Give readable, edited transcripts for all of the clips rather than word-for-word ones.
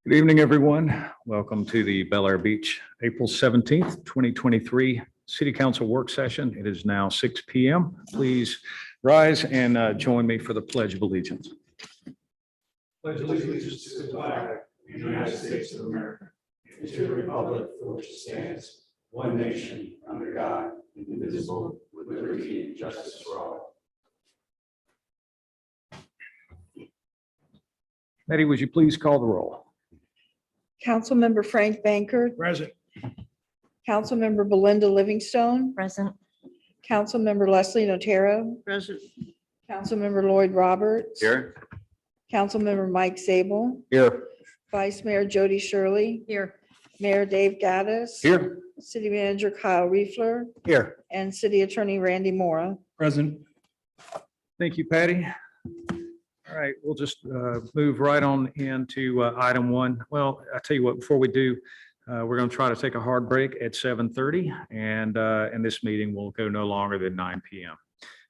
Good evening, everyone. Welcome to the Bel Air Beach, April 17th, 2023 City Council Work Session. It is now 6 p.m. Please rise and join me for the Pledge of Allegiance. Pledge allegiance to the flag of the United States of America and to the republic for which it stands, one nation, under God, indivisible, with liberty and justice for all. Betty, would you please call the roll? Councilmember Frank Bankert, Present. Councilmember Belinda Livingstone, Present. Councilmember Leslie Notaro, Present. Councilmember Lloyd Roberts. Here. Councilmember Mike Zabel, Here. Vice Mayor Jody Shirley, Here. Mayor Dave Gaddis. Here. City Manager Kyle Reefler, Here. and City Attorney Randy Mora. Present. Thank you, Patty. All right, we'll just move right on into item one. Well, I tell you what, before we do, we're going to try to take a hard break at 7:30, and this meeting will go no longer than 9 p.m.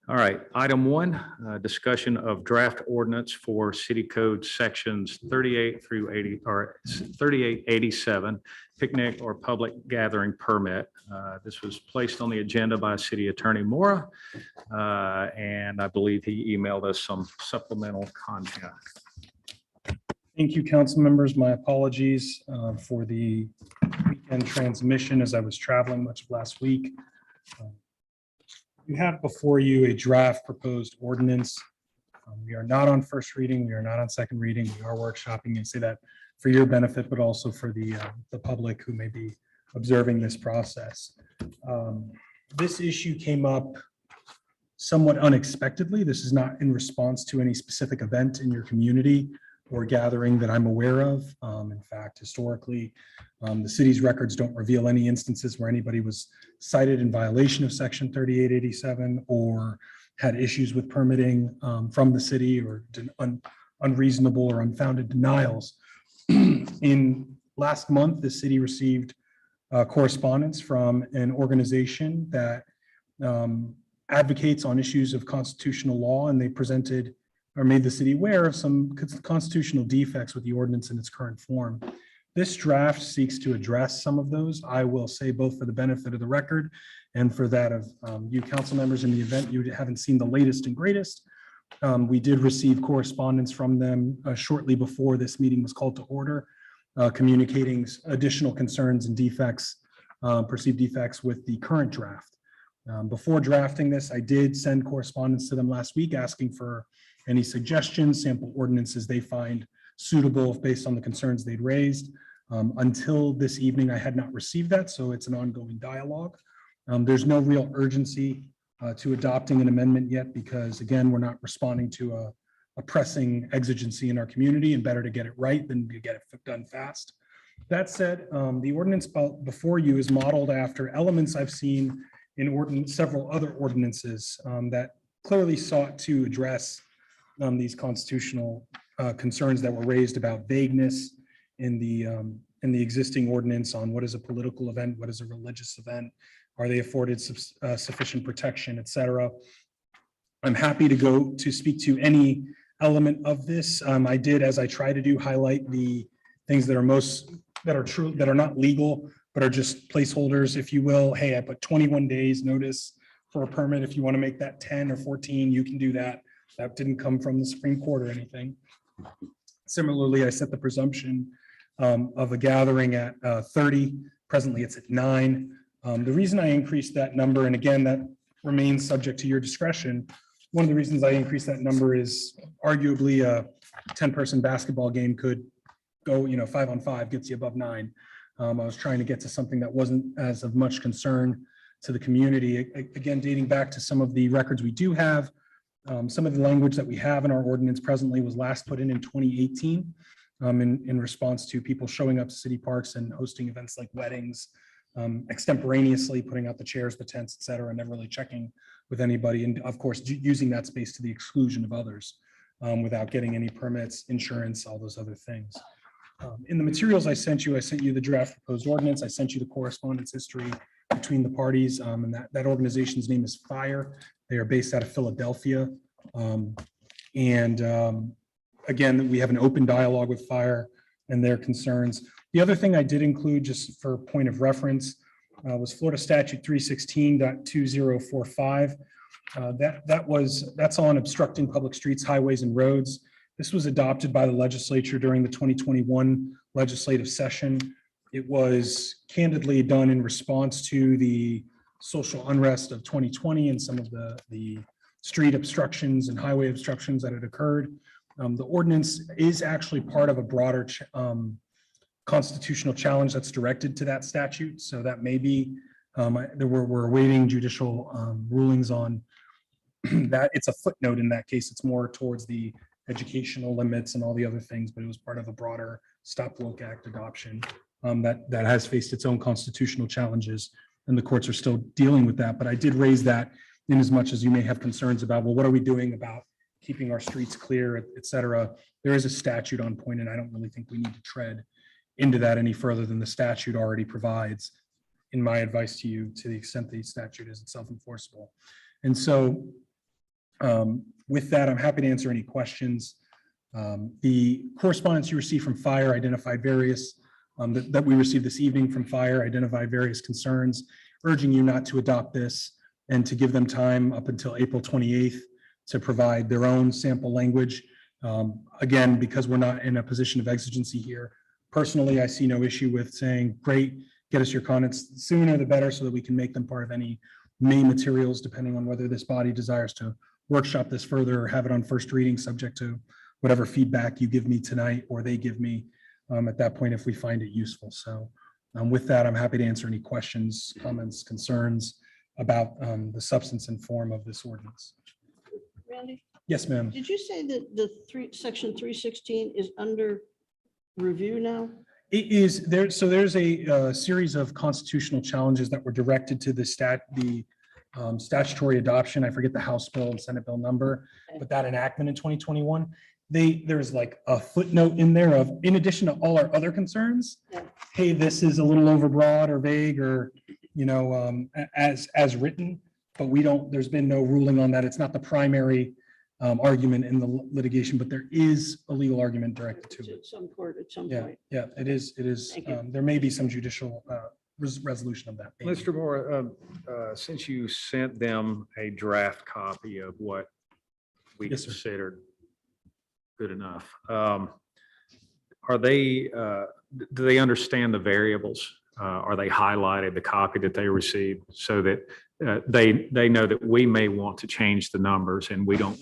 All right, item one, discussion of draft ordinance for City Code sections 38 through 80 or 3887, picnic or public gathering permit. This was placed on the agenda by City Attorney Mora, and I believe he emailed us some supplemental content. Thank you, council members. My apologies for the weekend transmission as I was traveling much of last week. You have before you a draft proposed ordinance. We are not on first reading. We are not on second reading. We are workshopping, and say that for your benefit, but also for the public who may be observing this process. This issue came up somewhat unexpectedly. This is not in response to any specific event in your community or gathering that I'm aware of. In fact, historically, the city's records don't reveal any instances where anybody was cited in violation of section 3887 or had issues with permitting from the city or unreasonable or unfounded denials. In last month, the city received correspondence from an organization that advocates on issues of constitutional law, and they presented or made the city aware of some constitutional defects with the ordinance in its current form. This draft seeks to address some of those. I will say, both for the benefit of the record and for that of you council members, in the event you haven't seen the latest and greatest, we did receive correspondence from them shortly before this meeting was called to order, communicating additional concerns and defects, perceived defects with the current draft. Before drafting this, I did send correspondence to them last week asking for any suggestions, sample ordinances they find suitable based on the concerns they'd raised. Until this evening, I had not received that, so it's an ongoing dialogue. There's no real urgency to adopting an amendment yet because, again, we're not responding to a pressing exigency in our community, and better to get it right than to get it done fast. That said, the ordinance before you is modeled after elements I've seen in several other ordinances that clearly sought to address these constitutional concerns that were raised about vagueness in the existing ordinance on what is a political event, what is a religious event, are they afforded sufficient protection, et cetera. I'm happy to go to speak to any element of this. I did, as I try to do, highlight the things that are true, that are not legal, but are just placeholders, if you will. Hey, I put 21 days notice for a permit. If you want to make that 10 or 14, you can do that. That didn't come from the Supreme Court or anything. Similarly, I set the presumption of a gathering at 30. Presently, it's at 9. The reason I increased that number, and again, that remains subject to your discretion, one of the reasons I increased that number is arguably a 10-person basketball game could go, 5-on-5 gets you above 9. I was trying to get to something that wasn't as of much concern to the community. Again, dating back to some of the records we do have, some of the language that we have in our ordinance presently was last put in 2018 in response to people showing up to city parks and hosting events like weddings, extemporaneously putting out the chairs, the tents, et cetera, and never really checking with anybody. And of course, using that space to the exclusion of others without getting any permits, insurance, all those other things. In the materials I sent you the draft proposed ordinance. I sent you the correspondence history between the parties, and that organization's name is FIRE. They are based out of Philadelphia. Again, we have an open dialogue with FIRE. and their concerns. The other thing I did include, just for point of reference, was Florida Statute 316.2045. That's on obstructing public streets, highways, and roads. This was adopted by the legislature during the 2021 legislative session. It was candidly done in response to the social unrest of 2020 and some of the street obstructions and highway obstructions that had occurred. The ordinance is actually part of a broader constitutional challenge that's directed to that statute. So that may be, we're awaiting judicial rulings on that. It's a footnote in that case. It's more towards the educational limits and all the other things, but it was part of a broader Stop Woke Act adoption that has faced its own constitutional challenges, and the courts are still dealing with that. But I did raise that in as much as you may have concerns about, well, what are we doing about keeping our streets clear, et cetera. There is a statute on point, and I don't really think we need to tread into that any further than the statute already provides, in my advice to you, to the extent the statute is itself enforceable. And so with that, I'm happy to answer any questions. The correspondence you received from fire identified various, that we received this evening from fire, identified various concerns, urging you not to adopt this and to give them time up until April 28th to provide their own sample language. Again, because we're not in a position of exigency here. Personally, I see no issue with saying, great, get us your comments sooner the better so that we can make them part of any main materials, depending on whether this body desires to workshop this further or have it on first reading, subject to whatever feedback you give me tonight or they give me at that point if we find it useful. So with that, I'm happy to answer any questions, comments, concerns about the substance and form of this ordinance. Randy, Yes, ma'am. did you say that section 316 is under review now? It is there. So there's a series of constitutional challenges that were directed to the statutory adoption. I forget the House bill and Senate bill number, but that enactment in 2021. There's like a footnote in there of, in addition to all our other concerns, Yeah. hey, this is a little overbroad or vague or, as written, but there's been no ruling on that. It's not the primary argument in the litigation, but there is a legal argument directed to it. At some court at some Yeah, point. yeah, it is. Thank you. There may be some judicial resolution of that. Mr. Moore, since you sent them a draft copy of what we Yes, sir. considered good enough, are they, do they understand the variables? Are they highlighted the copy that they received so that they know that we may want to change the numbers and we don't?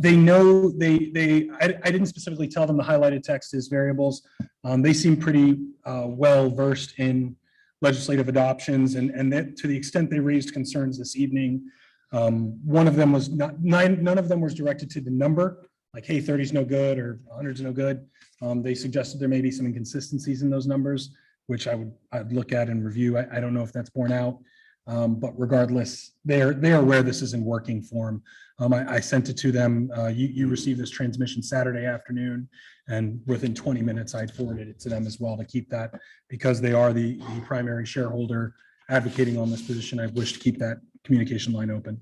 They know I didn't specifically tell them the highlighted text is variables. They seem pretty well versed in legislative adoptions, and that to the extent they raised concerns this evening, one of them was none of them was directed to the number, like, hey, 30 is no good or 100 is no good. They suggested there may be some inconsistencies in those numbers, which I'd look at and review. I don't know if that's borne out. But regardless, they're aware this is in working form. I sent it to them. You received this transmission Saturday afternoon, and within 20 minutes, I'd forwarded it to them as well to keep that, because they are the primary shareholder advocating on this position. I wish to keep that communication line open.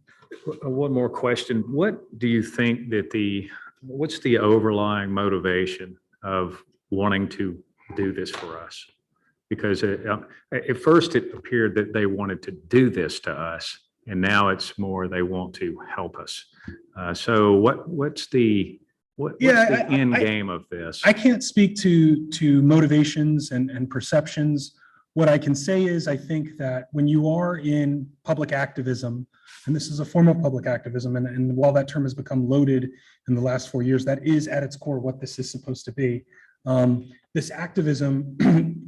One more question. What do you think that what's the overlying motivation of wanting to do this for us? Because at first it appeared that they wanted to do this to us, and now it's more they want to help us. So what's the end game of this? I can't speak to motivations and perceptions. What I can say is I think that when you are in public activism, and this is a form of public activism, and while that term has become loaded in the last 4 years, that is at its core what this is supposed to be. This activism,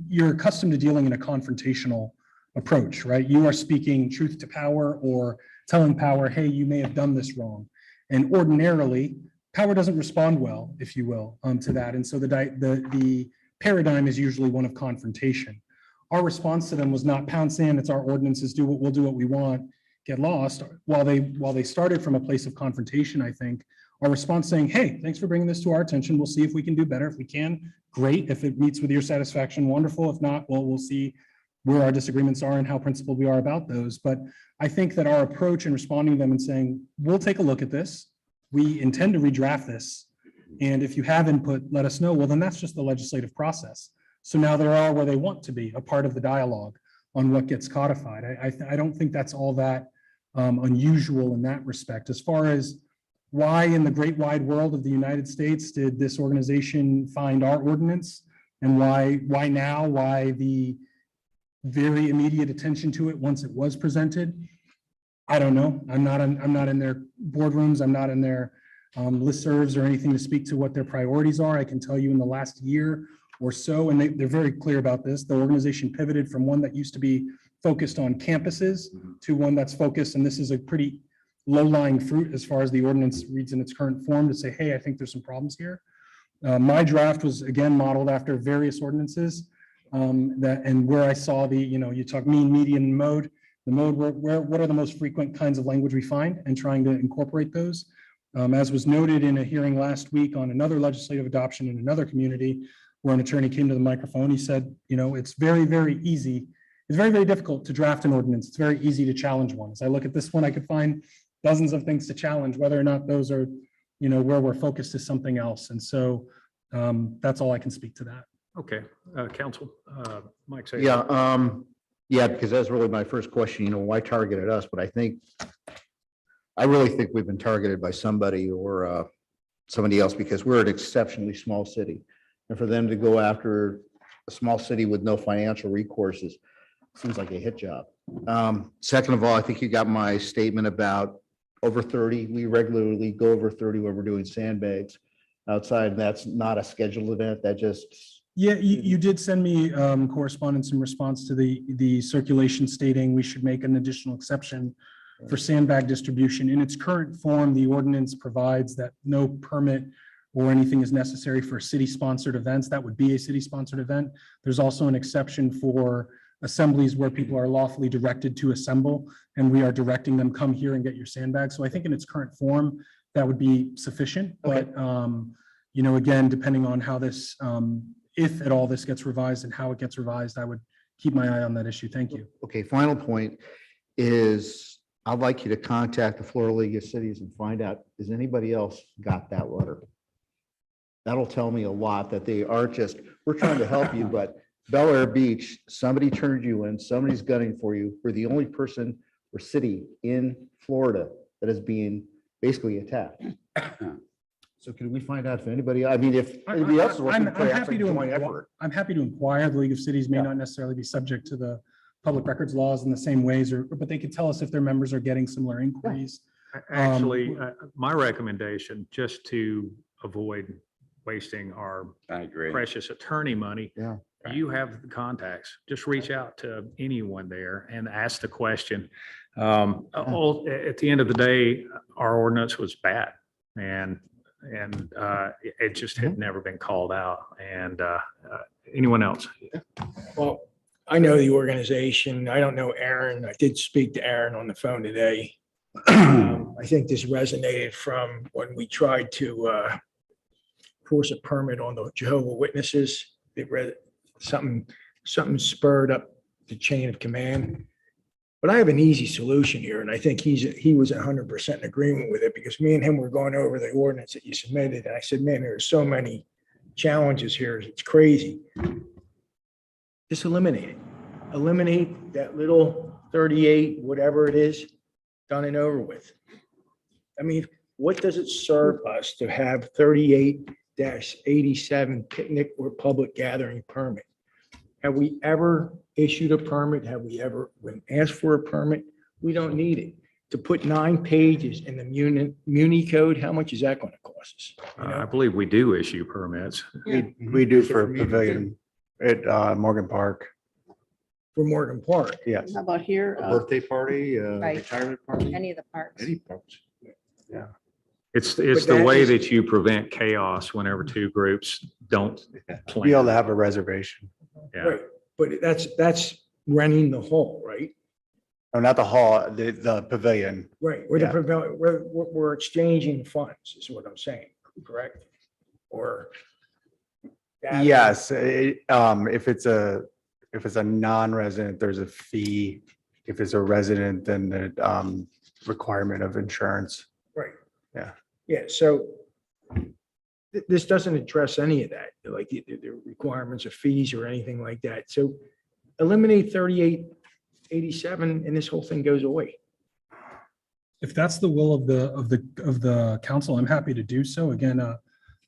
you're accustomed to dealing in a confrontational approach, right? You are speaking truth to power or telling power, hey, you may have done this wrong. And ordinarily, power doesn't respond well, if you will, to that. And so the paradigm is usually one of confrontation. Our response to them was not pound sand, it's our ordinances, we'll do what we want, get lost. While they started from a place of confrontation, I think, our response saying, hey, thanks for bringing this to our attention. We'll see if we can do better. If we can, great. If it meets with your satisfaction, wonderful. If not, well, we'll see where our disagreements are and how principled we are about those. But I think that our approach in responding to them and saying, we'll take a look at this. We intend to redraft this. And if you have input, let us know. Well, then that's just the legislative process. So now they're all where they want to be, a part of the dialogue on what gets codified. I don't think that's all that unusual in that respect. As far as why in the great wide world of the United States did this organization find our ordinance? And why now? Why the very immediate attention to it once it was presented? I don't know. I'm not in their boardrooms. I'm not in their listservs or anything to speak to what their priorities are. I can tell you in the last year or so, and they're very clear about this, the organization pivoted from one that used to be focused on campuses to one that's focused, and this is a pretty low-lying fruit as far as the ordinance reads in its current form, to say, hey, I think there's some problems here. My draft was again modeled after various ordinances and where I saw the, you talk mean, median, mode, the mode what are the most frequent kinds of language we find, and trying to incorporate those. As was noted in a hearing last week on another legislative adoption in another community, where an attorney came to the microphone, he said, it's very, very easy. It's very, very difficult to draft an ordinance. It's very easy to challenge one. As I look at this one, I could find dozens of things to challenge, whether or not those are, where we're focused is something else. And so that's all I can speak to that. Okay, counsel, Mike. say- Yeah, because that's really my first question, why target at us? But I really think we've been targeted by somebody or somebody else, because we're an exceptionally small city. And for them to go after a small city with no financial recourses seems like a hit job. Second of all, I think you got my statement about over 30. We regularly go over 30 when we're doing sandbags outside. That's not a scheduled event. That just, Yeah, you did send me correspondence in response to the circulation stating we should make an additional exception for sandbag distribution. In its current form, the ordinance provides that no permit or anything is necessary for city-sponsored events. That would be a city-sponsored event. There's also an exception for assemblies where people are lawfully directed to assemble, and we are directing them, come here and get your sandbags. So I think in its current form, that would be sufficient. Okay. But, again, depending on how this, if at all this gets revised and how it gets revised, I would keep my eye on that issue. Thank you. okay, final point is I'd like you to contact the Florida League of Cities and find out, has anybody else got that letter? That'll tell me a lot, that they aren't just, we're trying to help you, but Bel Air Beach, somebody turned you in, somebody's gunning for you. We're the only person or city in Florida that is being basically attacked. So can we find out if anybody, if anybody else is working for happy to joint effort? I'm happy to inquire. The League of Cities may Yeah. not necessarily be subject to the public records laws in the same ways, but they could tell us if their members are getting similar inquiries. Actually, my recommendation, just to avoid wasting our I agree. precious attorney money. Yeah. You have the contacts. Just reach out to anyone there and ask the question. At the end of the day, our ordinance was bad, and it just had never been called out. And anyone else? Well, I know the organization. I don't know Aaron. I did speak to Aaron on the phone today. I think this resonated from when we tried to force a permit on the Jehovah Witnesses. It read something spurred up the chain of command. But I have an easy solution here, and I think he was 100% in agreement with it, because me and him were going over the ordinance that you submitted, and I said, man, there are so many challenges here. It's crazy. Just eliminate it. Eliminate that little 38, whatever it is, done and over with. I mean, what does it serve us to have 38-87 picnic or public gathering permit? Have we ever issued a permit? Have we ever been asked for a permit? We don't need it. To put 9 pages in the Muni code, how much is that going to cost us? You know? I believe we do issue permits. We do for a pavilion at Morgan Park. For Morgan Park. Yes. How about here? A birthday party, Right. retirement party? Any of the parks. Any parts. It's But the that way is- that you prevent chaos whenever two groups don't Be able plan. to have a reservation. Yeah. Right, but that's renting the hall, right? No, not the hall, the pavilion. Right, we're Yeah. we're exchanging funds, is what I'm saying, correct? Or. Yes, if it's a non-resident, there's a fee. If it's a resident, then the requirement of insurance. Right. Yeah. Yeah, so This doesn't address any of that, like the requirements of fees or anything like that. So eliminate 3887 and this whole thing goes away. If that's the will of the council, I'm happy to do so. Again,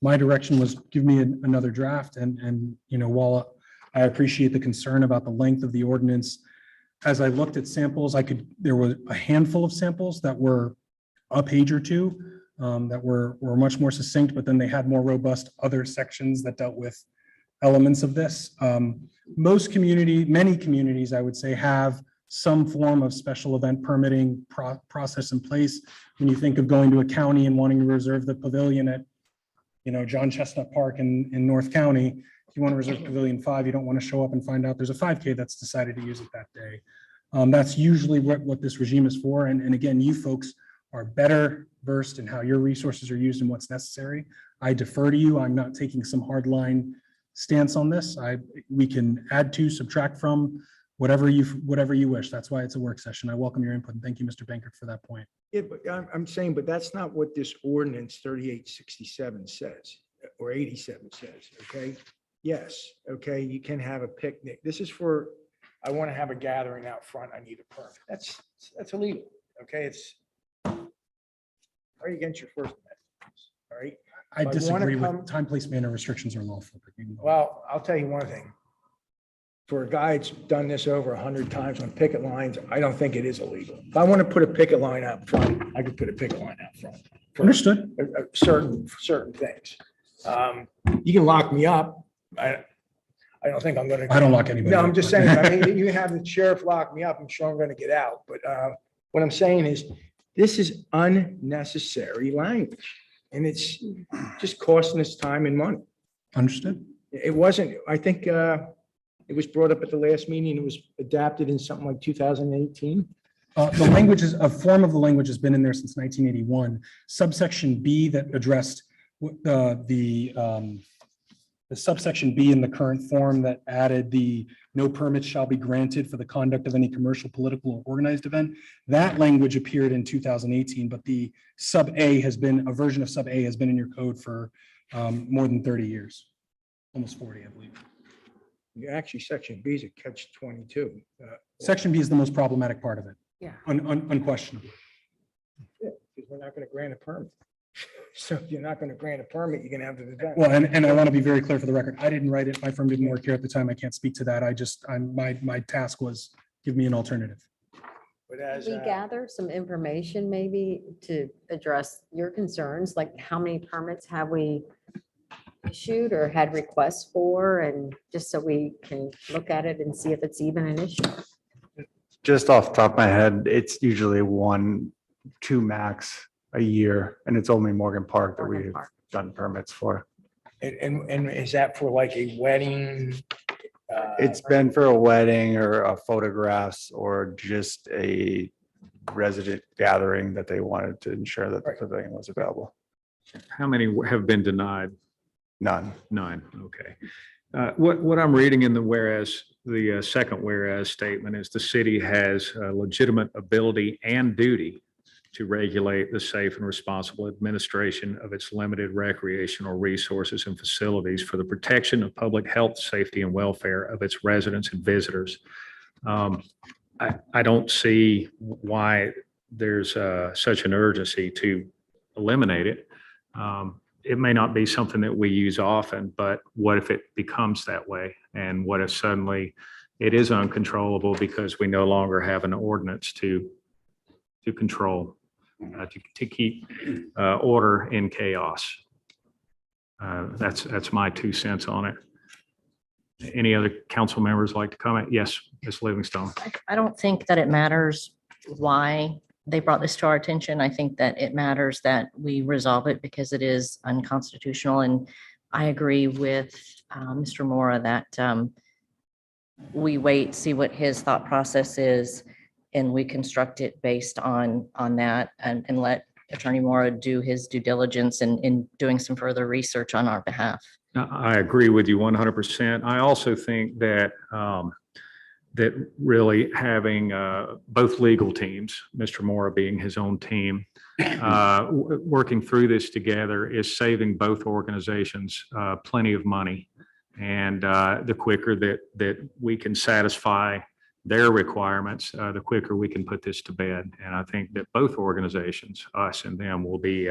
my direction was give me another draft and, you know, while I appreciate the concern about the length of the ordinance, as I looked at samples, there was a handful of samples that were a page or two that were much more succinct, but then they had more robust other sections that dealt with elements of this. Many communities, I would say, have some form of special event permitting process in place. When you think of going to a county and wanting to reserve the pavilion at, you know, John Chestnut Park in North County, if you want to reserve Pavilion 5, you don't want to show up and find out there's a 5K that's decided to use it that day. That's usually what this regime is for. And again, you folks are better versed in how your resources are used and what's necessary. I defer to you. I'm not taking some hard line stance on this. We can add to, subtract from, whatever you wish. That's why it's a work session. I welcome your input. And thank you, Mr. Bankert, for that point. Yeah, but I'm saying, but that's not what this ordinance 3867 says, or 87 says, okay? Yes, okay, you can have a picnic. This is for, I want to have a gathering out front, I need a permit. That's illegal, okay? It's are you against your First Amendment, all right? I If I wanna disagree come- with time, place, manner restrictions are lawful. but you can go. Well, I'll tell you one thing. For a guy that's done this over 100 times on picket lines, I don't think it is illegal. If I want to put a picket line out front, I could put a picket line out front. for Understood. certain things. You can lock me up. I don't think I'm gonna. I don't lock anybody No, I'm up. just saying, I mean, you have the sheriff lock me up, I'm sure I'm gonna get out, but what I'm saying is, this is unnecessary language, and it's just costing us time and money. Understood. It wasn't, I think, it was brought up at the last meeting, it was adapted in something like 2018. The language is, a form of the language has been in there since 1981. Subsection B that addressed the subsection B in the current form that added the no permits shall be granted for the conduct of any commercial, political, or organized event. That language appeared in 2018, but the a version of sub A has been in your code for more than 30 years, almost 40, I believe. Actually, section B is a catch 22. Section B is the most problematic part of it. Yeah. Unquestionably. Because we're not gonna grant a permit. So if you're not gonna grant a permit, you're gonna have the event. Well, and I want to be very clear for the record. I didn't write it. My firm didn't work here at the time. I can't speak to that. My task was give me an alternative. But as, We gather some information maybe to address your concerns, like how many permits have we issued or had requests for, and just so we can look at it and see if it's even an issue. Just off the top of my head, it's usually 1, 2 max a year, and it's only Morgan Park that Morgan we've Park. done permits for. and is that for like a wedding? It's been for a wedding or a photographs or just a resident gathering that they wanted to ensure that the Right. pavilion was available. How many have been denied? None. None, okay. What I'm reading in the second whereas statement is the city has a legitimate ability and duty to regulate the safe and responsible administration of its limited recreational resources and facilities for the protection of public health, safety, and welfare of its residents and visitors. I don't see why there's such an urgency to eliminate it. It may not be something that we use often, but what if it becomes that way? And what if suddenly it is uncontrollable because we no longer have an ordinance to control, to keep order in chaos? That's my 2 cents on it. Any other council members like to comment? Yes, Ms. Livingstone. I don't think that it matters why they brought this to our attention. I think that it matters that we resolve it because it is unconstitutional. And I agree with Mr. Mora that we wait, see what his thought process is, and we construct it based on that and let Attorney Mora do his due diligence in doing some further research on our behalf. I agree with you 100%. I also think that that really having both legal teams, Mr. Mora being his own team, working through this together is saving both organizations plenty of money. And the quicker that we can satisfy their requirements, the quicker we can put this to bed. And I think that both organizations, us and them, will be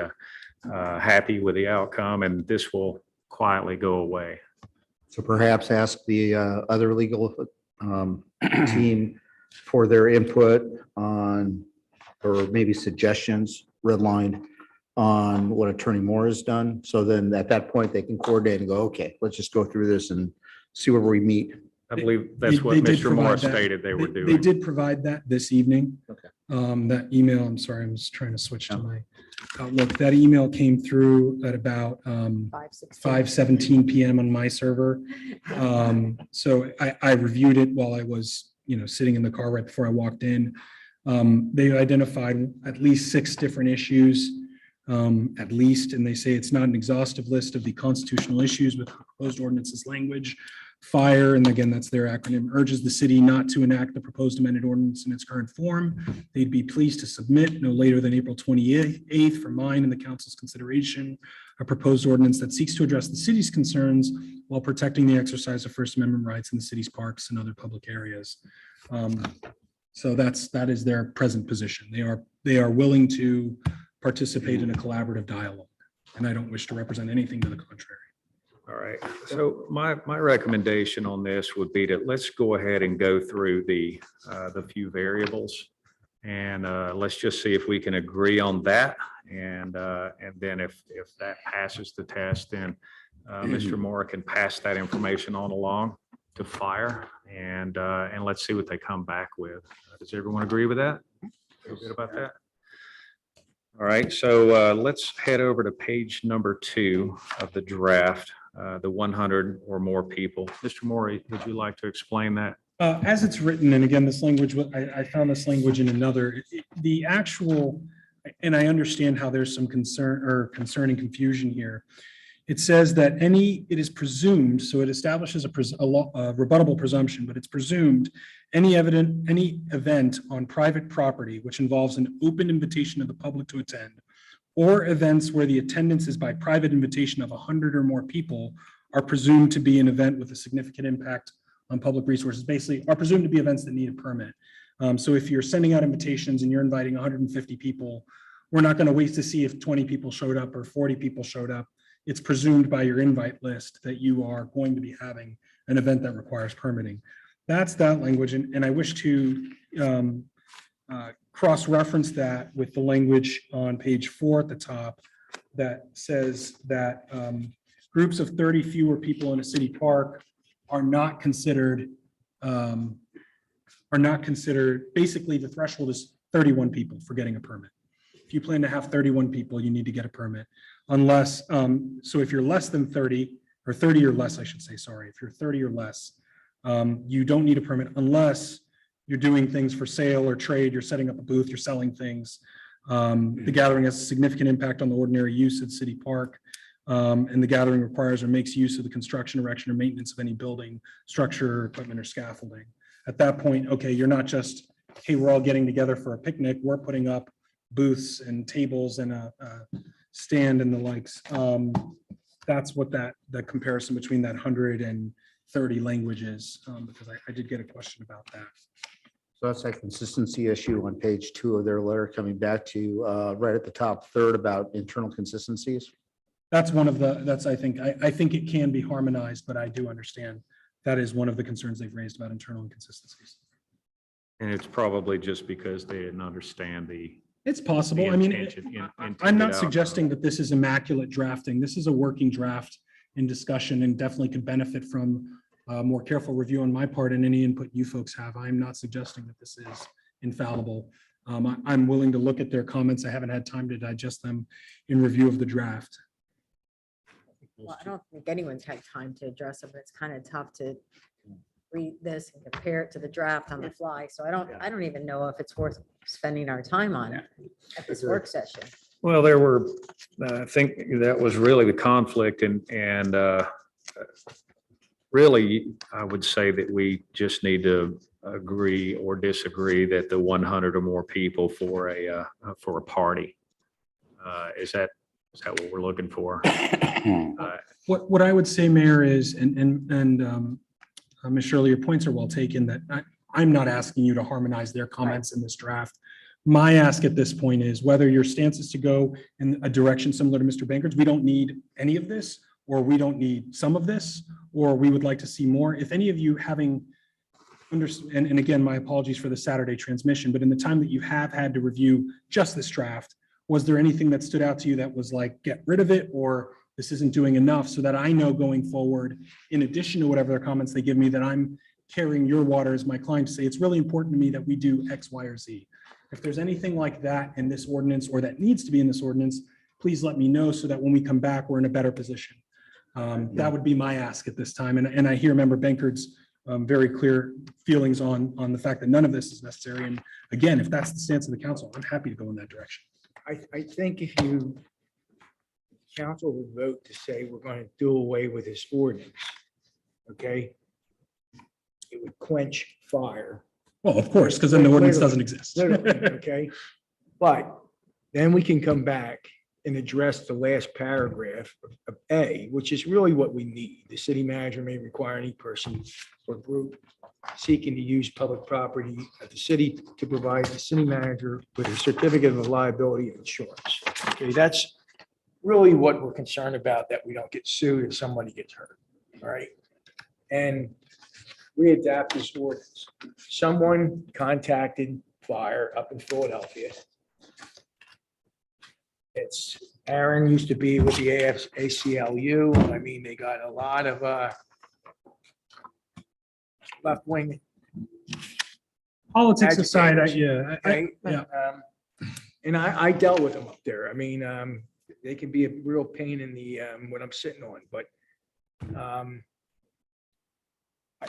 happy with the outcome, and this will quietly go away. So perhaps ask the other legal team for their input on, or maybe suggestions, redlined on what Attorney Moore has done. So then at that point, they can coordinate and go, okay, let's just go through this and see where we meet. I believe that's what They did Mr. Moore provide that. stated they were They doing. did provide that this evening. Okay. That email, I'm sorry, I'm just trying to switch to my Outlook. That email came through at about 5:17 PM on my server. So I reviewed it while I was, sitting in the car right before I walked in. They identified at least 6 different issues, at least, and they say it's not an exhaustive list of the constitutional issues with proposed ordinances language. FIRE, and again, that's their acronym, urges the city not to enact the proposed amended ordinance in its current form. They'd be pleased to submit no later than April 28th for mine and the council's consideration, a proposed ordinance that seeks to address the city's concerns while protecting the exercise of First Amendment rights in the city's parks and other public areas. So that is their present position. They are willing to participate in a collaborative dialogue, and I don't wish to represent anything to the contrary. All right, so my recommendation on this would be to let's go ahead and go through the few variables. And let's just see if we can agree on that. And then if that passes the test, then Mr. Moore can pass that information on along to FIRE, and let's see what they come back with. Does everyone agree with that? Feel good about that? All right, so let's head over to page number 2 of the draft. The 100 or more people. Mr. Morey, would you like to explain that? As it's written, and again, this language, I found this language in another, the actual, and I understand how there's some concern or concerning confusion here. It says that it is presumed, so it establishes a rebuttable presumption, but it's presumed any event on private property which involves an open invitation of the public to attend, or events where the attendance is by private invitation of 100 or more people are presumed to be an event with a significant impact on public resources, basically are presumed to be events that need a permit. So if you're sending out invitations and you're inviting 150 people, we're not going to wait to see if 20 people showed up or 40 people showed up. It's presumed by your invite list that you are going to be having an event that requires permitting. That's that language. And I wish to cross-reference that with the language on page 4 at the top that says that groups of 30 fewer people in a city park are not considered, basically the threshold is 31 people for getting a permit. If you plan to have 31 people, you need to get a permit unless, so if you're less than 30 or 30 or less, I should say, sorry, if you're 30 or less, you don't need a permit unless you're doing things for sale or trade, you're setting up a booth, you're selling things. The gathering has a significant impact on the ordinary use of the city park. And the gathering requires or makes use of the construction, erection, or maintenance of any building, structure, equipment, or scaffolding. At that point, okay, you're not just, hey, we're all getting together for a picnic, we're putting up booths and tables and a stand and the likes. That's what the comparison between that 130 languages, because I did get a question about that. So that's a consistency issue on page 2 of their letter coming back to right at the top third about internal consistencies. That's one of I think it can be harmonized, but I do understand that is one of the concerns they've raised about internal inconsistencies. And it's probably just because they didn't understand It's possible. I mean, I'm intended not outcome. suggesting that this is immaculate drafting. This is a working draft in discussion and definitely could benefit from more careful review on my part and any input you folks have. I'm not suggesting that this is infallible. I'm willing to look at their comments. I haven't had time to digest them in review of the draft. Well, I don't think anyone's had time to address it, but it's kind of tough to read this and compare it to the draft on the fly. So I don't even know if it's worth spending our time on at this work session. Well, there were, I think that was really the conflict and really, I would say that we just need to agree or disagree that the 100 or more people for a party. Is that what we're looking for? What I would say, Mayor, is, Ms. Shirley, your points are well taken, that I'm not asking you to harmonize their comments in this draft. My ask at this point is whether your stance is to go in a direction similar to Mr. Bankard's, we don't need any of this, or we don't need some of this, or we would like to see more. If any of you having and again, my apologies for the Saturday transmission, but in the time that you have had to review just this draft, was there anything that stood out to you that was like, get rid of it, or this isn't doing enough, so that I know going forward, in addition to whatever their comments they give me, that I'm carrying your water as my client to say, it's really important to me that we do X, Y, or Z. If there's anything like that in this ordinance, or that needs to be in this ordinance, please let me know so that when we come back, we're in a better position. That would be my ask at this time. And I hear Member Bankard's very clear feelings on the fact that none of this is necessary. And again, if that's the stance of the council, I'm happy to go in that direction. I think if you, council would vote to say we're going to do away with this ordinance, okay? It would quench fire. Well, of course, because then the ordinance doesn't exist. Literally, okay? But then we can come back and address the last paragraph of A, which is really what we need. The city manager may require any person or group seeking to use public property of the city to provide the city manager with a certificate of liability and insurance. Okay, that's really what we're concerned about, that we don't get sued if somebody gets hurt, all right? And readapt this ordinance. Someone contacted fire up in Philadelphia. It's Aaron used to be with the ACLU. I mean, they got a lot of left wing. Politics aside, Agitators. Okay? yeah. And I dealt with them up there. I mean, they can be a real pain in the, when I'm sitting on, but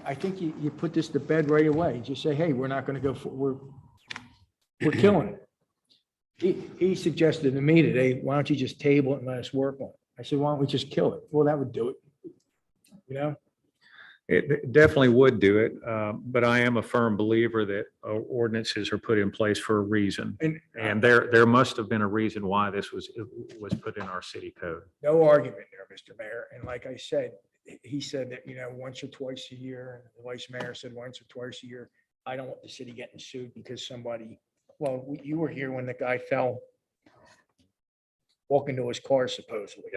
I think you put this to bed right away. Just say, hey, we're not going to go for, we're killing it. He suggested to me today, why don't you just table it and let us work on it? I said, why don't we just kill it? Well, that would do it. You know? It definitely would do it, but I am a firm believer that ordinances are put in place for a reason. And there must have been a reason why this was put in our city code. No argument there, Mr. Mayor. And like I said, he said that, once or twice a year, and the vice mayor said once or twice a year. I don't want the city getting sued because somebody, well, you were here when the guy fell walking to his car supposedly,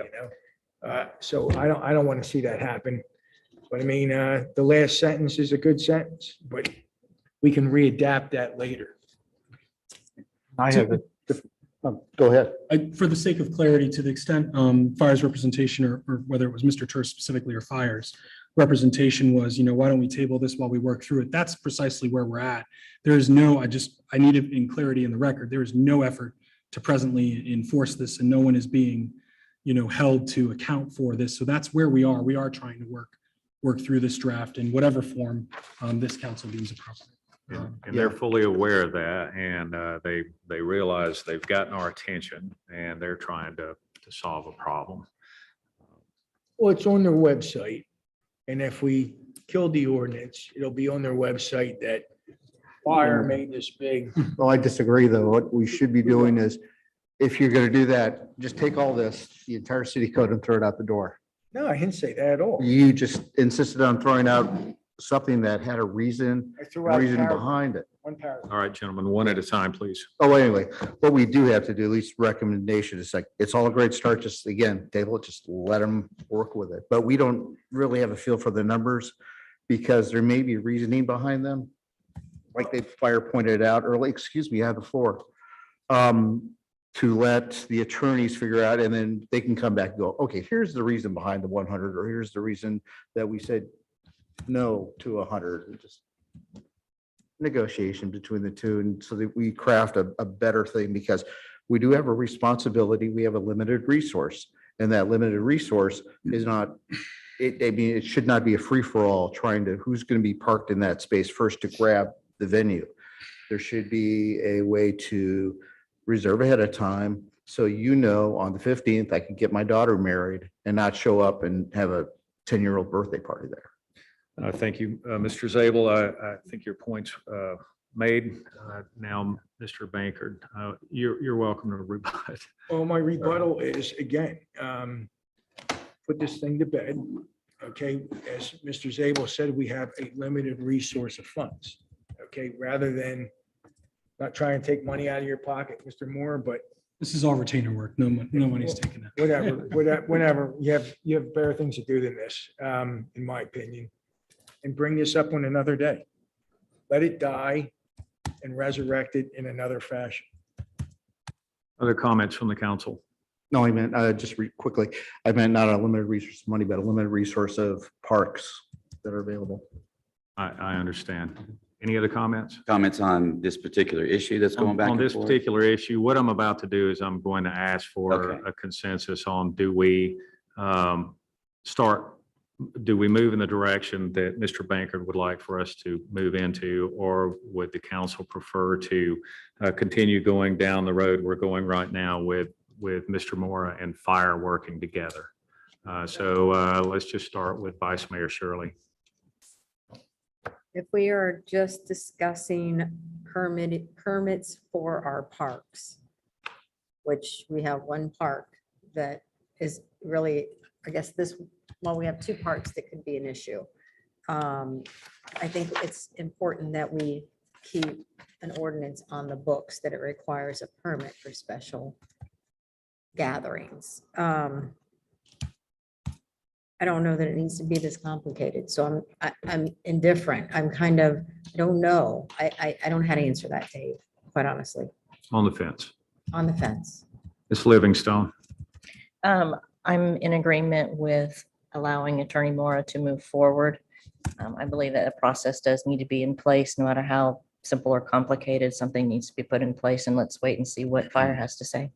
so I don't want to see that happen. But I mean, the last sentence is a good sentence, but we can readapt that later. I have it. Go ahead. For the sake of clarity, to the extent Fire's representation, or whether it was Mr. Turr specifically or Fire's representation was, why don't we table this while we work through it? That's precisely where we're at. There is no, I need it in clarity in the record. There is no effort to presently enforce this, and no one is being, held to account for this. So that's where we are. We are trying to work through this draft in whatever form this council deems appropriate. And they're fully aware of that, and they realize they've gotten our attention, and they're trying to solve a problem. Well, it's on their website. And if we kill the ordinance, it'll be on their website that fire made this big. Well, I disagree, though. What we should be doing is, if you're going to do that, just take all this, the entire city code, and throw it out the door. No, I didn't say that at all. You just insisted on throwing out something that had a reason I threw out a reason paragraph, behind it. one paragraph. All right, gentlemen, one at a time, please. Oh, anyway, what we do have to do, at least recommendation, is like, it's all a great start, just again, table it, just let them work with it. But we don't really have a feel for the numbers, because there may be reasoning behind them. Like Fire pointed out early, excuse me, I have the floor. To let the attorneys figure out, and then they can come back and go, okay, here's the reason behind the 100, or here's the reason that we said no to 100. And just negotiation between the two, and so that we craft a better thing, because we do have a responsibility. We have a limited resource, and that limited resource is not, it should not be a free-for-all trying to, who's going to be parked in that space first to grab the venue. There should be a way to reserve ahead of time, so on the 15th, I could get my daughter married and not show up and have a 10-year-old birthday party there. Thank you, Mr. Zabel. I think your point's made. Now, Mr. Bankard, you're welcome to rebut. Well, my rebuttal is, again, put this thing to bed. Okay, as Mr. Zabel said, we have a limited resource of funds. Okay, rather than not trying to take money out of your pocket, Mr. Moore, but This is all retainer work. No money's taken out. whatever, you have better things to do than this, in my opinion. And bring this up on another day. Let it die and resurrect it in another fashion. Other comments from the council? No, I meant, just quickly, I meant not a limited resource of money, but a limited resource of parks that are available. I understand. Any other comments? Comments on this particular issue that's going back On and this forth? particular issue, what I'm about to do is I'm going to ask for Okay. a consensus on do we do we move in the direction that Mr. Bankard would like for us to move into, or would the council prefer to continue going down the road we're going right now with Mr. Mora and fire working together? So let's just start with Vice Mayor Shirley. If we are just discussing permits for our parks, which we have one park that is really, I guess we have two parks that could be an issue. I think it's important that we keep an ordinance on the books that it requires a permit for special gatherings. I don't know that it needs to be this complicated, so I'm indifferent. I'm kind of, I don't know. I don't know how to answer that, Dave, quite honestly, On the fence. on the fence. Ms. Livingstone. I'm in agreement with allowing Attorney Mora to move forward. I believe that a process does need to be in place, no matter how simple or complicated, something needs to be put in place, and let's wait and see what fire has to say.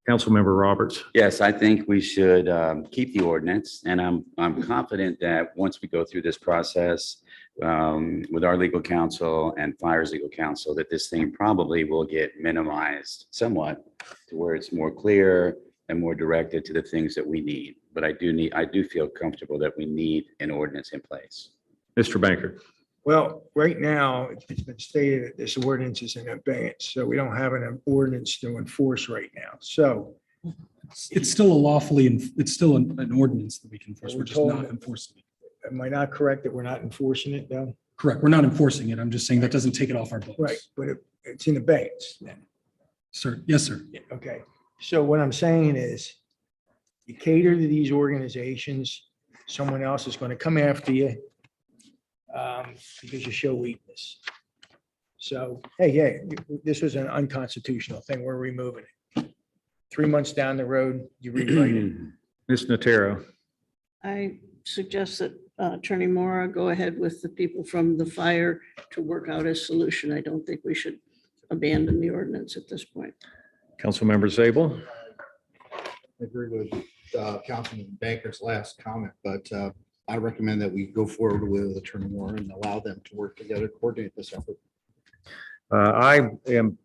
Councilmember Roberts. Yes, I think we should keep the ordinance, and I'm confident that once we go through this process with our legal counsel and fire's legal counsel, that this thing probably will get minimized somewhat to where it's more clear and more directed to the things that we need. But I do feel comfortable that we need an ordinance in place. Mr. Bankard. Well, right now, it's been stated that this ordinance is in abeyance, so we don't have an ordinance to enforce right now. So It's still it's still an ordinance that we can enforce. We're just not enforcing it. am I not correct that we're not enforcing it though? Correct. We're not enforcing it. I'm just saying that doesn't take it off our books. Right, but it's in abeyance then. Sir, yes, sir. Yeah, okay. So what I'm saying is you cater to these organizations, someone else is going to come after you because you show weakness. So, hey, this was an unconstitutional thing. We're removing it. 3 months down the road, you rewrite it. Ms. Natero. I suggest that Attorney Mora go ahead with the people from the fire to work out a solution. I don't think we should abandon the ordinance at this point. Councilmember Zabel. I agree with Councilman Baker's last comment, but I recommend that we go forward with Attorney Moore and allow them to work together, coordinate this effort. I am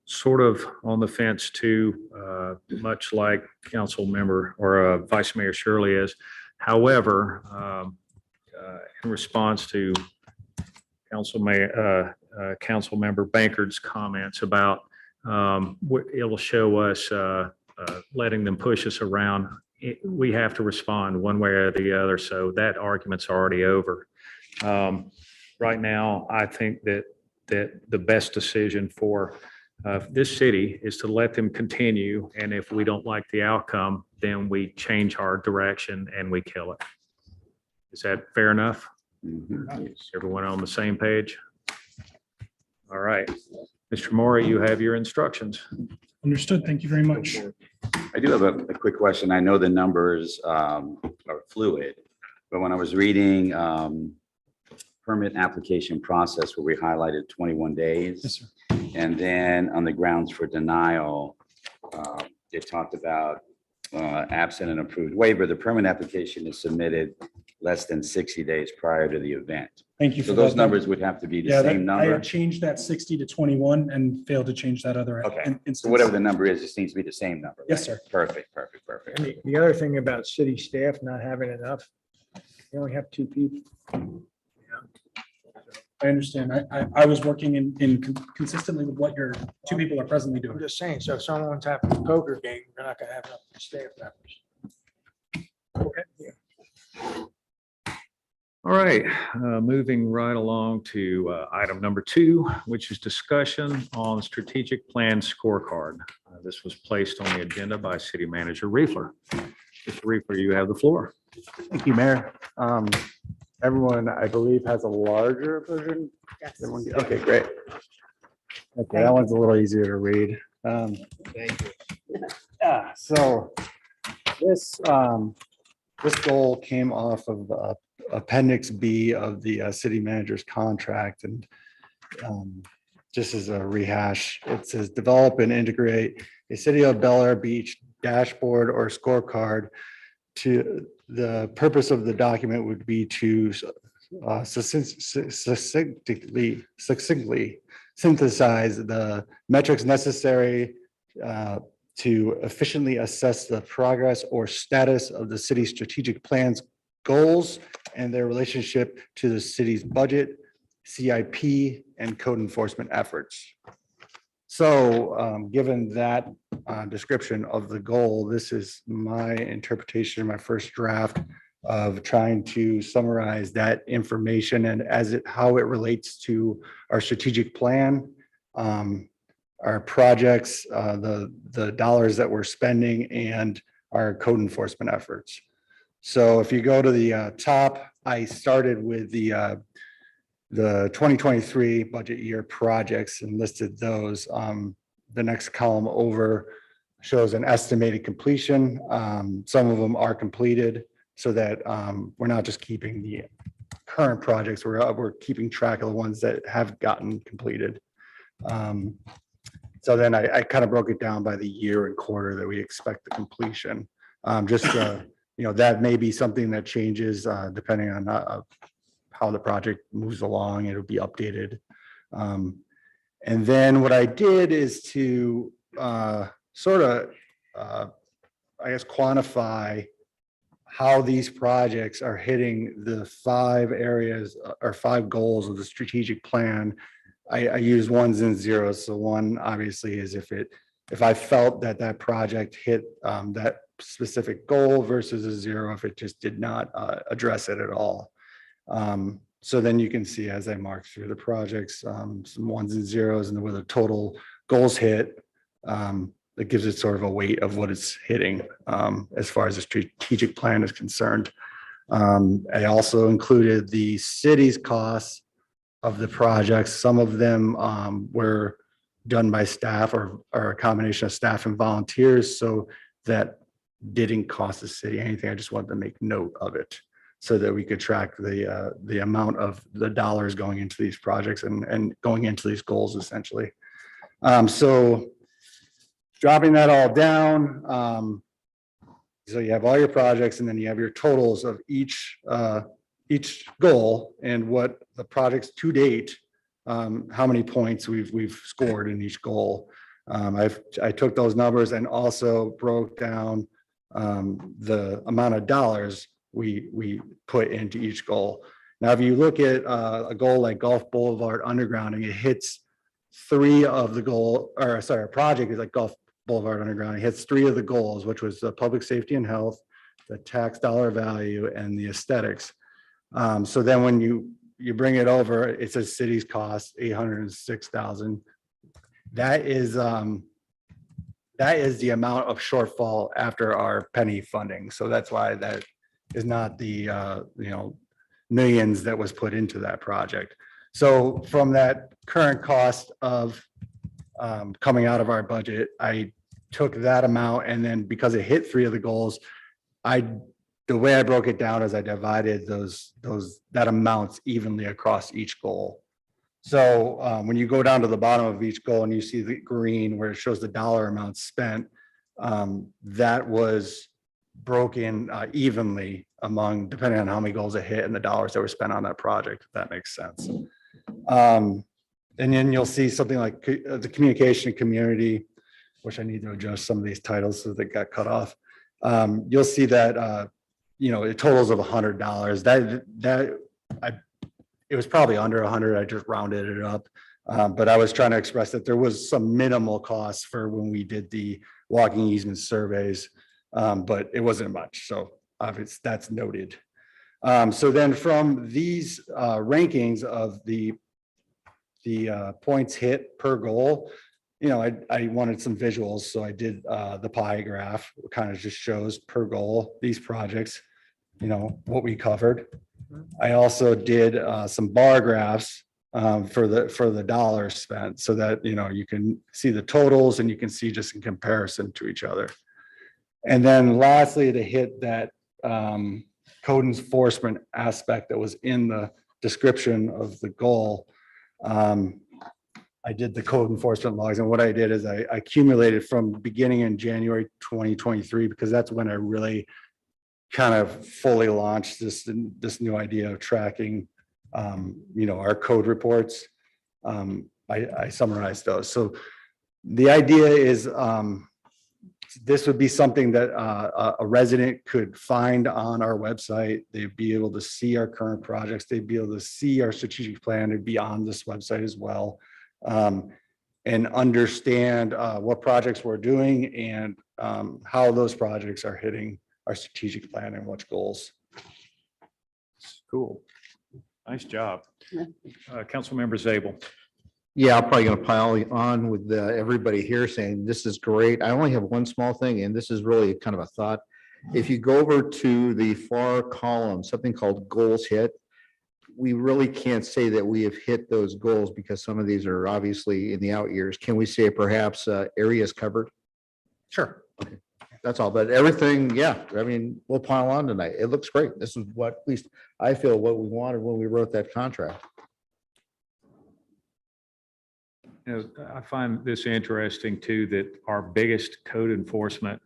sort of on the fence too, much like Council Member or Vice Mayor Shirley is. However, in response to Council Member Bankard's comments about it'll show us letting them push us around, we have to respond one way or the other. So that argument's already over. Right now, I think that the best decision for this city is to let them continue. And if we don't like the outcome, then we change our direction and we kill it. Is that fair enough? Mhm. Is everyone on the same page? All right. Mr. Mora, you have your instructions. Understood. Thank you very much. I do have a quick question. I know the numbers are fluid, but when I was reading permit application process where we highlighted 21 days. Yes, sir. And then on the grounds for denial, it talked about absent an approved waiver, the permit application is submitted less than 60 days prior to the event. Thank you for So that. those numbers would have to be the Yeah, same I number. had changed that 60 to 21 and failed to change that other. Okay. instance. So whatever the number is, it needs to be the same number. Yes, sir. Perfect. And the other thing about city staff not having enough, We only have two people. I understand. I was working in consistently with what your two people are presently I'm doing. just saying, so if someone's having a poker game, they're not gonna have enough staff members. Okay. Yeah. All right, moving right along to item number 2, which is discussion on strategic plan scorecard. This was placed on the agenda by City Manager Riefler. Mr. Riefler, you have the floor. Thank you, Mayor. Everyone, I believe, has a larger version. Yes. Everyone- Okay, great. Okay, that one's a little easier to read. Thank you. Yeah, so this, this goal came off of Appendix B of the city manager's contract, and just as a rehash, it says develop and integrate a City of Bel Air Beach dashboard or scorecard. To the purpose of the document would be to succinctly synthesize the metrics necessary to efficiently assess the progress or status of the city's strategic plans, goals, and their relationship to the city's budget, CIP, and code enforcement efforts. So given that description of the goal, this is my interpretation, my first draft of trying to summarize that information and how it relates to our strategic plan, our projects, the dollars that we're spending, and our code enforcement efforts. So if you go to the top, I started with the 2023 budget year projects and listed those. The next column over shows an estimated completion. Some of them are completed so that we're not just keeping the current projects, we're keeping track of the ones that have gotten completed. So then I kind of broke it down by the year and quarter that we expect the completion. That may be something that changes depending on how the project moves along. It'll be updated. And then what I did is to sort of, I guess, quantify how these projects are hitting the 5 areas or 5 goals of the strategic plan. I use ones and zeros. So one obviously is if I felt that project hit that specific goal versus a 0 if it just did not address it at all. So then you can see as I mark through the projects, some ones and zeros, and with the total goals hit, that gives it sort of a weight of what it's hitting as far as the strategic plan is concerned. I also included the city's costs of the projects. Some of them were done by staff or a combination of staff and volunteers, so that didn't cost the city anything. I just wanted to make note of it so that we could track the amount of the dollars going into these projects and going into these goals essentially. So dropping that all down, so you have all your projects and then you have your totals of each goal and what the projects to date, how many points we've scored in each goal. I took those numbers and also broke down the amount of dollars we put into each goal. Now, if you look at a goal like Gulf Boulevard undergrounding, it hits 3 of the goal, or sorry, a project is like Gulf Boulevard undergrounding, it hits 3 of the goals, which was the public safety and health, the tax dollar value, and the aesthetics. So then when you bring it over, it says city's cost $806,000. That is the amount of shortfall after our penny funding. So that's why that is not the millions that was put into that project. So from that current cost of coming out of our budget, I took that amount, and then because it hit 3 of the goals, the way I broke it down is I divided that amounts evenly across each goal. So when you go down to the bottom of each goal and you see the green where it shows the dollar amount spent, that was broken evenly among, depending on how many goals it hit and the dollars that were spent on that project, if that makes sense. And then you'll see something like the communication community, which I need to adjust some of these titles so they got cut off. You'll see that it totals of $100. It was probably under 100. I just rounded it up. But I was trying to express that there was some minimal costs for when we did the walking easement surveys. But it wasn't much. So obviously that's noted. So then from these rankings of the points hit per goal, I wanted some visuals. So I did the pie graph, it kind of just shows per goal, these projects, what we covered. I also did some bar graphs for the dollars spent so that, you can see the totals and you can see just in comparison to each other. And then lastly, to hit that code enforcement aspect that was in the description of the goal. I did the code enforcement logs, and what I did is I accumulated from beginning in January 2023, because that's when I really kind of fully launched this new idea of tracking, our code reports. I summarized those. So the idea is this would be something that a resident could find on our website. They'd be able to see our current projects. They'd be able to see our strategic plan. It'd be on this website as well. And understand what projects we're doing and how those projects are hitting our strategic plan and which goals. Cool. Nice job. Yeah. Councilmember Zabel. Yeah, I'm probably gonna pile on with everybody here saying this is great. I only have one small thing, and this is really kind of a thought. If you go over to the far column, something called goals hit, we really can't say that we have hit those goals because some of these are obviously in the out years. Can we say perhaps areas covered? Sure. That's all, but everything, yeah, I mean, we'll pile on tonight. It looks great. This is what, at least I feel what we wanted when we wrote that contract. I find this interesting too, that our biggest code enforcement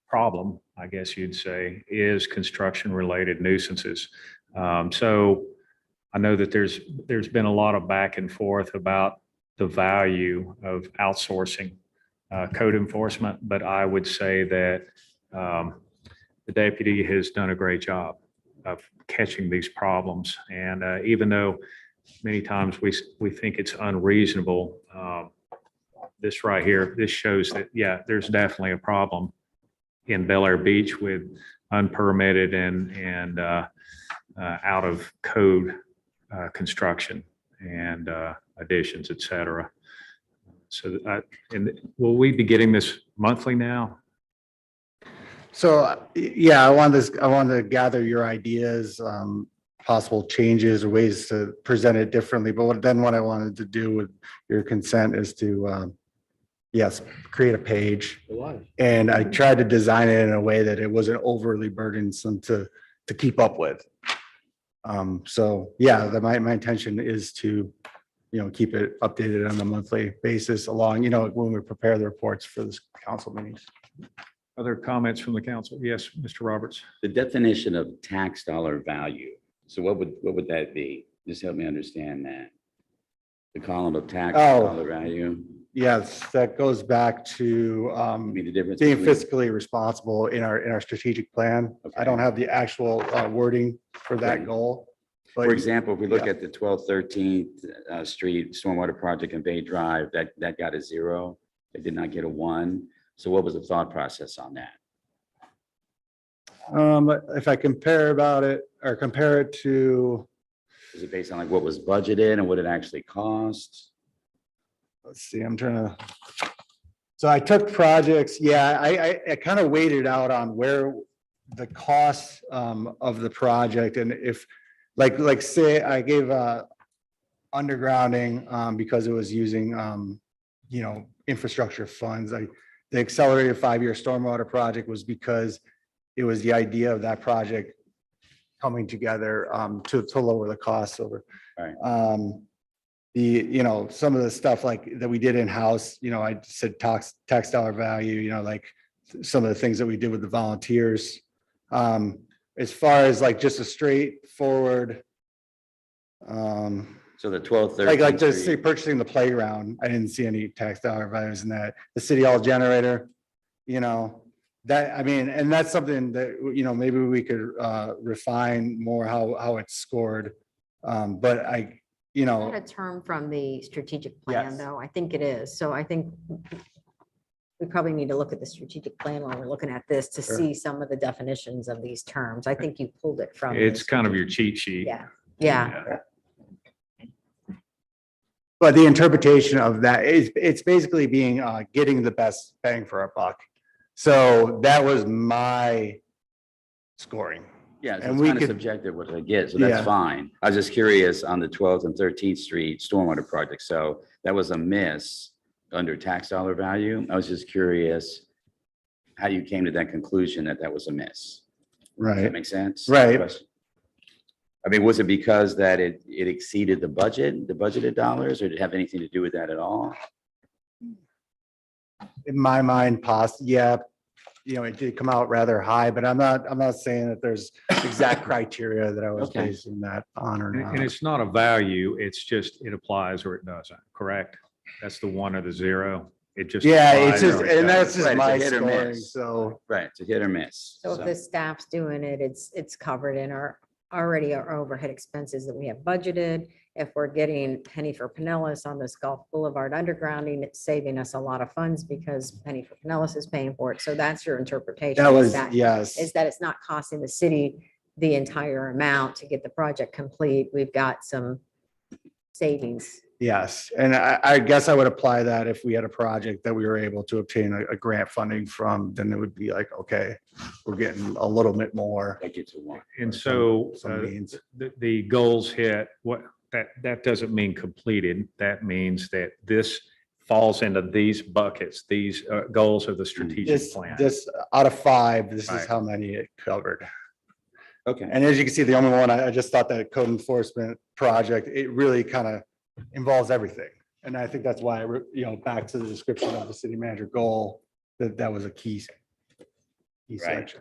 problem, I guess you'd say, is construction-related nuisances. So I know that there's been a lot of back and forth about the value of outsourcing code enforcement, but I would say that the deputy has done a great job of catching these problems. And even though many times we think it's unreasonable, this right here, this shows that, yeah, there's definitely a problem in Bel Air Beach with unpermitted and out of code construction and additions, et cetera. So and will we be getting this monthly now? So, yeah, I wanted to gather your ideas, possible changes or ways to present it differently. But what I wanted to do with your consent is to, yes, create a page. And I tried to design it in a way that it wasn't overly burdensome to keep up with. So yeah, my intention is to, keep it updated on a monthly basis along, when we prepare the reports for this council meetings. Other comments from the council? Yes, Mr. Roberts. The definition of tax dollar value. So what would that be? Just help me understand that. The column of tax dollar value. Yes, that goes back to Be the difference. being between- fiscally responsible in our strategic plan. I don't have the actual wording for that Right. goal. For But example, if we look yeah. at the 1213th Street Stormwater Project in Bay Drive, that got a 0. It did not get a 1. So what was the thought process on that? if I compare it to, Is it based on like what was budgeted and what it actually cost? let's see, so I took projects, I kind of weighted out on where the cost of the project, and if, like say I gave undergrounding because it was using, infrastructure funds. The accelerated 5-year stormwater project was because it was the idea of that project coming together to lower the costs over. Right. Some of the stuff like that we did in-house, I said tax dollar value, like some of the things that we did with the volunteers. As far as like just a straightforward, So the 1213. like just say purchasing the playground, I didn't see any tax dollar values in that. The city hall generator, That, I mean, and that's something that, you know, maybe we could refine more how it's scored. But I, you know, Not a term from the strategic plan, Yes. though. I think it is. So I think we probably need to look at the strategic plan when we're looking at this to Sure. see some of the definitions of these terms. I think you pulled it from. the It's kind of your strategic- cheat sheet. Yeah, yeah. but the interpretation of that is, it's basically being, getting the best bang for our buck. So that was my scoring. Yeah, so And it's we kind of could- subjective what I get, so Yeah. that's fine. I was just curious on the 12th and 13th Street stormwater project. So that was a miss under tax dollar value. I was just curious how you came to that conclusion that that was a miss. Does Right. that make sense? Right. I mean, was it because that it exceeded the budget, the budgeted dollars, or did it have anything to do with that at all? In my mind, yeah, you know, it did come out rather high, but I'm not saying that there's exact criteria that I was Okay. basing that on or And not. it's not a value, it's just, it applies or it doesn't, correct? That's the 1 or the 0. It just. Yeah, applies it's just, or it and that's doesn't. just Right, it's a my hit or scoring, miss. so. Right, it's a hit or miss. So if the staff's doing it, it's covered in our overhead expenses that we have budgeted. If we're getting Penny for Pinellas on this Gulf Boulevard undergrounding, it's saving us a lot of funds because Penny for Pinellas is paying for it. So that's your interpretation. That is was, that- yes. Is that it's not costing the city the entire amount to get the project complete. We've got some savings. Yes, and I guess I would apply that if we had a project that we were able to obtain a grant funding from, then it would be like, okay, we're getting a little bit more. That gets a one. And so Some means. the goals hit, that doesn't mean completed. That means that this falls into these buckets, these goals of the strategic This, plan. this out of 5, this is Right. how many it covered. Okay. And as you can see, the only one, I just thought that code enforcement project, it really kind of involves everything. And I think that's why, you know, back to the description of the city manager goal, that was a key Right. section.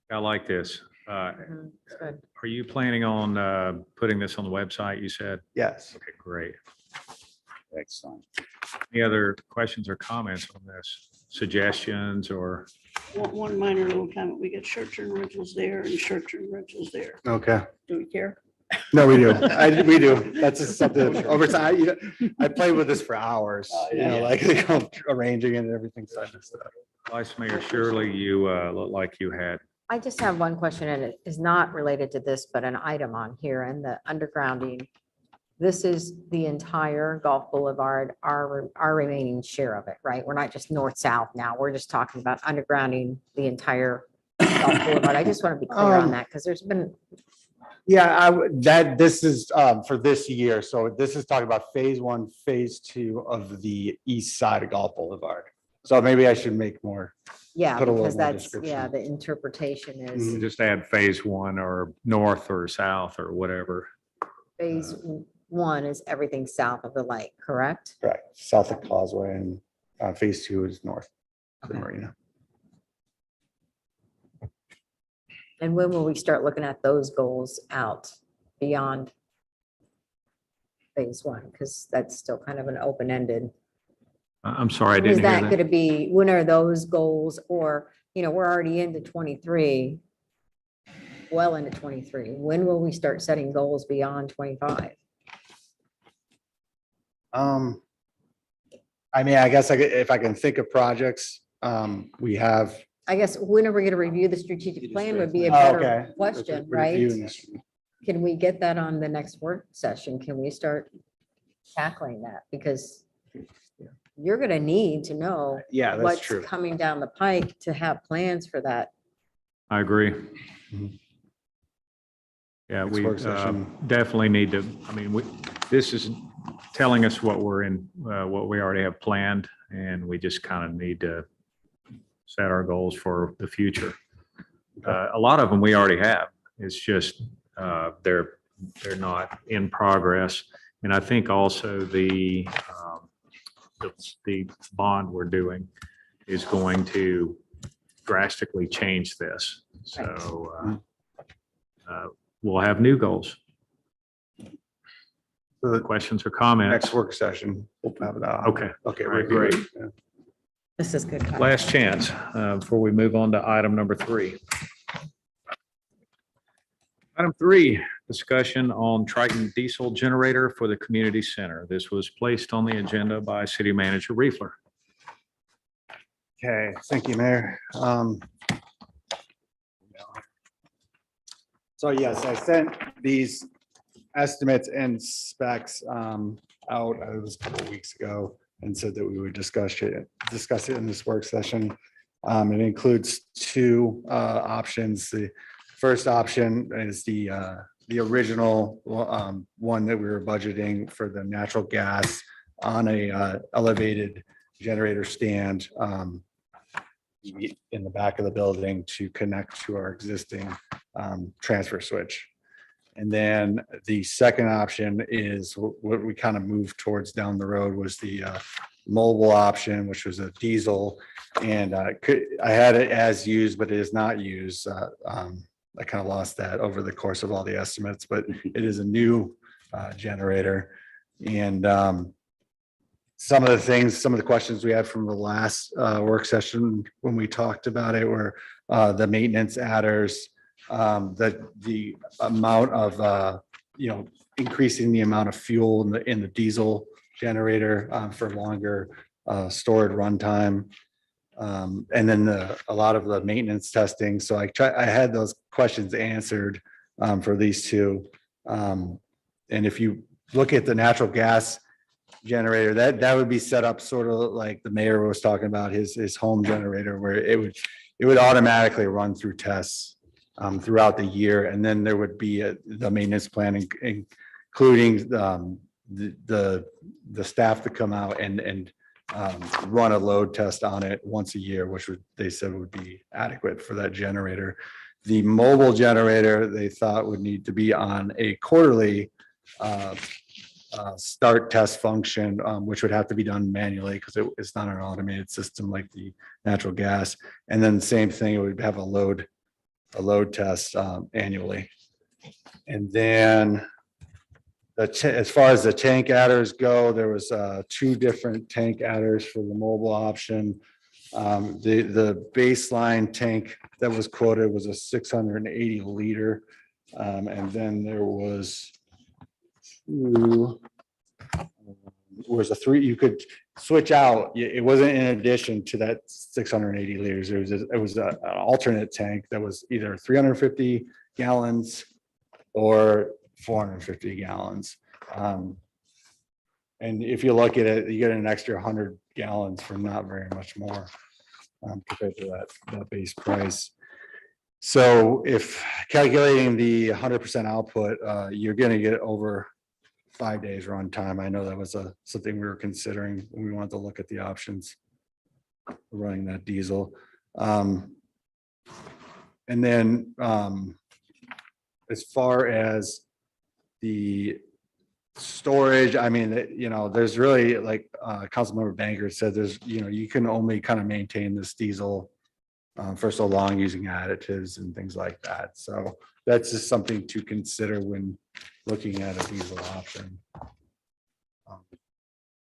I like this. Mhm, it's good. Are you planning on putting this on the website, you said? Yes. Okay, great. Excellent. Any other questions or comments on this? Suggestions or? One minor little comment. We got short-term rentals there and short-term rentals there. Okay. Do we care? No, we do. We do. That's just something over time, you know, I played with this for hours, you know, like arranging it and everything. So I just, Vice Mayor Shirley, you look like you had. I just have one question and it is not related to this, but an item on here and the undergrounding. This is the entire Gulf Boulevard, our remaining share of it, right? We're not just north-south now. We're just talking about undergrounding the entire Gulf Boulevard. I just want to be clear on that because there's been, yeah, this is for this year. So this is talking about phase 1, phase 2 of the east side of Gulf Boulevard. So maybe I should make more. yeah, Put a little because more that's, yeah, description. the interpretation is Just add phase 1 or north or south or whatever. phase 1 is everything south of the lake, correct? Correct. South of Causeway and phase 2 is north of the Okay. marina. And when will we start looking at those goals out beyond phase 1? Because that's still kind of an open-ended. I'm sorry, I Is didn't hear that that. going to be, when are those goals or, we're already into 23, well into 23. When will we start setting goals beyond 25? I mean, I guess if I can think of projects, we have. I guess when are we going to review the strategic plan would be a Oh, better okay. question, Reviewing right? this. Can we get that on the next work session? Can we start tackling that? Because you're going to need to know Yeah, that's what's true. coming down the pike to have plans for that. I agree. Mhm. Yeah, Next we work session. definitely need to, I mean, this is telling us what we're in, what we already have planned, and we just kind of need to set our goals for the future. A lot of them we already have. It's just they're not in progress. And I think also the bond we're doing is going to drastically change this. So we'll have new goals. So the Questions or comments? next work session, we'll have that. Okay. Okay, All right, great. This is good. content. Last chance before we move on to item number 3. Item 3, discussion on Triton diesel generator for the community center. This was placed on the agenda by City Manager Riefler. Okay, thank you, Mayor. So yes, I sent these estimates and specs out, it was a couple of weeks ago, and said that we would discuss it in this work session. It includes 2 options. The first option is the original one that we were budgeting for the natural gas on a elevated generator stand in the back of the building to connect to our existing transfer switch. And then the second option is what we kind of moved towards down the road was the mobile option, which was a diesel. And I had it as used, but it is not used. I kind of lost that over the course of all the estimates, but it is a new generator. And some of the questions we had from the last work session when we talked about it were the maintenance adders, the amount of, increasing the amount of fuel in the diesel generator for longer stored runtime. And then a lot of the maintenance testing. So I had those questions answered for these 2. And if you look at the natural gas generator, that would be set up sort of like the mayor was talking about his home generator, where it would automatically run through tests throughout the year. And then there would be the maintenance plan, including the staff to come out and run a load test on it once a year, which they said would be adequate for that generator. The mobile generator, they thought would need to be on a quarterly start test function, which would have to be done manually because it's not an automated system like the natural gas. And then the same thing, it would have a load test annually. And then as far as the tank adders go, there was 2 different tank adders for the mobile option. The baseline tank that was quoted was a 680 liter. And then there was 2, was a 3 you could switch out. It wasn't in addition to that 680 liters. It was an alternate tank that was either 350 gallons or 450 gallons. And if you look at it, you get an extra 100 gallons for not very much more compared to that base price. So if calculating the 100% output, you're going to get over 5 days runtime. I know that was something we were considering when we wanted to look at the options for running that diesel. And then as far as the storage, I mean, there's really, like Councilmember Banker said, you can only kind of maintain this diesel for so long using additives and things like that. So that's just something to consider when looking at a diesel option.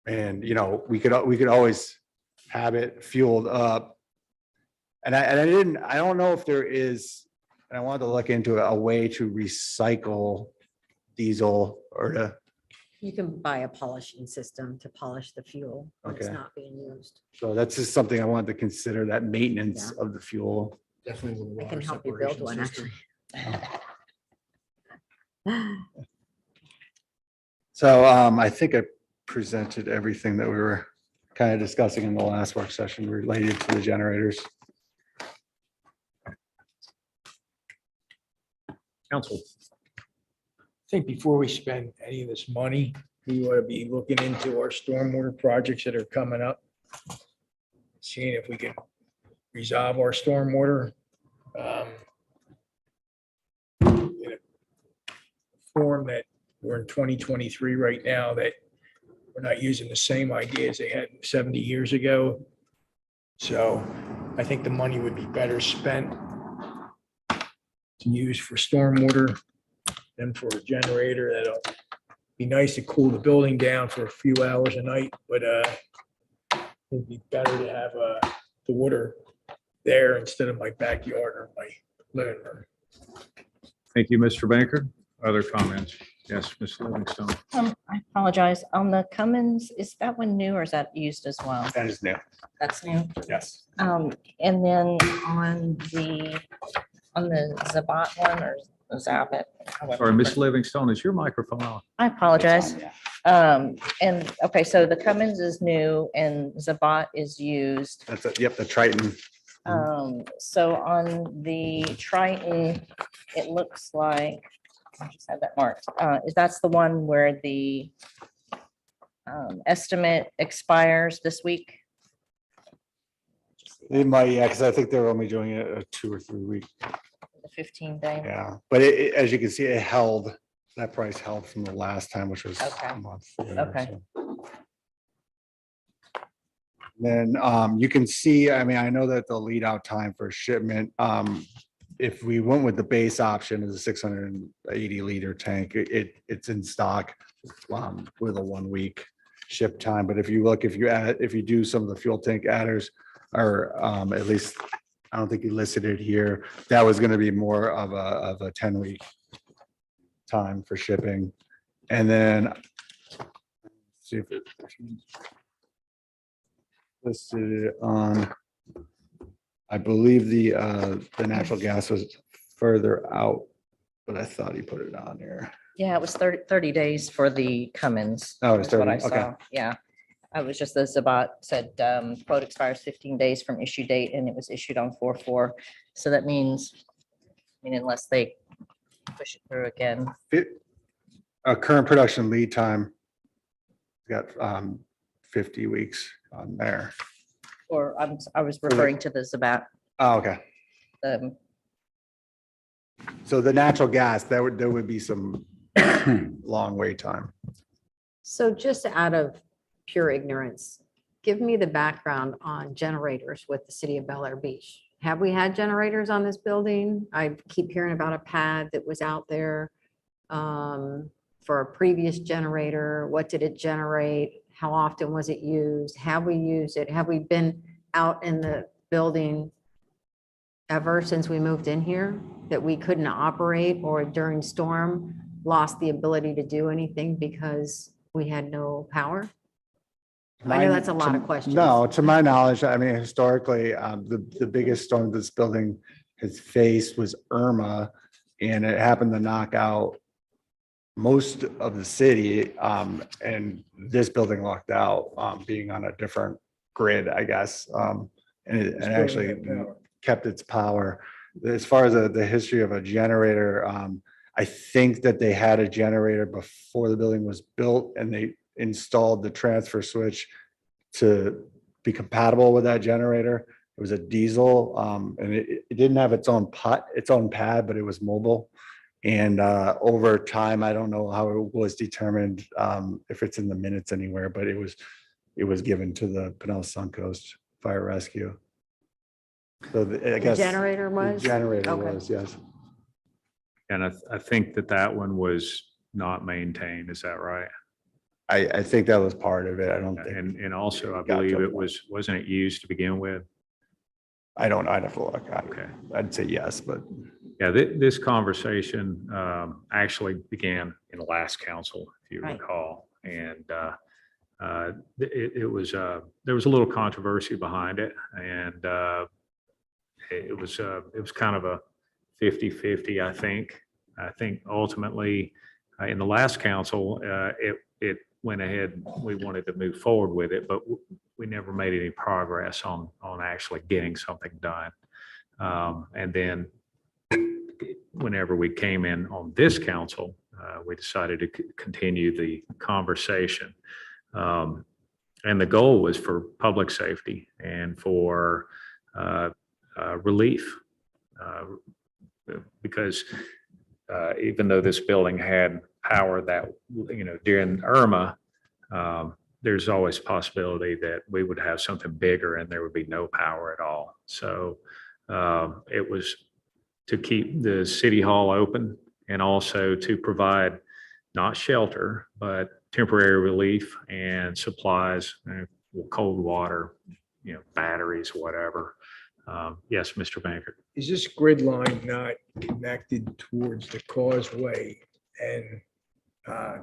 And we could always have it fueled up. And I don't know if there is, and I wanted to look into a way to recycle diesel or to. You can buy a polishing system to polish the fuel when it's Okay. not being used. So that's just something I wanted to consider, that maintenance of the fuel. Definitely. with I can water help you build separation one, system. actually. So I think I presented everything that we were kind of discussing in the last work session related to the generators. Council. I think before we spend any of this money, we ought to be looking into our stormwater projects that are coming up. Seeing if we can resolve our stormwater. In a form that we're in 2023 right now, that we're not using the same ideas they had 70 years ago. So I think the money would be better spent to use for stormwater than for a generator. That'll be nice to cool the building down for a few hours a night, but It'd be better to have the water there instead of my backyard or my living room. Thank you, Mr. Banker. Other comments? Yes, Ms. Livingstone. I apologize. On the Cummins, is that one new or is that used as well? That is new. That's new. Yes. And then on the Zabat one or Zabit. however Sorry, you Ms. Livingstone, is your microphone on? I apologize. And, okay, so the Cummins is new and Zabat is used. That's it. Yep, the Triton. So on the Triton, it looks like, I just had that marked, is that's the one where the estimate expires this week? They might, yeah, because I think they're only doing it a 2 or 3 week. The 15-day? Yeah, but as you can see, it held, that price held from the last time, which was Okay. a month. ago, Okay. so. Then you can see, I mean, I know that the lead out time for shipment, if we went with the base option of the 680 liter tank, it's in stock with a 1 week ship time. But if you do some of the fuel tank adders, or at least, I don't think you listed it here, that was going to be more of a 10-week time for shipping. And then see if it listed it on, I believe the natural gas was further out, but I thought he put it on there. Yeah, it was 30 days for the Cummins. Oh, it's is what I 30, okay. saw. Yeah. I was just, the Zabat said quote expires 15 days from issue date and it was issued on 4/4. So that means, unless they push it through again. A current production lead time got 50 weeks on there. Or I was referring to the Zabat. Oh, okay. So the natural gas, there would be some long wait time. So just out of pure ignorance, give me the background on generators with the city of Bel Air Beach. Have we had generators on this building? I keep hearing about a pad that was out there for a previous generator. What did it generate? How often was it used? Have we used it? Have we been out in the building ever since we moved in here that we couldn't operate or during storm lost the ability to do anything because we had no power? I know that's a lot of questions. No, to my knowledge, I mean, historically, the biggest storm this building has faced was Irma, and it happened to knock out most of the city, and this building locked out, being on a different grid, I guess, and it actually kept its power. As far as the history of a generator, I think that they had a generator before the building was built, and they installed the transfer switch to be compatible with that generator. It was a diesel, and it didn't have its own pad, but it was mobile. And over time, I don't know how it was determined, if it's in the minutes anywhere, but it was given to the Pinellas Suncoast Fire Rescue. So I guess. Generator the was? Generator Okay. was, yes. And I think that one was not maintained. Is that right? I think that was part of it. I don't think, And also, I Got believe to a it wasn't it used to begin with? I don't know. I'd have to look. Okay. I'd say yes, but Yeah, this conversation actually began in the last council, if you Right. recall. And it was, there was a little controversy behind it. And it was kind of a 50-50, I think. I think ultimately, in the last council, it went ahead, we wanted to move forward with it, but we never made any progress on actually getting something done. And then whenever we came in on this council, we decided to continue the conversation. And the goal was for public safety and for relief. Because even though this building had power that, during Irma, there's always a possibility that we would have something bigger and there would be no power at all. So it was to keep the city hall open and also to provide not shelter, but temporary relief and supplies cold water, batteries, whatever. Yes, Mr. Banker. Is this grid line not connected towards the causeway and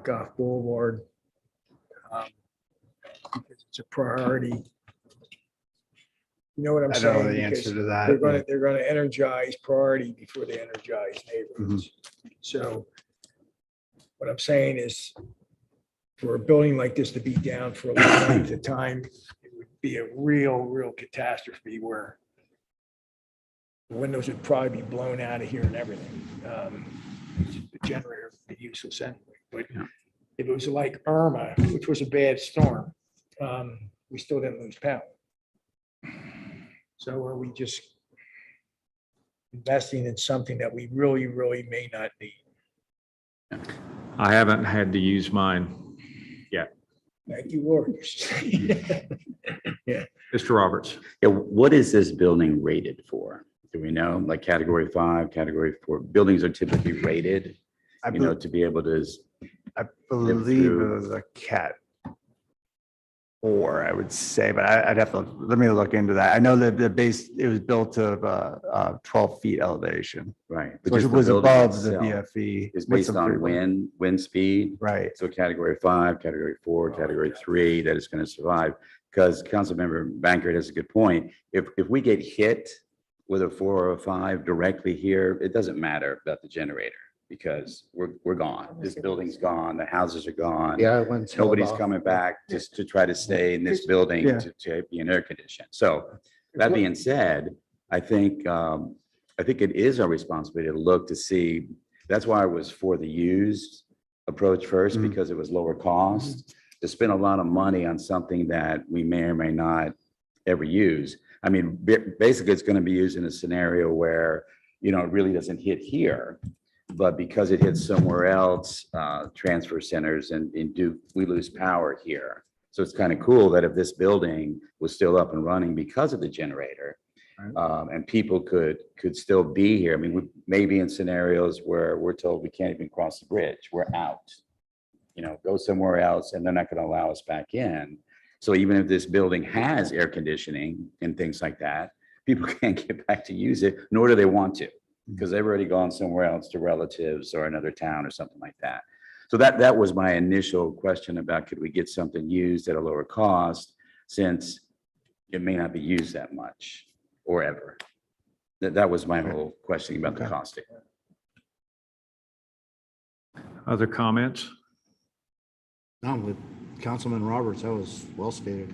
Goff Boulevard? Because it's a priority. You know what I'm I don't know saying? the answer Because to that. they're gonna energize priority before they energize neighborhoods. So what I'm saying is, for a building like this to be down for a long length of time, it would be a real catastrophe where the windows would probably be blown out of here and everything. The generator would be useless anyway, but if it was like Irma, which was a bad storm, we still didn't lose power. So are we just investing in something that we really may not need? I haven't had to use mine yet. Thank you, Lord. Mr. Roberts. Yeah, what is this building rated for? Do we know, like category 5, category 4? Buildings are typically rated, to be able to. I believe it through. was a cat 4, I would say, but I'd have to, let me look into that. I know that the base, it was built to 12 feet elevation, Right. which just the was building above the itself BFE. Is with based some on freeway. wind speed. Right. So category 5, category 4, category 3, that is going to survive. Because Councilmember Bankert has a good point. If we get hit with a 4 or a 5 directly here, it doesn't matter about the generator because we're gone. This building's gone. The houses are gone. Yeah, it went. Nobody's coming back just to try to stay in this building Yeah. to be in air conditioned. So that being said, I think it is our responsibility to look to see. That's why I was for the used approach first, Mhm. because it was lower cost. To spend a lot of money on something that we may or may not ever use. I mean, basically, it's going to be used in a scenario where, it really doesn't hit here. But because it hits somewhere else, transfer centers and we lose power here. So it's kind of cool that if this building was still up and running because of the generator, and people could still be here. I mean, we may be in scenarios where we're told we can't even cross the bridge. We're out. Go somewhere else and they're not going to allow us back in. So even if this building has air conditioning and things like that, people can't get back to use it, nor do they want to, because they've already gone somewhere else to relatives or another town or something like that. So that was my initial question about, could we get something used at a lower cost since it may not be used that much or ever? That was my whole question about the Okay. costing. Other comments? No, with Councilman Roberts, that was well stated.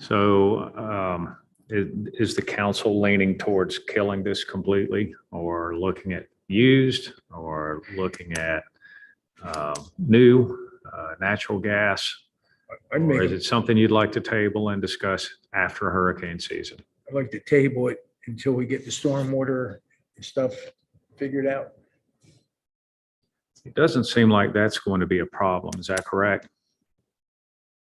So is the council leaning towards killing this completely or looking at used or looking at new natural gas? I'd Or is make, it something you'd like to table and discuss after hurricane season? I'd like to table it until we get the stormwater and stuff figured out. It doesn't seem like that's going to be a problem. Is that correct?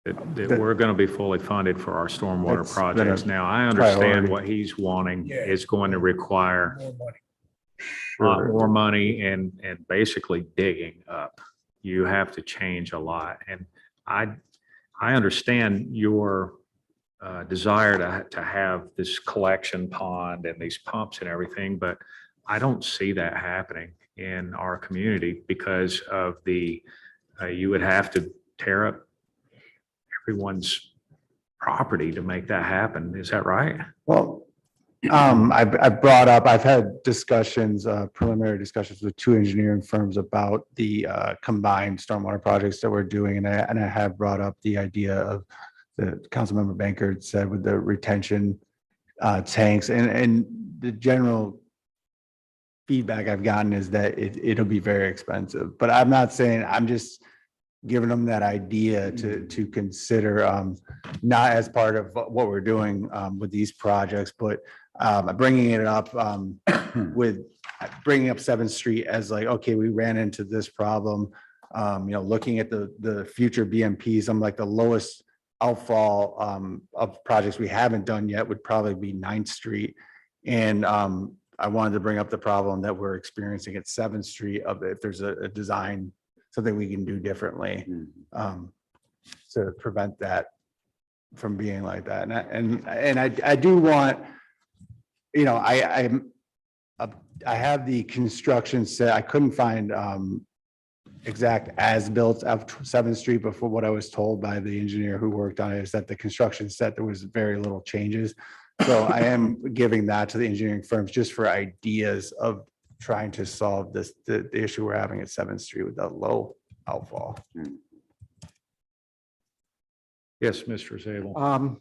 That we're going to be fully funded for our stormwater That's been a projects. Now, I understand priority. what he's wanting Yeah. is going to require More money. a lot more money and basically digging up. You have to change a lot. And I understand your desire to have this collection pond and these pumps and everything, but I don't see that happening in our community because of you would have to tear up everyone's property to make that happen. Is that right? Well, I've had discussions, preliminary discussions with 2 engineering firms about the combined stormwater projects that we're doing. And I have brought up the idea of the Councilmember Bankert said with the retention tanks and the general feedback I've gotten is that it'll be very expensive, but I'm not saying, I'm just giving them that idea to consider, not as part of what we're doing with these projects, but bringing it up with bringing up 7th Street as like, okay, we ran into this problem. Looking at the future BMPs, I'm like the lowest outfall of projects we haven't done yet would probably be 9th Street. And I wanted to bring up the problem that we're experiencing at 7th Street of if there's a design, something we can do differently. to prevent that from being like that. And I do want, you know, I have the construction set. I couldn't find exact as-built of 7th Street, but for what I was told by the engineer who worked on it is that the construction set, there was very little changes. So I am giving that to the engineering firms just for ideas of trying to solve this, the issue we're having at 7th Street with that low outfall. Yes, Mr. Zabel.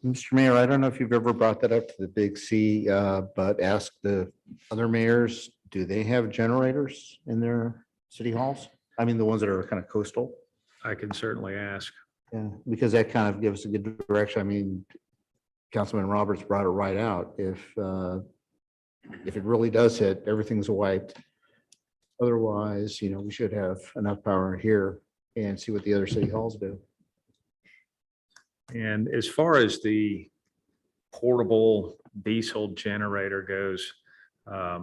Mr. Mayor, I don't know if you've ever brought that up to the Big C, but ask the other mayors, do they have generators in their city halls? I mean, the ones that are kind of coastal? I can certainly ask. Yeah, because that kind of gives a good direction. I mean, Councilman Roberts brought it right out. If it really does hit, everything's wiped. Otherwise, you know, we should have enough power here and see what the other city halls do. And as far as the portable diesel generator goes,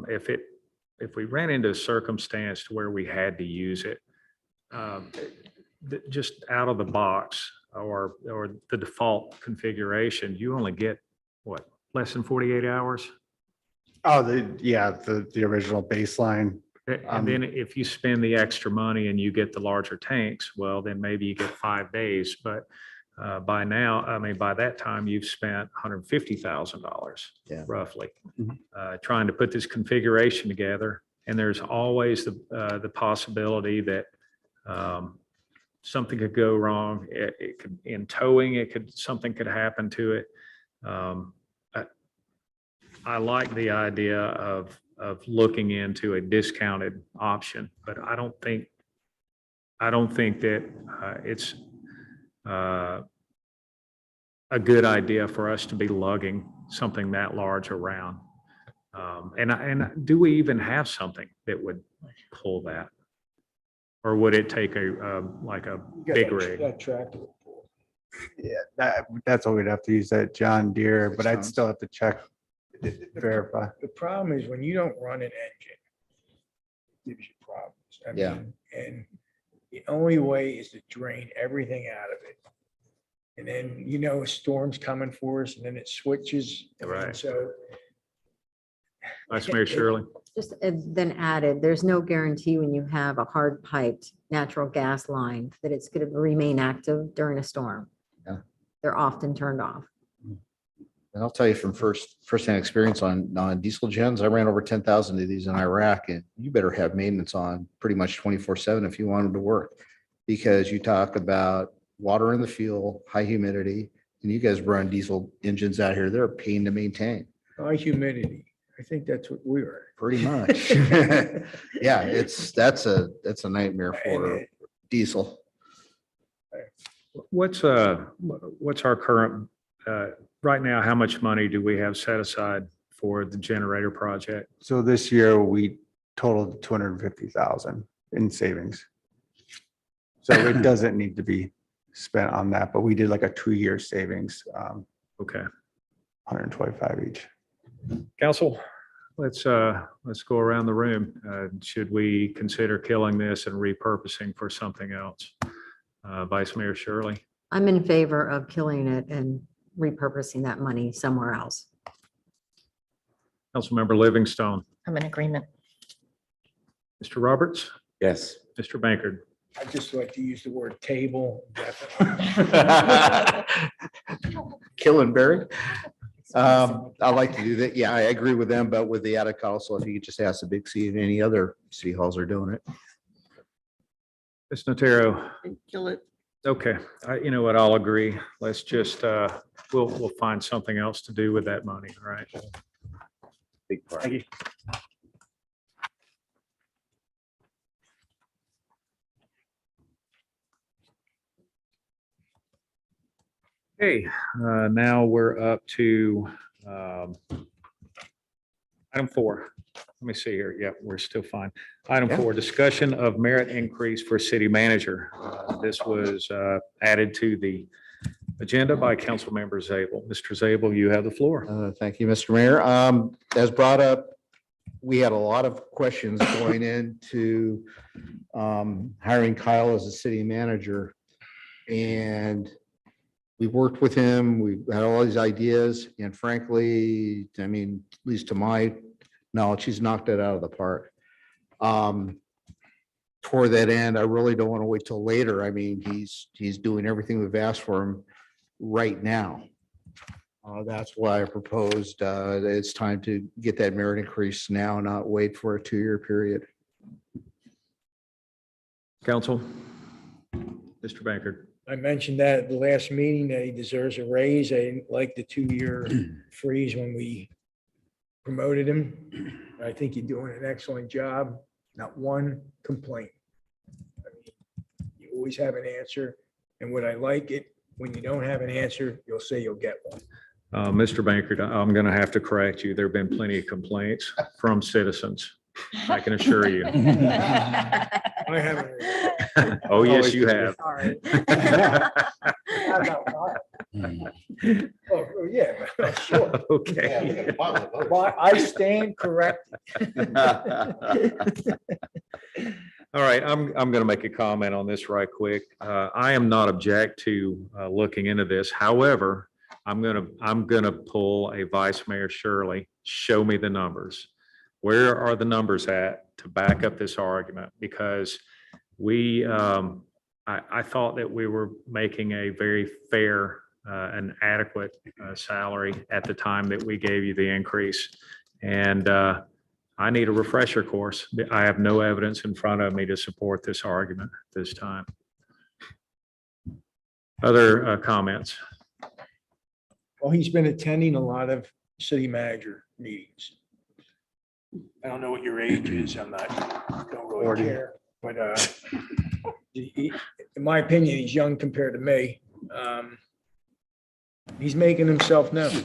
if we ran into a circumstance to where we had to use it, just out of the box or the default configuration, you only get what, less than 48 hours? Oh, the original baseline. And then if you spend the extra money and you get the larger tanks, well, then maybe you get 5 days. But by now, I mean, by that time, you've spent $150,000 roughly trying to put this configuration together. And there's always the possibility that something could go wrong. It could, in towing, something could happen to it. I like the idea of looking into a discounted option, but I don't think that it's a good idea for us to be lugging something that large around. And do we even have something that would pull that? Or would it take like a big rig? That tractor. Yeah, that's what we'd have to use, that John Deere, but I'd still have to check, verify. The problem is when you don't run an engine, it gives you problems. I Yeah. mean, and the only way is to drain everything out of it. And then, you know, a storm's coming for us and then it switches. and Right. So Vice Mayor Shirley? Just then added, there's no guarantee when you have a hard piped natural gas line that it's going to remain active during a storm. Yeah. They're often turned off. And I'll tell you from firsthand experience on diesel gens, I ran over 10,000 of these in Iraq, and you better have maintenance on pretty much 24/7 if you want them to work. Because you talk about water in the fuel, high humidity, and you guys run diesel engines out here, they're a pain to maintain, high humidity, I think that's what we are. pretty much. Yeah, that's a nightmare for diesel. What's our current, right now, how much money do we have set aside for the generator project? So this year we totaled 250,000 in savings. So it doesn't need to be spent on that, but we did like a 2-year savings, Okay, 125 each. council, let's go around the room. Should we consider killing this and repurposing for something else? Vice Mayor Shirley? I'm in favor of killing it and repurposing that money somewhere else. Councilmember Livingstone? I'm in agreement. Mr. Roberts? Yes. Mr. Bankard? I just like to use the word table. Killing Barry. I like to do that. Yeah, I agree with them, but with the attic also, if you could just ask the Big C and any other city halls are doing it. Ms. Notaro? Kill it. Okay, you know what, I'll agree. Let's just, we'll find something else to do with that money, all right? Big part. Thank you. Okay, now we're up to item 4. Let me see here. Yeah, we're still fine. Item 4, discussion of merit increase for city manager. This was added to the agenda by Councilmember Zabel. Mr. Zabel, you have the floor. Thank you, Mr. Mayor. As brought up, we had a lot of questions going into hiring Kyle as a city manager. And we worked with him, we had all these ideas, and frankly, I mean, at least to my knowledge, he's knocked it out of the park. Toward that end, I really don't want to wait till later. I mean, he's doing everything we've asked for him right now. That's why I proposed that it's time to get that merit increase now, not wait for a 2-year period. Council? Mr. Bankert? I mentioned that at the last meeting that he deserves a raise. I didn't like the 2-year freeze when we promoted him. I think you're doing an excellent job. Not one complaint. I mean, you always have an answer. And what I like it, when you don't have an answer, you'll say you'll get one. Mr. Bankert, I'm going to have to correct you. There have been plenty of complaints from citizens. I can assure you. I haven't. Oh, yes, you have. Sorry. Oh, yeah, sure. Okay. Well, I stand corrected. All right, I'm going to make a comment on this right quick. I am not object to looking into this. However, I'm going to pull a Vice Mayor Shirley, show me the numbers. Where are the numbers at to back up this argument? Because I thought that we were making a very fair and adequate salary at the time that we gave you the increase. And I need a refresher course. I have no evidence in front of me to support this argument at this time. Other comments? Well, he's been attending a lot of city manager meetings. I don't know what your age is. I'm not, don't really care, but in my opinion, he's young compared to me. He's making himself known.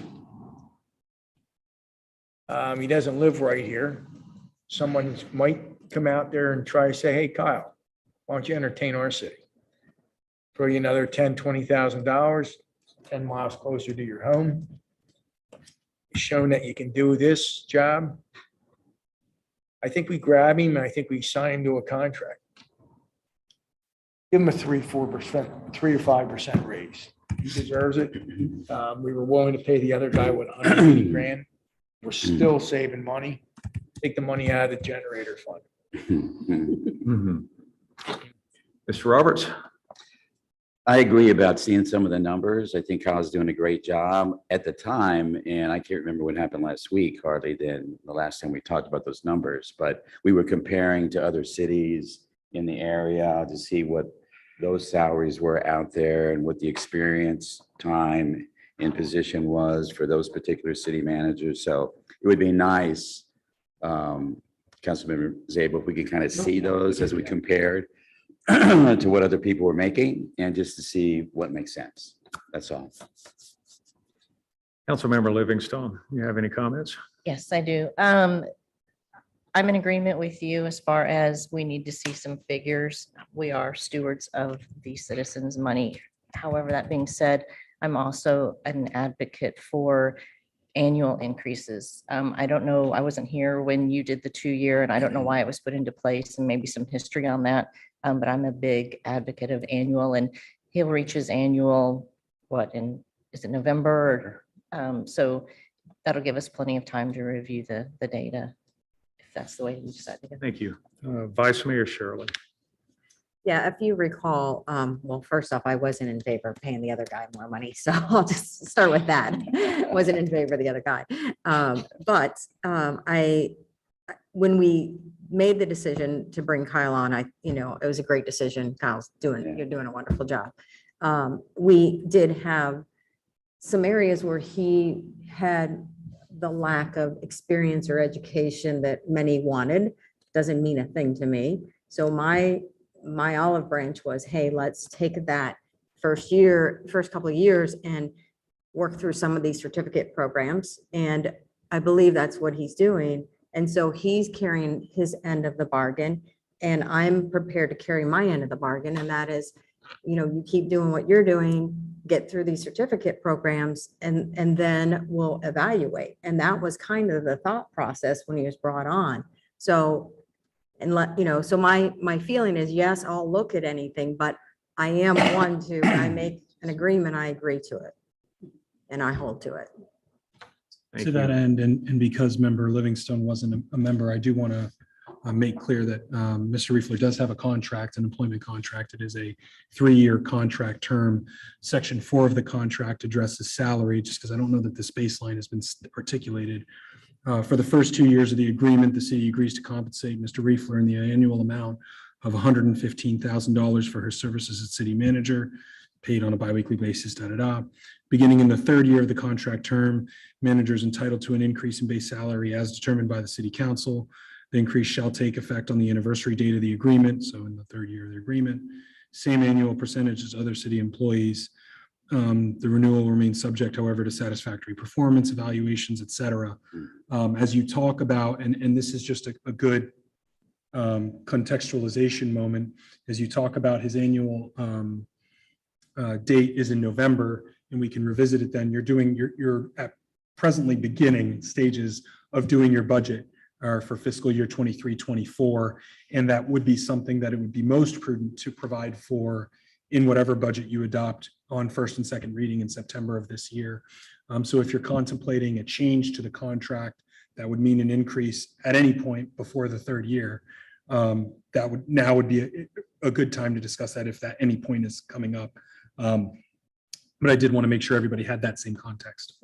He doesn't live right here. Someone might come out there and try to say, hey, Kyle, why don't you entertain our city? Throw you another $10,000, $20,000, 10 miles closer to your home. Shown that you can do this job. I think we grab him and I think we sign him to a contract. Give him a 3-4%, 3 to 5% raise. He deserves it. We were willing to pay the other guy, what, 180 grand? We're still saving money. Take the money out of the generator fund. Mr. Roberts? I agree about seeing some of the numbers. I think Kyle's doing a great job at the time, and I can't remember what happened last week hardly than the last time we talked about those numbers, but we were comparing to other cities in the area to see what those salaries were out there and what the experience, time, and position was for those particular city managers. So it would be nice, Councilmember Zabel, if we could kind of see those as we compared to what other people were making and just to see what makes sense. That's all. Councilmember Livingstone, you have any comments? Yes, I do. I'm in agreement with you as far as we need to see some figures. We are stewards of the citizens' money. However, that being said, I'm also an advocate for annual increases. I don't know, I wasn't here when you did the 2-year, and I don't know why it was put into place, and maybe some history on that. But I'm a big advocate of annual, and he'll reach his annual, is it November? So that'll give us plenty of time to review the data, if that's the way we decide to go. Thank you. Vice Mayor Shirley. Yeah, if you recall, well, first off, I wasn't in favor of paying the other guy more money, so I'll just start with that. Wasn't in favor of the other guy. When we made the decision to bring Kyle on, it was a great decision. Kyle's you're doing a wonderful job. We did have some areas where he had the lack of experience or education that many wanted. Doesn't mean a thing to me. So my olive branch was, hey, let's take that first couple of years and work through some of these certificate programs. And I believe that's what he's doing. And so he's carrying his end of the bargain, and I'm prepared to carry my end of the bargain. And that is, you keep doing what you're doing, get through these certificate programs, and then we'll evaluate. And that was kind of the thought process when he was brought on. So, so my feeling is, yes, I'll look at anything, but I am one to, when I make an agreement, I agree to it. And I hold to it. Thank To that you. end, and because member Livingstone wasn't a member, I do want to make clear that Mr. Reefler does have a contract, an employment contract. It is a 3-year contract term. Section 4 of the contract addresses salary, just because I don't know that this baseline has been articulated. For the first 2 years of the agreement, the city agrees to compensate Mr. Reefler in the annual amount of $115,000 for her services as city manager, paid on a biweekly basis, Beginning in the 3rd year of the contract term, manager is entitled to an increase in base salary as determined by the city council. The increase shall take effect on the anniversary date of the agreement, so in the 3rd year of the agreement. Same annual percentage as other city employees. The renewal will remain subject, however, to satisfactory performance evaluations, et cetera. As you talk about, and this is just a good contextualization moment, as you talk about his annual date is in November, and we can revisit it then. You're at presently beginning stages of doing your budget for fiscal year 23-24, and that would be something that it would be most prudent to provide for in whatever budget you adopt on first and second reading in September of this year. So if you're contemplating a change to the contract, that would mean an increase at any point before the 3rd year. That would be a good time to discuss that if that any point is coming up. But I did want to make sure everybody had that same context.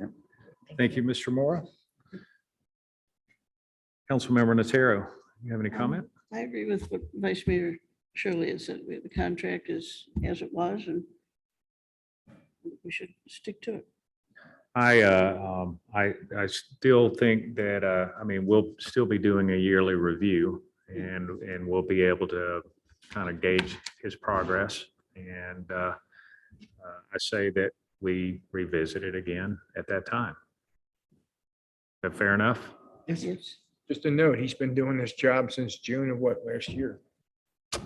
Thank you, Mr. Mora. Councilmember Nataro, you have any comment? I agree with what Vice Mayor Shirley has said. The contract is as it was, and we should stick to it. I still think that, I mean, we'll still be doing a yearly review and we'll be able to kind of gauge his progress. And I say that we revisit it again at that time. Is that fair enough? Yes. Just a note, he's been doing this job since June of last year. He's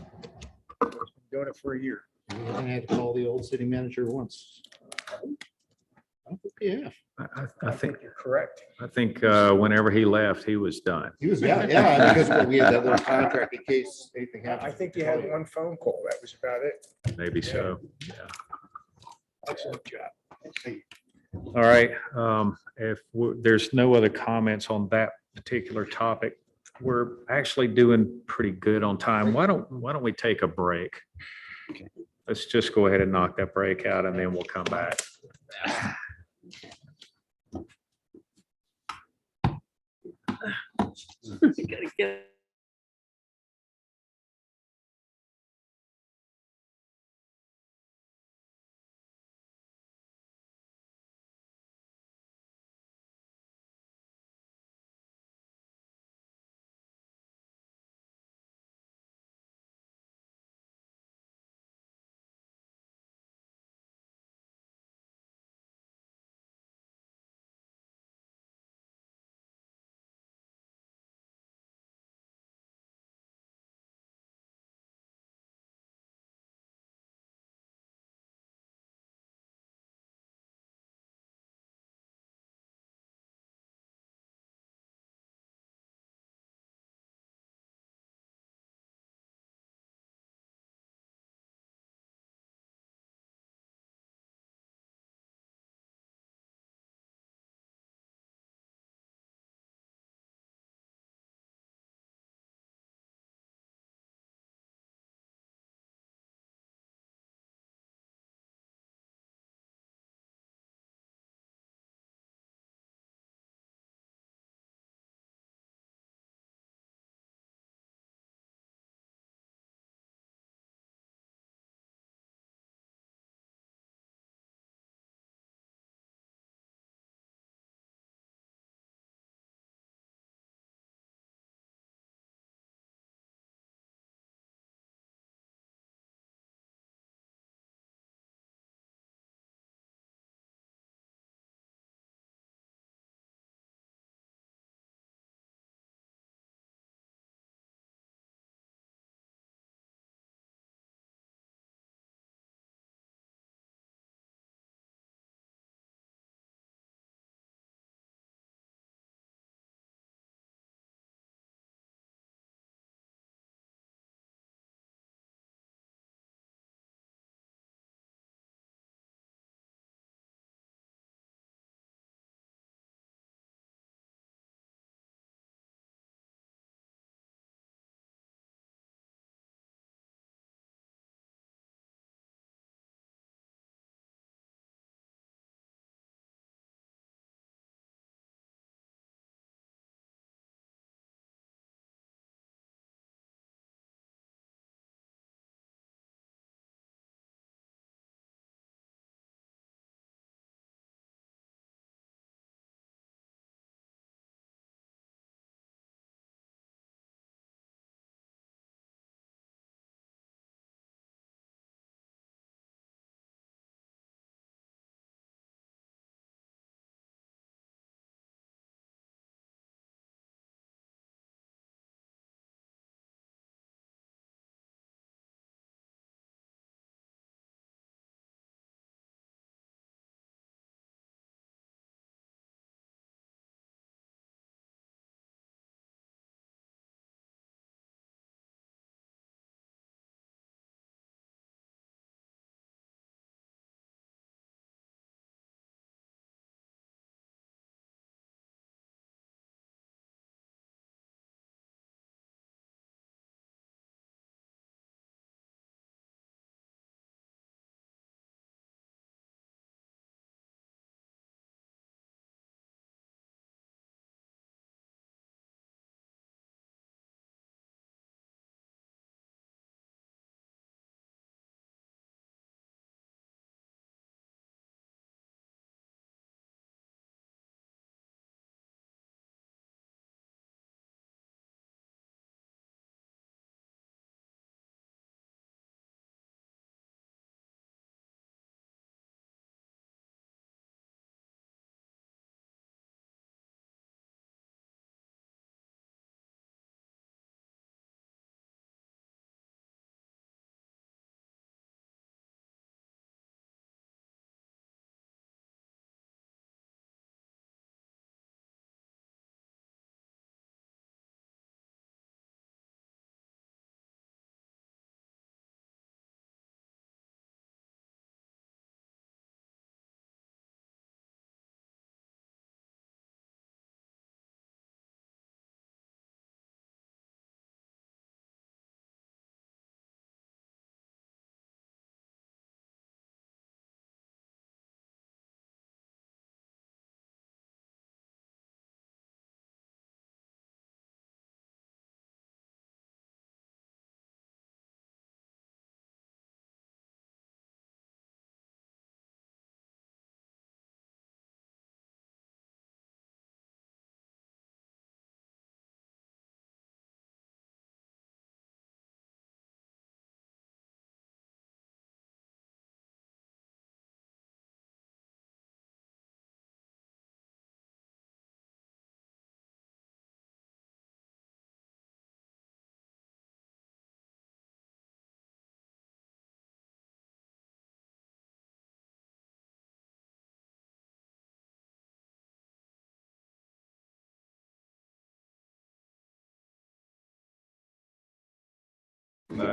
been doing it for a year. I had to call the old city manager once. I don't think we have. I think, you're correct. I think whenever he left, he was done. He was, yeah, because we had that little contract in case anything I happened. think you had one phone call. That was about it. Maybe so. Yeah. Excellent job. All right. If there's no other comments on that particular topic, we're actually doing pretty good on time. Why don't we take a break? Let's just go ahead and knock that break out and then we'll come back. You gotta get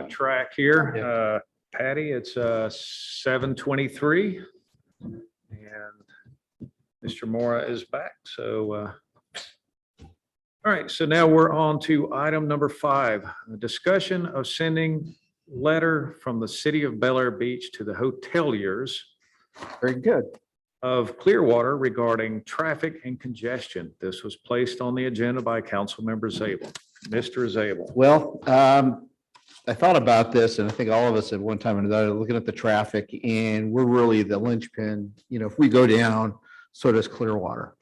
track here. Patty, it's 7:23. And Mr. Mora is back. So, all right, so now we're on to item number 5, a discussion of sending letter from the city of Bel Air Beach to the hoteliers Very good. of Clearwater regarding traffic and congestion. This was placed on the agenda by Councilmember Zabel. Mr. Zabel. Well, I thought about this, and I think all of us at one time or another, looking at the traffic, and we're really the linchpin. You know, if we go down, so does Clearwater.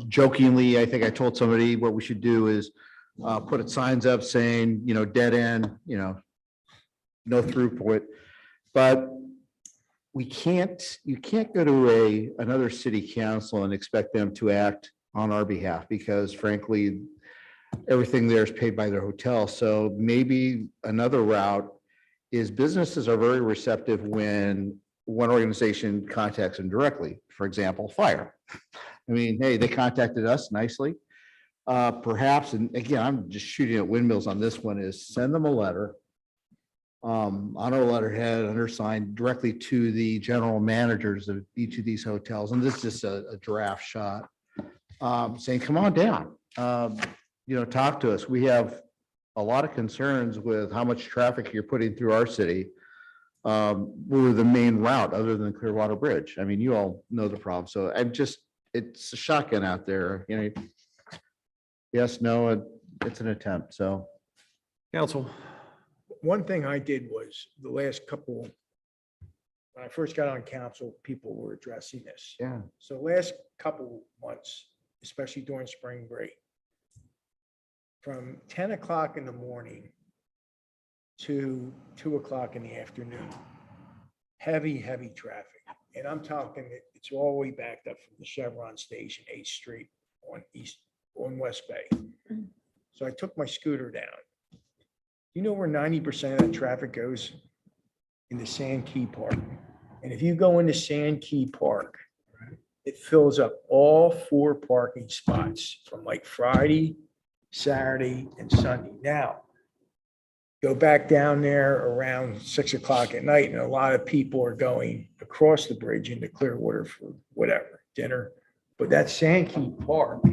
Jokingly, I think I told somebody what we should do is put signs up saying, you know, dead end, you know, no throughput. But you can't go to another city council and expect them to act on our behalf, because frankly, everything there is paid by their hotel. So maybe another route is businesses are very receptive when one organization contacts them directly. For example, fire. I mean, hey, they contacted us nicely. Perhaps, and again, I'm just shooting at windmills on this one, is send them a letter on our letterhead, undersigned, directly to the general managers of each of these hotels. And this is just a draft shot, saying, come on down. You know, talk to us. We have a lot of concerns with how much traffic you're putting through our city. We're the main route other than Clearwater Bridge. I mean, you all know the problem. So it's a shotgun out there, you know. Yes, no, it's an attempt. So. Council. One thing I did was the last couple, when I first got on council, people were addressing this. Yeah. So last couple months, especially during spring break, from 10 o'clock in the morning to 2 o'clock in the afternoon, heavy traffic. And I'm talking, it's all the way backed up from the Chevron station, 8th Street on West Bay. So I took my scooter down. You know where 90% of the traffic goes? In the Sand Key Park. And if you go into Sand Key Park, it fills up all 4 parking spots from like Friday, Saturday, and Sunday. Now, go back down there around 6 o'clock at night, and a lot of people are going across the bridge into Clearwater for whatever, dinner. But that Sand Key Park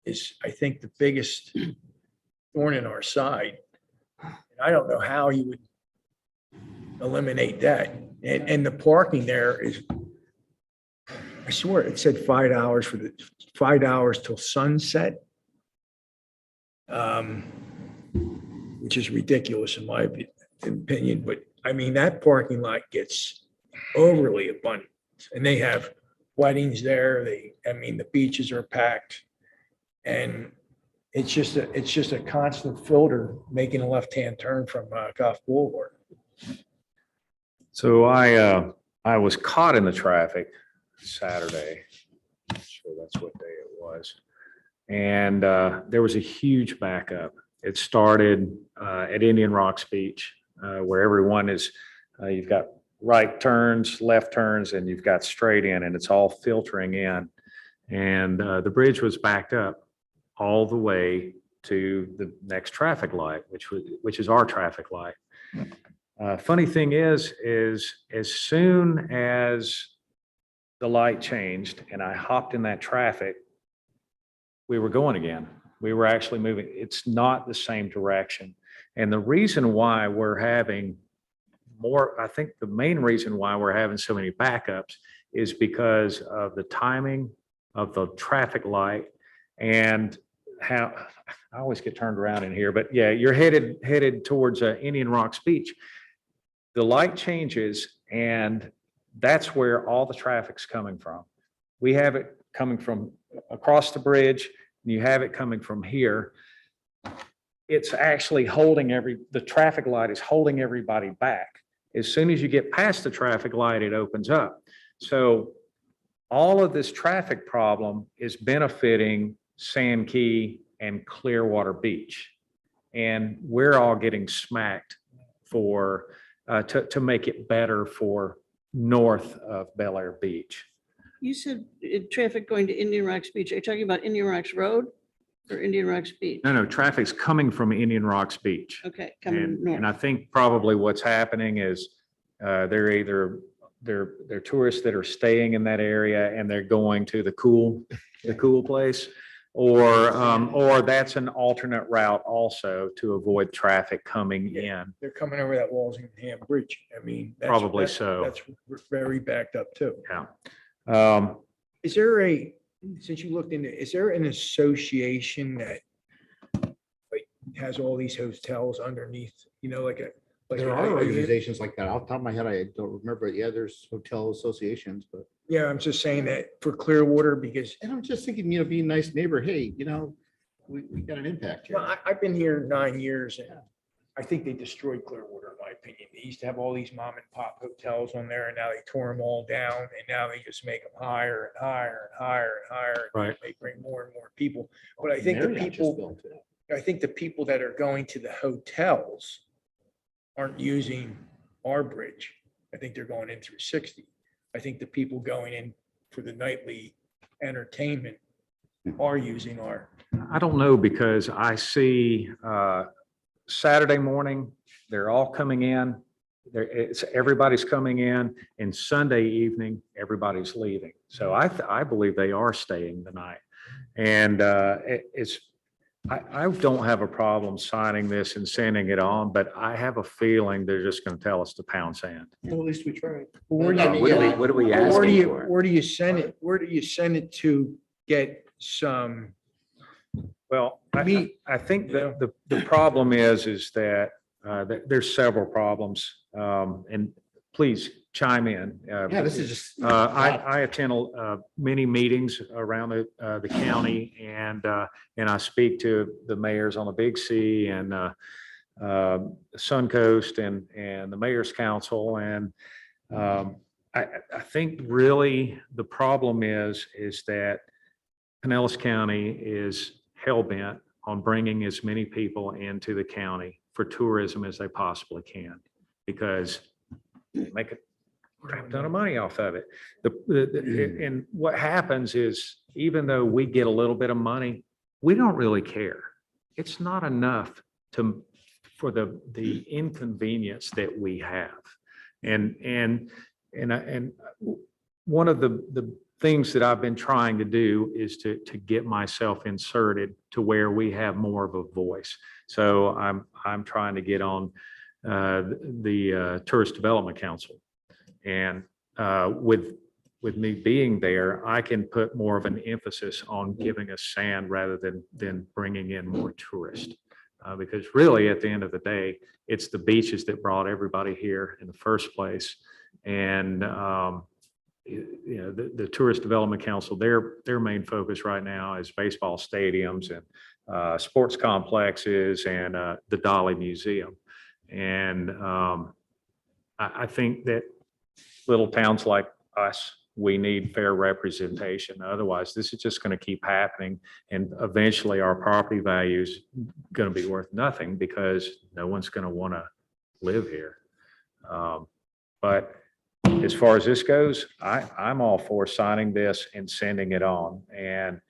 is, I think, the biggest thorn in our side. And I don't know how you would eliminate that. And the parking there is, I swear, it said $5 till sunset. Which is ridiculous in my opinion, but I mean, that parking lot gets overly abundant, and they have weddings there. The beaches are packed, and it's just a constant filter making a left-hand turn from Goff Boulevard. So I was caught in the traffic Saturday. Not sure that's what day it was. And there was a huge backup. It started at Indian Rocks Beach, where everyone is, you've got right turns, left turns, and you've got straight in, and it's all filtering in. And the bridge was backed up all the way to the next traffic light, which is our traffic light. Funny thing is as soon as the light changed and I hopped in that traffic, we were going again. We were actually moving. It's not the same direction. And the reason why we're having more, I think the main reason why we're having so many backups is because of the timing of the traffic light and how, I always get turned around in here, but yeah, you're headed towards Indian Rocks Beach. The light changes, and that's where all the traffic's coming from. We have it coming from across the bridge, and you have it coming from here. It's actually holding the traffic light is holding everybody back. As soon as you get past the traffic light, it opens up. So all of this traffic problem is benefiting Sand Key and Clearwater Beach. And we're all getting smacked for, to make it better for north of Bel Air Beach. You said traffic going to Indian Rocks Beach. Are you talking about Indian Rocks Road? or Indian Rocks Beach? No, traffic's coming from Indian Rocks Beach. Okay, coming And I north. think probably what's happening is they're either, they're tourists that are staying in that area and they're going to the cool place. Or that's an alternate route also to avoid traffic coming in. They're coming over that Walsingham Bridge. I mean. Probably so. That's very backed up too. Yeah. Is there since you looked into, is there an association that like has all these hotels underneath, like a? like There a- are organizations like that. Off the top of my head, I don't remember. Yeah, there's hotel associations, but. Yeah, I'm just saying that for Clearwater because And I'm just thinking, being a nice neighbor, hey, we got an impact here. well, I've been here 9 years and I think they destroyed Clearwater, in my opinion. They used to have all these mom and pop hotels on there and now they tore them all down and now they just make them higher and higher and higher and higher. Right. They bring more and more people. But I think the Marriott just people, built it. I think the people that are going to the hotels aren't using our bridge. I think they're going in through 60. I think the people going in for the nightly entertainment are using our. I don't know because I see Saturday morning, they're all coming in. Everybody's coming in, and Sunday evening, everybody's leaving. So I believe they are staying the night. And I don't have a problem signing this and sending it on, but I have a feeling they're just going to tell us to pound sand. Well, at least we tried. Where do No, you- What are we Where do asking you, for? where do you send it? Where do you send it to get some? Well, Me- I think that the problem is that there's several problems. And please chime in. Yeah, this is just. I attend many meetings around the county and I speak to the mayors on the Big C and Suncoast and the Mayor's Council. And I think really the problem is that Pinellas County is hell-bent on bringing as many people into the county for tourism as they possibly can, because they make a crap ton of money off of it. And what happens is, even though we get a little bit of money, we don't really care. It's not enough for the inconvenience that we have. And one of the things that I've been trying to do is to get myself inserted to where we have more of a voice. So I'm trying to get on the Tourist Development Council. And with me being there, I can put more of an emphasis on giving us sand rather than bringing in more tourists. Because really, at the end of the day, it's the beaches that brought everybody here in the first place. And the Tourist Development Council, their main focus right now is baseball stadiums and sports complexes and the Dolly Museum. And I think that little towns like us, we need fair representation. Otherwise, this is just going to keep happening. And eventually our property value is going to be worth nothing because no one's going to want to live here. But as far as this goes, I'm all for signing this and sending it on. And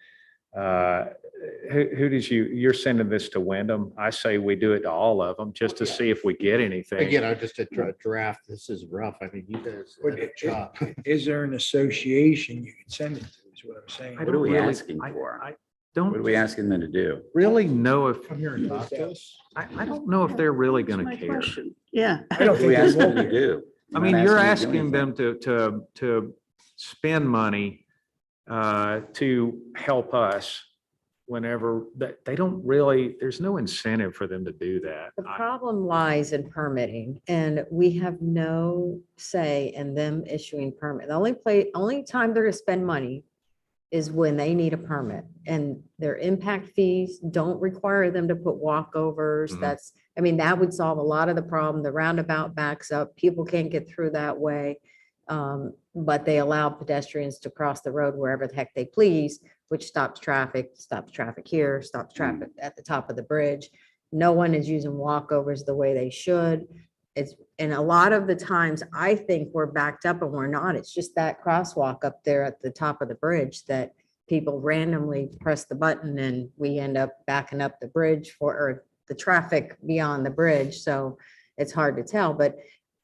who did you're sending this to Wyndham? I say we do it to all of them just to see if we get anything. Again, I just a draft. This is rough. I mean, you guys. But had a job. Is there an association you can send it to, is what I'm saying? I What are don't we really- asking for? I What are don't we asking them to do? really know if, Come here and talk to us. I don't know if they're really That's going my to care. question. Yeah. I don't What are we think they asking will them to care. do? I We're mean, not you're to do asking them anything. to spend money to help us whenever they don't really, there's no incentive for them to do that. The problem lies in permitting, and we have no say in them issuing permit. The only time they're gonna spend money is when they need a permit, and their impact fees don't require them to put walkovers. Mhm. That would solve a lot of the problem. The roundabout backs up, people can't get through that way. But they allow pedestrians to cross the road wherever the heck they please, which stops traffic here, stops traffic at the top of the bridge. No one is using walkovers the way they should. And a lot of the times, I think we're backed up and we're not. It's just that crosswalk up there at the top of the bridge that people randomly press the button and we end up backing up the bridge or the traffic beyond the bridge. So it's hard to tell, but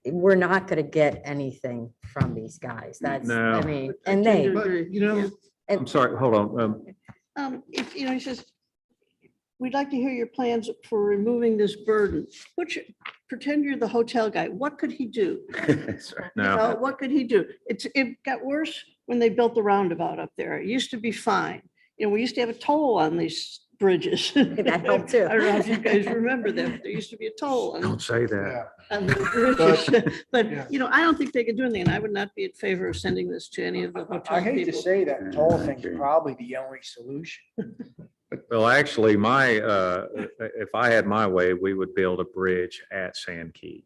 we're not going to get anything from these guys. That's, No. I mean, I and tend they, to agree. Yeah. I'm sorry, hold on. If, he says, we'd like to hear your plans for removing this burden. Pretend you're the hotel guy. What could he do? No, What could he do? It got worse when they built the roundabout up there. It used to be fine. We used to have a toll on these bridges. That helped too. I don't know if you guys remember that. There used to be a toll don't say that. on the bridges. But, I don't think they could do anything. And I would not be in favor of sending this to any of the I hotel hate to people. say that toll I thing's agree. probably the only solution. Well, actually, if I had my way, we would build a bridge at Sand Key.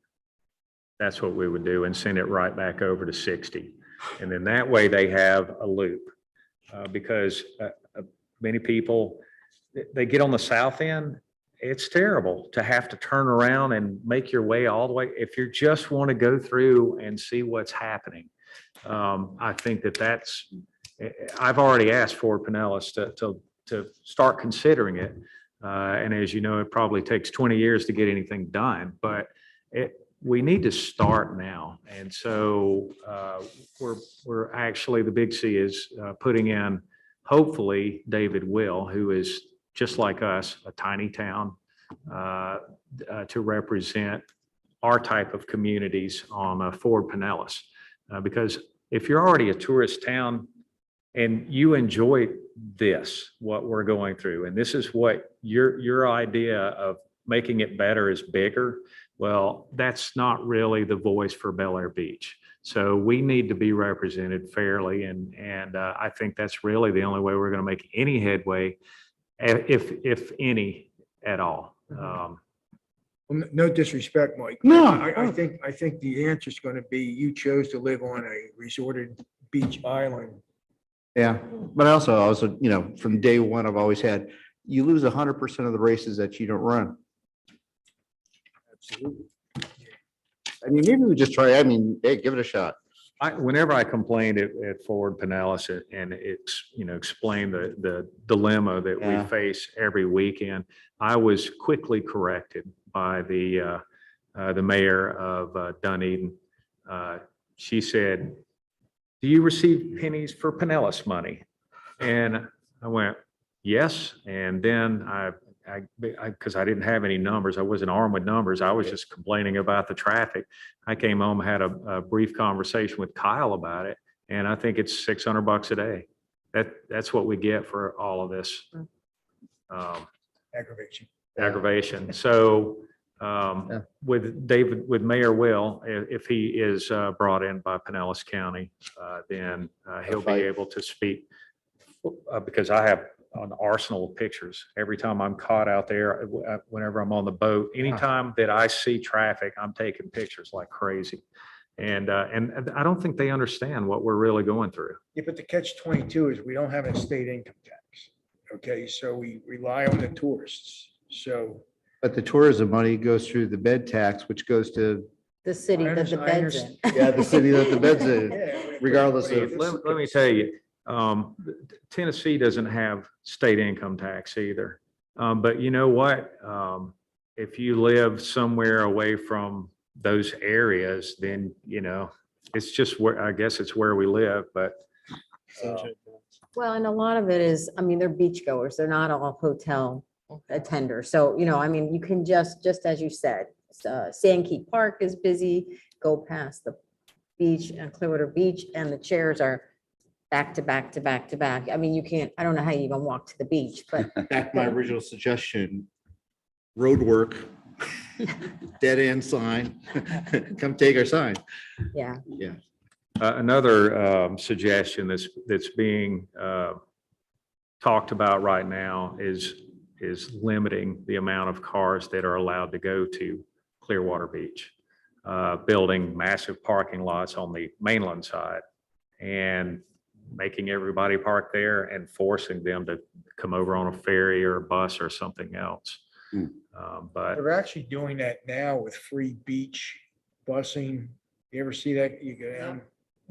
That's what we would do and send it right back over to 60. And then that way they have a loop. Because many people, they get on the south end, it's terrible to have to turn around and make your way all the way. If you just want to go through and see what's happening, I think I've already asked Ford Pinellas to start considering it. And as you know, it probably takes 20 years to get anything done, but we need to start now. And so we're actually, the Big C is putting in, hopefully David will, who is just like us, a tiny town, to represent our type of communities on Ford Pinellas. Because if you're already a tourist town and you enjoy this, what we're going through, and this is what your idea of making it better is bigger, well, that's not really the voice for Bel Air Beach. So we need to be represented fairly. And I think that's really the only way we're going to make any headway, if any at all. Well, no disrespect, Mike. No. I think the answer is going to be you chose to live on a resorted beach island. Yeah, but also, from day one, I've always had, you lose 100% of the races that you don't run. Absolutely. I mean, maybe we just try, hey, give it a shot. Whenever I complained at Ford Pinellas and it's, explained the dilemma that Yeah. we face every weekend, I was quickly corrected by the mayor of Dunedin. She said, "Do you receive pennies for Pinellas money?" And I went, "Yes." And then because I didn't have any numbers, I wasn't armed with numbers. I was just complaining about the traffic. I came home, had a brief conversation with Kyle about it, and I think it's $600 a day. That's what we get for all of this aggravation. So with Mayor Will, if he is brought in by Pinellas County, then he'll be able to speak, because I have an arsenal of pictures. Every time I'm caught out there, whenever I'm on the boat, anytime that I see traffic, I'm taking pictures like crazy. And I don't think they understand what we're really going through. Yeah, but the catch-22 is we don't have a state income tax. Okay, so we rely on the tourists. So But the tourism money goes through the bed tax, which goes to, the city that the I bed's in. yeah, the city that the bed's in, yeah, regardless of. Let me tell you, Tennessee doesn't have state income tax either. But you know what? If you live somewhere away from those areas, then, it's just I guess it's where we live, but. Well, and a lot of it is, they're beachgoers. They're not all hotel attenders. So, you can just as you said, Sand Key Park is busy, go past the beach and Clearwater Beach, and the chairs are back to back to back to back. You can't, I don't know how you even walk to the beach, but Back to my original suggestion, road work, dead end sign, come take our sign. yeah. Yeah. Another suggestion that's being talked about right now is limiting the amount of cars that are allowed to go to Clearwater Beach, building massive parking lots on the mainland side and making everybody park there and forcing them to come over on a ferry or a bus or something else. But they're actually doing that now with free beach busing. You ever see that? You go down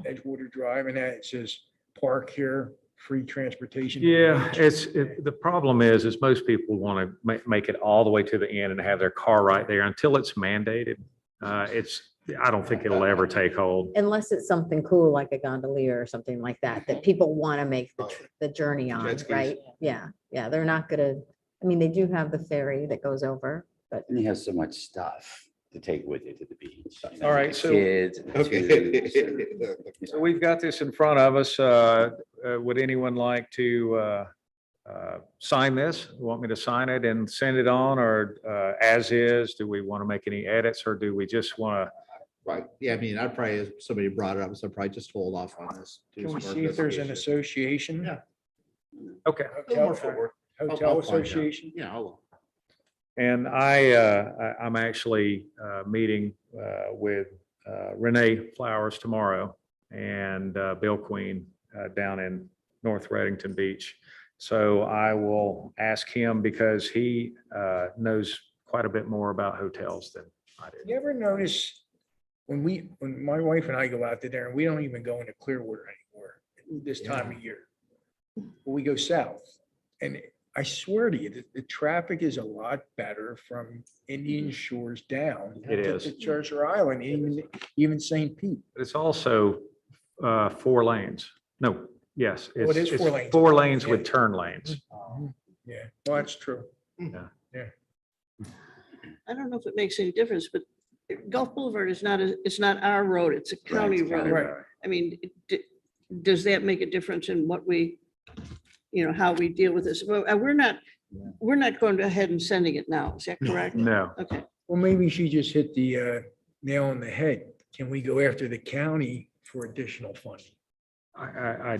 Edgewater Drive and that it says park here free transportation. Yeah, the problem is most people want to make it all the way to the end and have their car right there until it's mandated. I don't think it'll ever take hold. Unless it's something cool like a gondolier or something like that, that people want to make the journey on, Jet skis. right? Yeah, yeah, they're not gonna, I mean, they do have the ferry that goes over, but And he has so much stuff to take with you to the beach. you know, All right, the so- Kids. and the tubes and- So we've got this in front of us. Would anyone like to sign this? Want me to sign it and send it on, or as is? Do we want to make any edits, or do we just want to? Right, yeah, I mean, I'd probably, if somebody brought it up, so I'd probably just hold off on this. do Can we some more see if there's an investigation. association? Yeah. Okay. A little more footwork. Hotel I'll find out. association? Yeah, I'll. And I'm actually meeting with Renee Flowers tomorrow and Bill Queen down in North Reddington Beach. So I will ask him because he knows quite a bit more about hotels than I do. You ever notice when my wife and I go out to there, and we don't even go into Clearwater anymore this time of year. We go south, and I swear to you, the traffic is a lot better from Indian Shores down. It to- is. To Treasure Island, even St. Pete. But it's also 4 lanes. No, yes. Oh, it is it's 4 lanes. 4 lanes with Yeah. turn lanes. Yeah, well, that's true. I don't know if it makes any difference, but Gulf Boulevard is not, it's not our road, it's a county road. Right. I mean, does that make a difference in what we, how we deal with this? Well, we're not going ahead and sending it now, is that correct? No. Okay, Well, maybe she just hit the nail on the head. Can we go after the county for additional funding? I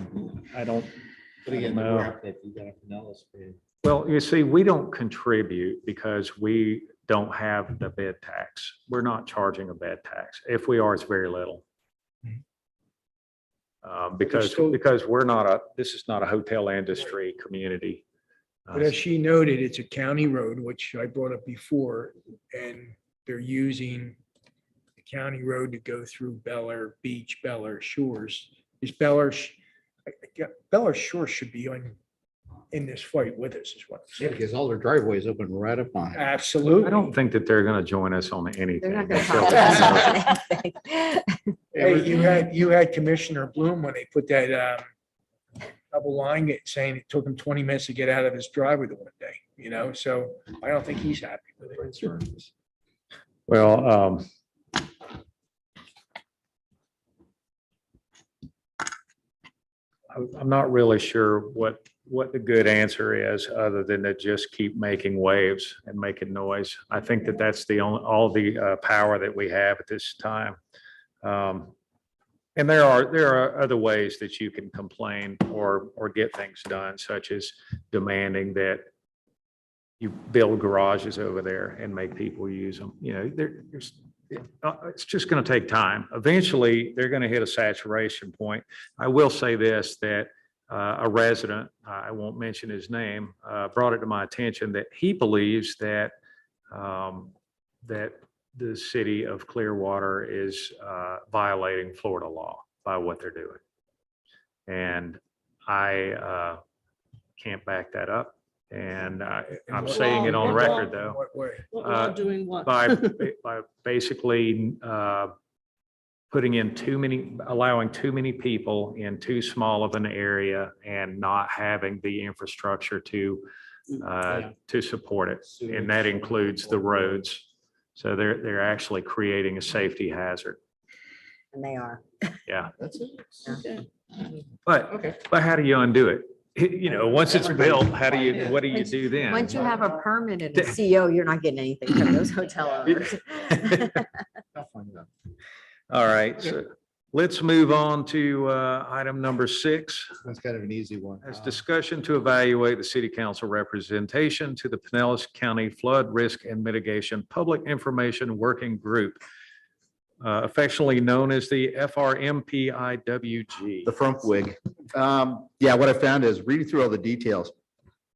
don't. But again, No. we're up if you got a Pinellas bid. Well, you see, we don't contribute because we don't have the bed tax. We're not charging a bed tax. If we are, it's very little. Because still- we're this is not a hotel industry community. But as she noted, it's a county road, which I brought up before, and they're using the county road to go through Bel Air Beach, Bel Air Shores. Is Bel Air, Bel Air Shores should be in this fight with us, is what I'm Yeah, saying. because all their driveways open right up on it. Absolutely. I don't think that they're going to join us on anything. they're not gonna until- talk about anything. Hey, you had Commissioner Bloom when they put that double line saying it took him 20 minutes to get out of his driveway the one day, so I don't think he's happy with it. Well, I'm not really sure what the good answer is, other than to just keep making waves and making noise. I think that that's all the power that we have at this time. And there are other ways that you can complain or get things done, such as demanding that you build garages over there and make people use them. It's just going to take time. Eventually, they're going to hit a saturation point. I will say this, that a resident, I won't mention his name, brought it to my attention that he believes that that the city of Clearwater is violating Florida law by what they're doing. And I can't back that up. And I'm saying it on record, though. What way? what we're all doing what? By basically putting in allowing too many people in too small of an area and not having the infrastructure to support it. And that includes the roads. So they're actually creating a safety hazard. And they are. Yeah. That's it. Okay. But how do you undo it? Once it's built, what do you do then? Once you have a permit and a CO, you're not getting anything from those hotel owners. I'll find out. All right, so let's move on to item number 6. That's kind of an easy one. As discussion to evaluate the city council representation to the Pinellas County Flood Risk and Mitigation Public Information Working Group, affectionately known as the FRMPIWG. The front wig. Yeah, what I found is reading through all the details,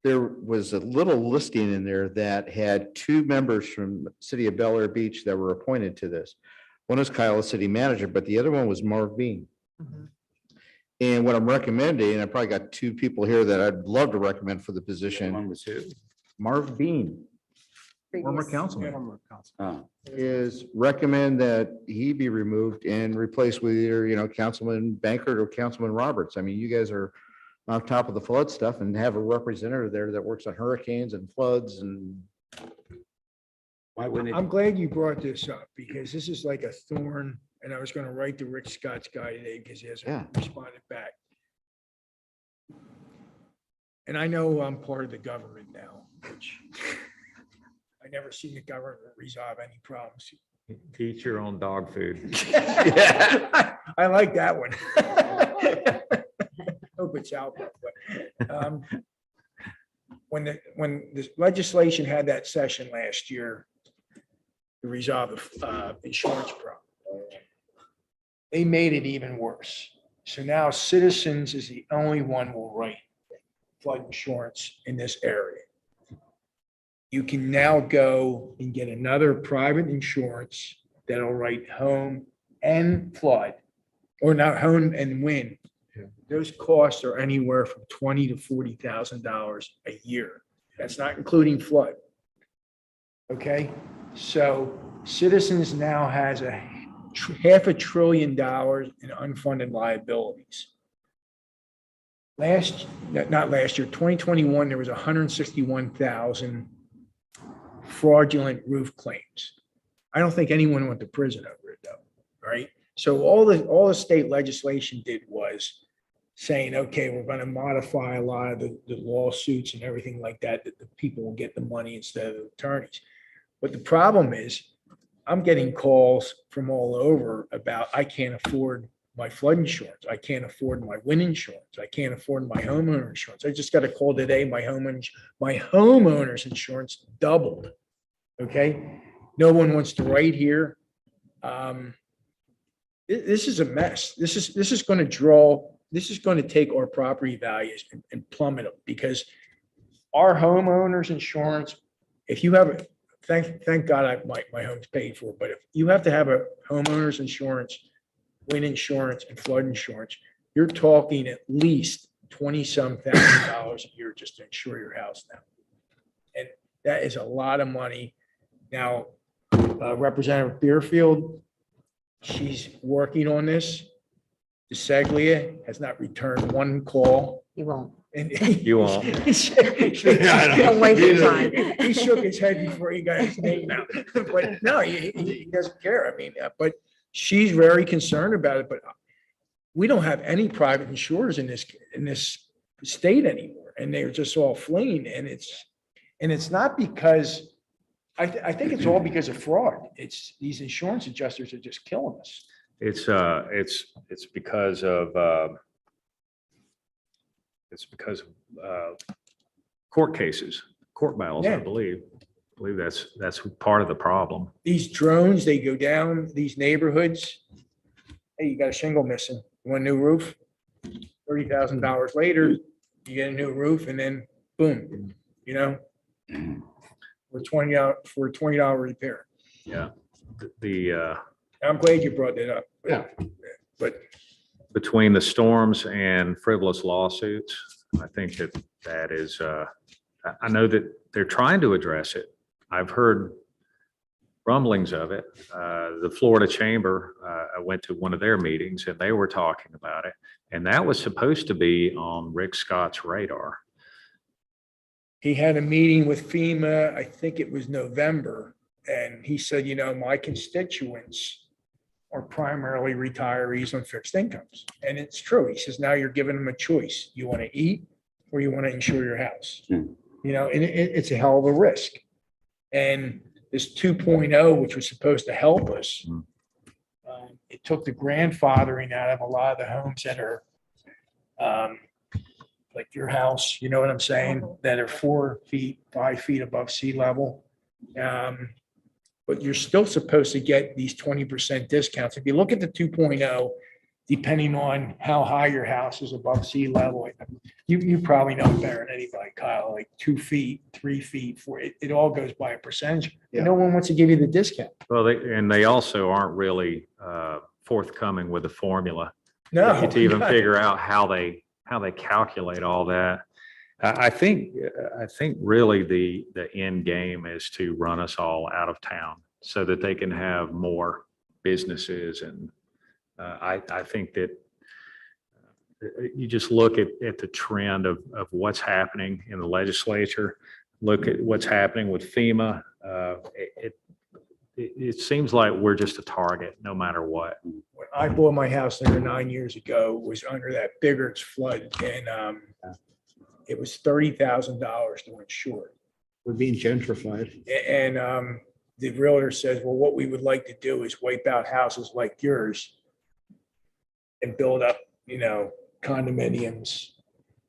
there was a little listing in there that had 2 members from city of Bel Air Beach that were appointed to this. One is Kyle, the city manager, but the other one was Marv Bean. Mhm. And what I'm recommending, I probably got two people here that I'd love to recommend for the position. One was who? Marv Bean, former Previous- councilman, Oh, is recommend that he be removed and replaced with either, Councilman Bankert or Councilman Roberts. I mean, you guys are on top of the flood stuff and have a representative there that works on hurricanes and floods and why wouldn't it? I'm glad you brought this up because this is like a thorn, and I was going to write to Rick Scott's guy today because he hasn't Yeah. responded back. And I know I'm part of the government now, which I never seen the government resolve any problems. Eat your own dog food. I like that one. Hope it's out there, but when the legislation had that session last year to resolve the insurance problem, they made it even worse. So now Citizens is the only one who will write flood insurance in this area. You can now go and get another private insurance that'll write home and flood, or not home and wind. Those costs are anywhere from $20,000 to $40,000 a year. That's not including flood. Okay, so Citizens now has $500 billion in unfunded liabilities. Not last year, 2021, there was 161,000 fraudulent roof claims. I don't think anyone went to prison over it though, right? So all the state legislation did was saying, okay, we're going to modify a lot of the lawsuits and everything like that, that the people will get the money instead of the attorneys. But the problem is, I'm getting calls from all over about, I can't afford my flood insurance. I can't afford my wind insurance. I can't afford my homeowner insurance. I just got a call today. My homeowner's insurance doubled. Okay. No one wants to write here. This is a mess. This is going to take our property values and plummet them because our homeowner's insurance, if you have, thank God my home's paid for, but if you have to have a homeowner's insurance, wind insurance and flood insurance, you're talking at least $20-some thousand a year just to insure your house now. And that is a lot of money. Now, Representative Beerfield, she's working on this. DeSeglia has not returned one call. You won't. And You won't. Don't waste your time. He shook his head before he got his name out. But no, he doesn't care. I mean, but she's very concerned about it, but we don't have any private insurers in this state anymore. And they're just all fleeing. And it's not because, I think it's all because of fraud. It's these insurance adjusters are just killing us. It's because of court cases, court battles, I Yeah. believe. I believe that's part of the problem. These drones, they go down these neighborhoods. Hey, you got a shingle missing. You want a new roof? $30,000 later, you get a new roof and then boom, for $20 repair. Yeah. The I'm glad you brought that up. Yeah. But between the storms and frivolous lawsuits, I think that is, I know that they're trying to address it. I've heard rumblings of it. The Florida Chamber, I went to one of their meetings and they were talking about it. And that was supposed to be on Rick Scott's radar. he had a meeting with FEMA, I think it was November, and he said, my constituents are primarily retirees on fixed incomes. And it's true. He says, now you're giving them a choice. You want to eat or you want to insure your house? And it's a hell of a risk. And this 2.0, which was supposed to help us, it took the grandfathering out of a lot of the homes that are like your house, you know what I'm saying, that are 4 feet, 5 feet above sea level. But you're still supposed to get these 20% discounts. If you look at the 2.0, depending on how high your house is above sea level, you probably know better than anybody, Kyle, like 2 feet, 3 feet, 4, it all goes by a percentage. Yeah. No one wants to give you the discount. Well, they also aren't really forthcoming with a formula No. to even figure out how they calculate all that. I think really the end game is to run us all out of town so that they can have more businesses. And I think that you just look at the trend of what's happening in the legislature, look at what's happening with FEMA. It seems like we're just a target no matter what. When I bought my house there 9 years ago, it was under that Biggert's flood, and it was $30,000 to insure. We're being gentrified. And the realtor says, well, what we would like to do is wipe out houses like yours and build up, condominiums,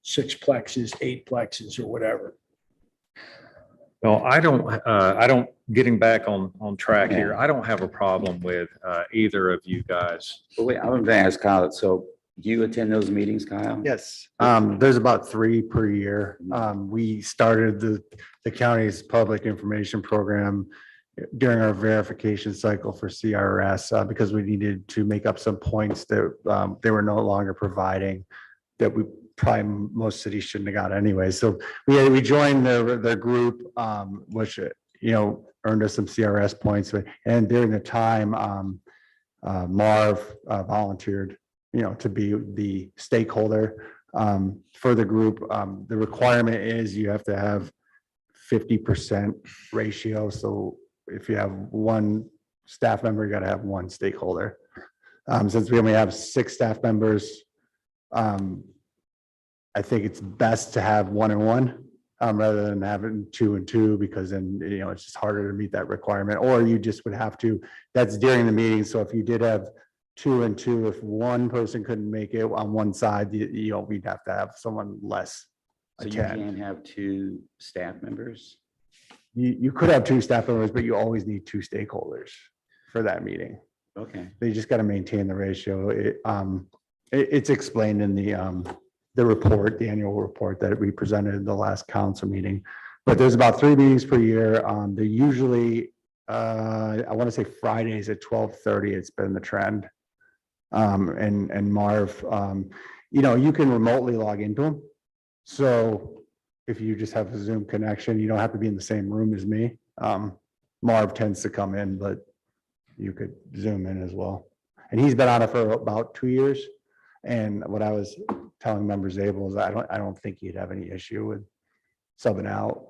sixplexes, eightplexes, or whatever. Well, I don't, getting back on track here, I don't have a problem with either of you guys. But wait, I'm going to ask Kyle, so do you attend those meetings, Kyle? Yes, there's about 3 per year. We started the county's public information program during our verification cycle for CRS because we needed to make up some points that they were no longer providing that probably most cities shouldn't have got anyway. So we joined their group, which, earned us some CRS points. And during the time, Marv volunteered, to be the stakeholder for the group. The requirement is you have to have 50% ratio. So if you have 1 staff member, you got to have 1 stakeholder. Since we only have 6 staff members, I think it's best to have 1 and 1 rather than having 2 and 2, because then, it's just harder to meet that requirement. Or you just would have to, that's during the meeting. So if you did have 2 and 2, if 1 person couldn't make it on one side, we'd have to have someone less So you attend. can't have 2 staff members? You could have 2 staff members, but you always need 2 stakeholders for that meeting. Okay. They just got to maintain the ratio. It's explained in the report, the annual report that we presented in the last council meeting. But there's about 3 meetings per year. They're usually, I want to say Fridays at 12:30. It's been the trend. And Marv, you can remotely log into them. So if you just have a Zoom connection, you don't have to be in the same room as me. Marv tends to come in, but you could Zoom in as well. And he's been on it for about 2 years. And what I was telling members able is I don't think he'd have any issue with subbing out.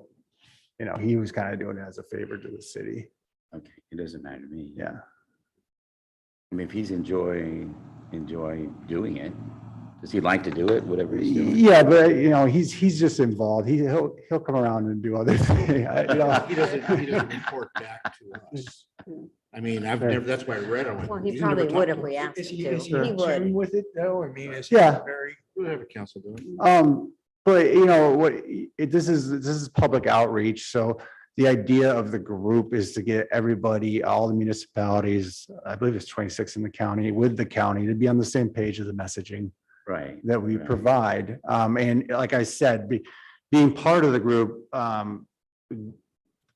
He was kind of doing it as a favor to the city. Okay, it doesn't matter to me. Yeah. I mean, if he's enjoy doing it, does he like to do it, whatever he's doing? Yeah, but he's just involved. He'll come around and do other things. He doesn't report back to us. I mean, that's why I read it. Well, he probably would if we asked Is him he to. in He would. tune with it though? I mean, is Yeah. very. We'll have a council do it. But this is public outreach. So the idea of the group is to get everybody, all the municipalities, I believe it's 26 in the county, with the county, to be on the same page of the messaging Right. that we Right. provide. And like I said, being part of the group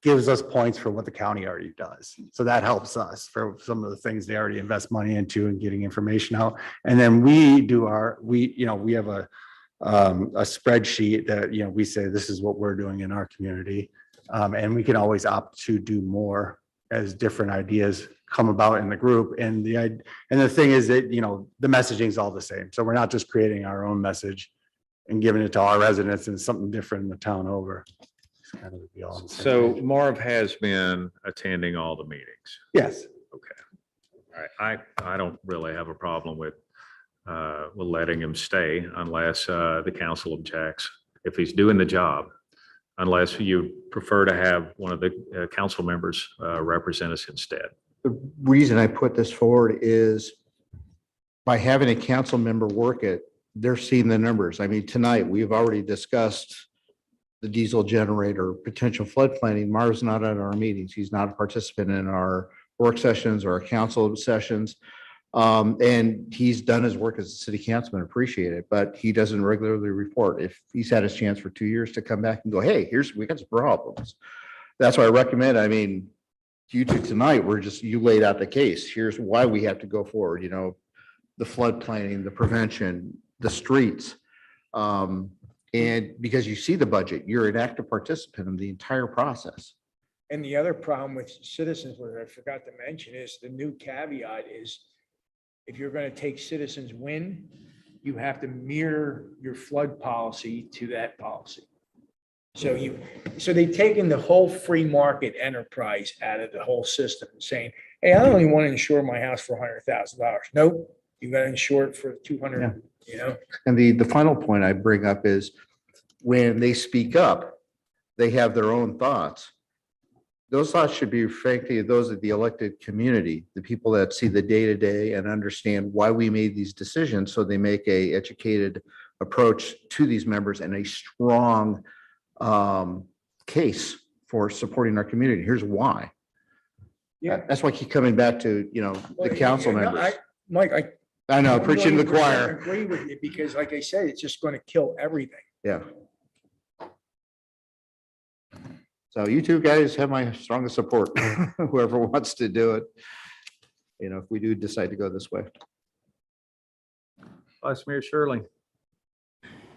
gives us points for what the county already does. So that helps us for some of the things they already invest money into and getting information out. And then we have a spreadsheet that, we say, this is what we're doing in our community. And we can always opt to do more as different ideas come about in the group. And the thing is that, the messaging is all the same. So we're not just creating our own message and giving it to our residents and something different in the town over. It's kind of the deal. So Marv has been attending all the meetings. Yes. Okay. All right. I don't really have a problem with letting him stay unless the council objects, if he's doing the job, unless you prefer to have one of the council members represent us instead. The reason I put this forward is by having a council member work it, they're seeing the numbers. I mean, tonight, we've already discussed the diesel generator, potential flood planning. Marv's not at our meetings. He's not a participant in our work sessions or our council sessions. And he's done his work as a city councilman, appreciate it, but he doesn't regularly report. If he's had his chance for 2 years to come back and go, hey, we got some problems. That's why I recommend, you two tonight, you laid out the case. Here's why we have to go forward, the flood planning, the prevention, the streets. And because you see the budget, you're an active participant in the entire process. And the other problem with citizens, what I forgot to mention, is the new caveat is if you're going to take Citizens Win, you have to mirror your flood policy to that policy. So they've taken the whole free market enterprise out of the whole system, saying, hey, I only want to insure my house for $100,000. Nope, you got to insure it for 200, you know? And the final point I bring up is when they speak up, they have their own thoughts. Those thoughts should be frankly, those of the elected community, the people that see the day-to-day and understand why we made these decisions. So they make a educated approach to these members and a strong case for supporting our community. Here's why. Yeah. That's why I keep coming back to, the council No, members. Mike, I know, I'm preaching to the 100% choir. Agree with you, because like I said, it's just going to kill everything. Yeah. So you two guys have my strongest support, whoever wants to do it. If we do decide to go this way. Vice Mayor Shirley.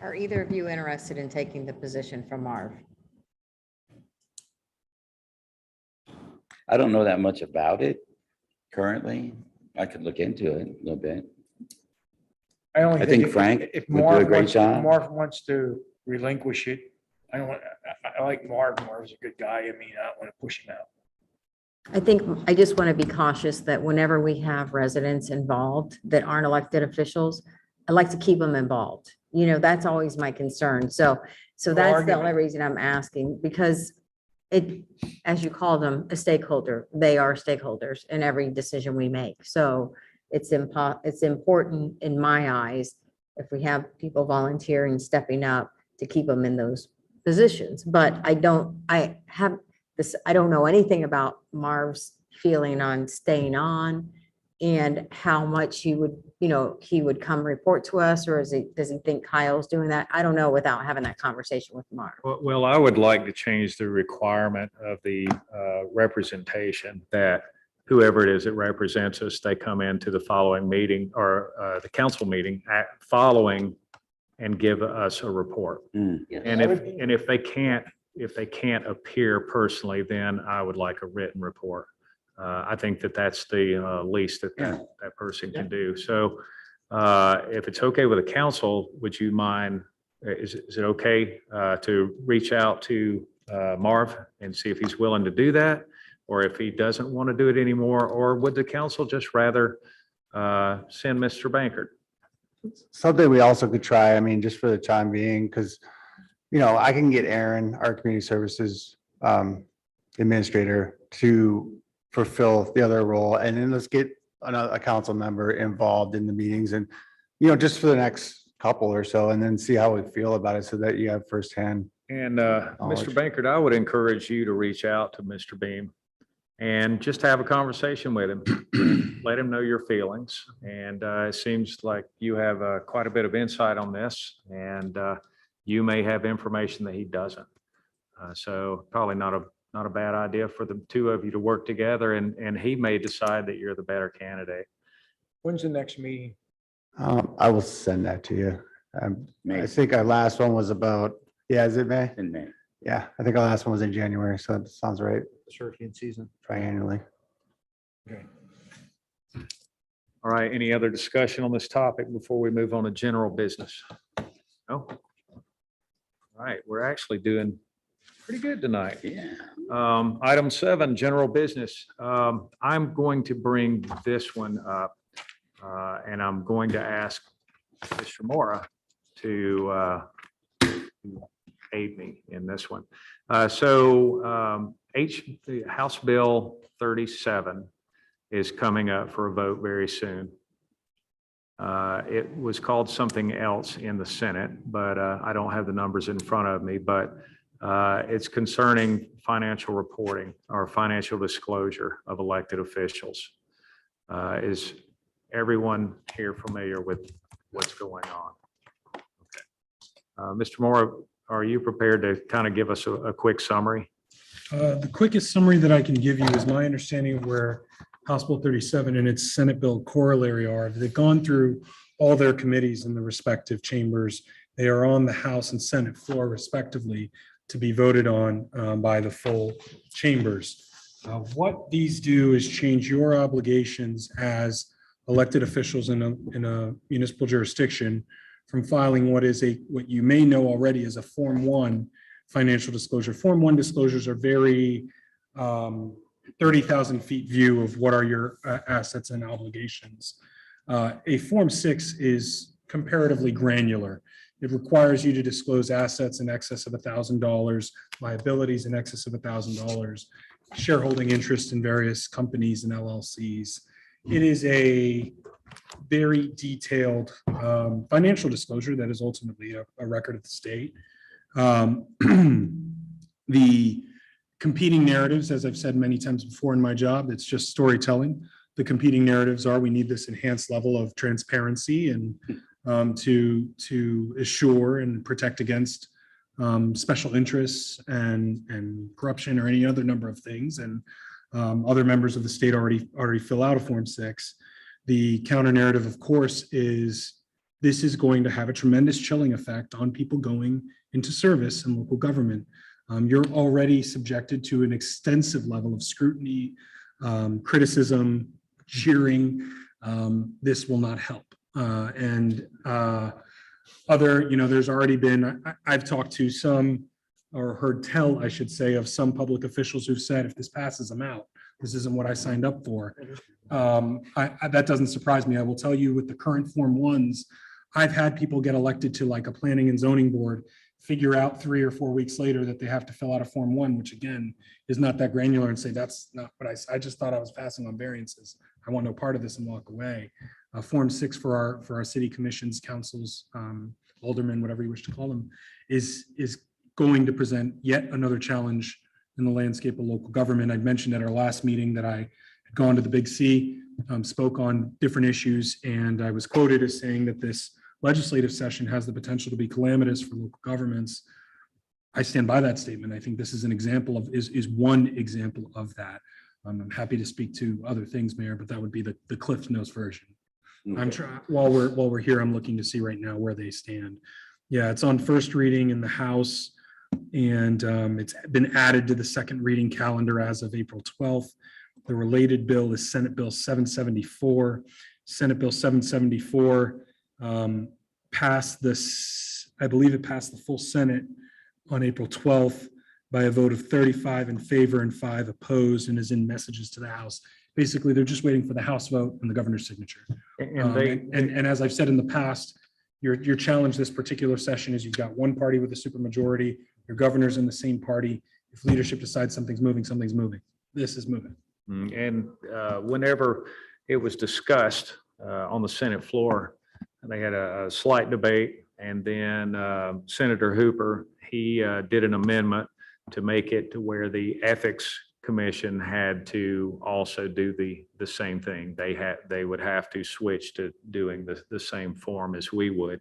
Are either of you interested in taking the position from Marv? I don't know that much about it currently. I could look into it a little bit. I think if- Frank if would do a Marv great wants- job. Marv wants to relinquish it. I like Marv. Marv's a good guy. I mean, I don't want to push him out. I just want to be cautious that whenever we have residents involved that aren't elected officials, I like to keep them involved. That's always my concern. So that's the argument. only reason I'm asking, because it, as you call them, a stakeholder, they are stakeholders in every decision we make. So it's important in my eyes, if we have people volunteering, stepping up, to keep them in those positions. But I don't know anything about Marv's feeling on staying on and how much he would come report to us, or does he think Kyle's doing that? I don't know without having that conversation with Marv. Well, I would like to change the requirement of the representation that whoever it is that represents us, they come into the following meeting or the council meeting following and give us a report. Yes. And if they can't appear personally, then I would like a written report. I think that's the least that person can do. So if it's okay with the council, would you mind, is it okay to reach out to Marv and see if he's willing to do that? Or if he doesn't want to do it anymore, or would the council just rather send Mr. Bankert? Something we also could try, I mean, just for the time being, because, I can get Aaron, our community services administrator, to fulfill the other role, and then let's get a council member involved in the meetings and, just for the next couple or so, and then see how we feel about it so that you have firsthand. And Mr. Bankert, I would encourage you to reach out to Mr. Beam and just have a conversation with him. Let him know your feelings. And it seems like you have quite a bit of insight on this, and you may have information that he doesn't. So probably not a bad idea for the two of you to work together, and he may decide that you're the better candidate. When's the next meeting? I will send that to you. I May. think our last one was about, is it May? In May. Yeah, I think our last one was in January, so that sounds right, Hurricane season. triannually. Okay. All right, any other discussion on this topic before we move on to general business? No? All right, we're actually doing pretty good tonight. Yeah. Item 7, general business. I'm going to bring this one up, and I'm going to ask Mr. Mora to aid me in this one. House Bill 37 is coming up for a vote very soon. It was called something else in the Senate, but I don't have the numbers in front of me, but it's concerning financial reporting or financial disclosure of elected officials. Is everyone here familiar with what's going on? Okay. Mr. Moore, are you prepared to kind of give us a quick summary? The quickest summary that I can give you is my understanding of where House Bill 37 and its Senate bill corollary are, they've gone through all their committees in the respective chambers. They are on the House and Senate floor respectively to be voted on by the full chambers. What these do is change your obligations as elected officials in a municipal jurisdiction from filing what you may know already is a Form 1 financial disclosure. Form 1 disclosures are very 30,000 feet view of what are your assets and obligations. A Form 6 is comparatively granular. It requires you to disclose assets in excess of $1,000, liabilities in excess of $1,000, shareholding interest in various companies and LLCs. It is a very detailed financial disclosure that is ultimately a record of the state. The competing narratives, as I've said many times before in my job, it's just storytelling. The competing narratives are we need this enhanced level of transparency and to assure and protect against special interests and corruption or any other number of things. And other members of the state already fill out a Form 6. The counter narrative, of course, is this is going to have a tremendous chilling effect on people going into service in local government. You're already subjected to an extensive level of scrutiny, criticism, jeering. This will not help. There's already been, I've talked to some, or heard tell, I should say, of some public officials who've said, if this passes, I'm out. This isn't what I signed up for. That doesn't surprise me. I will tell you with the current Form 1s, I've had people get elected to like a planning and zoning board, figure out 3 or 4 weeks later that they have to fill out a Form 1, which again, is not that granular, and say, that's not what I just thought I was passing on variances. I want no part of this and walk away. Form 6 for our city commissions, councils, aldermen, whatever you wish to call them, is going to present yet another challenge in the landscape of local government. I'd mentioned at our last meeting that I had gone to the Big C, spoke on different issues, and I was quoted as saying that this legislative session has the potential to be calamitous for local governments. I stand by that statement. I think this is an example of, is one example of that. I'm happy to speak to other things, Mayor, but that would be the Cliff Notes version. I'm trying, while we're here, I'm looking to see right now where they stand. Yeah, it's on first reading in the House, and it's been added to the second reading calendar as of April 12th. The related bill is Senate Bill 774. Senate Bill 774 passed this, I believe it passed the full Senate on April 12th by a vote of 35 in favor and 5 opposed, and is in messages to the House. Basically, they're just waiting for the House vote and the governor's signature. And as I've said in the past, your challenge this particular session is you've got one party with a supermajority, your governor's in the same party. If leadership decides something's moving, something's moving. This is moving. And whenever it was discussed on the Senate floor, they had a slight debate, and then Senator Hooper, he did an amendment to make it to where the Ethics Commission had to also do the same thing. They would have to switch to doing the same form as we would.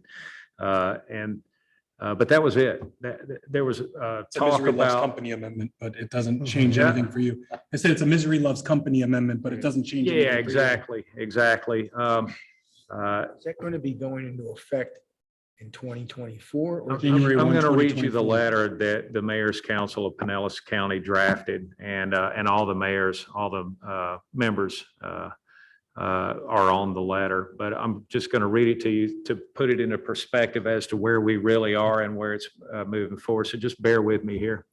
But that was it. There was It's a talk misery loves about. company amendment, but it doesn't change Yeah. anything for you. I said it's a misery loves company amendment, but it doesn't change. anything Yeah, for you. exactly. Is that going to be going into effect in 2024? Or January I'm 1, going to read you the 2024. letter that the Mayor's Council of Pinellas County drafted, and all the mayors, all the members are on the letter. But I'm just going to read it to you to put it into perspective as to where we really are and where it's moving forward. So just bear with me here.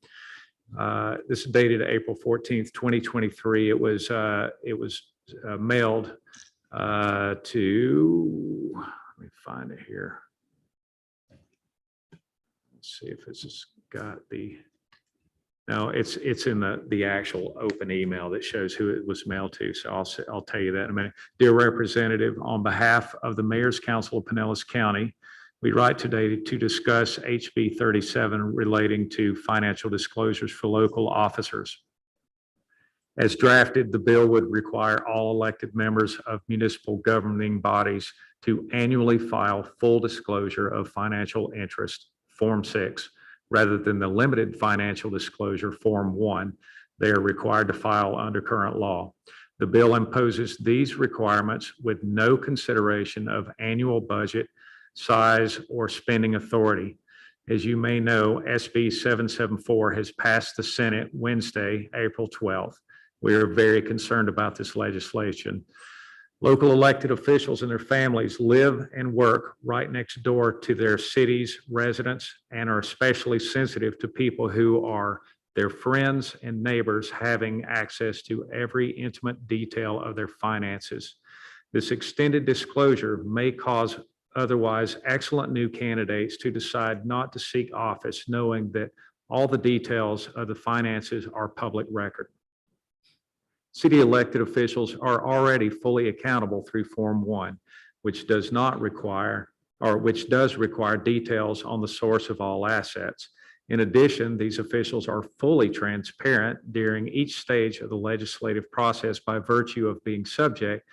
This is dated April 14th, 2023. It was mailed to, let me find it here. Let's see if this has got no, it's in the actual open email that shows who it was mailed to. So I'll tell you that in a minute. Dear Representative, on behalf of the Mayor's Council of Pinellas County, we write today to discuss HB 37 relating to financial disclosures for local officers. As drafted, the bill would require all elected members of municipal governing bodies to annually file full disclosure of financial interest, Form 6, rather than the limited financial disclosure, Form 1, they are required to file under current law. The bill imposes these requirements with no consideration of annual budget, size, or spending authority. As you may know, SB 774 has passed the Senate Wednesday, April 12th. We are very concerned about this legislation. Local elected officials and their families live and work right next door to their city's residents and are especially sensitive to people who are their friends and neighbors having access to every intimate detail of their finances. This extended disclosure may cause otherwise excellent new candidates to decide not to seek office, knowing that all the details of the finances are public record. City elected officials are already fully accountable through Form 1, which does require details on the source of all assets. In addition, these officials are fully transparent during each stage of the legislative process by virtue of being subject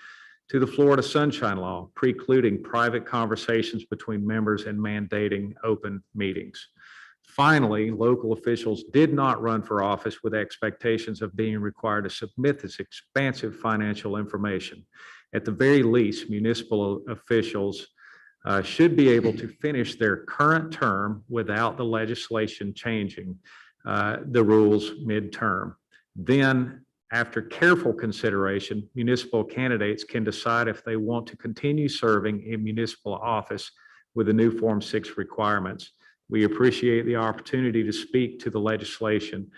to the Florida Sunshine Law, precluding private conversations between members and mandating open meetings. Finally, local officials did not run for office with expectations of being required to submit this expansive financial information. At the very least, municipal officials should be able to finish their current term without the legislation changing the rules midterm. Then, after careful consideration, municipal candidates can decide if they want to continue serving in municipal office with the new Form 6 requirements. We appreciate the opportunity to speak to the legislation.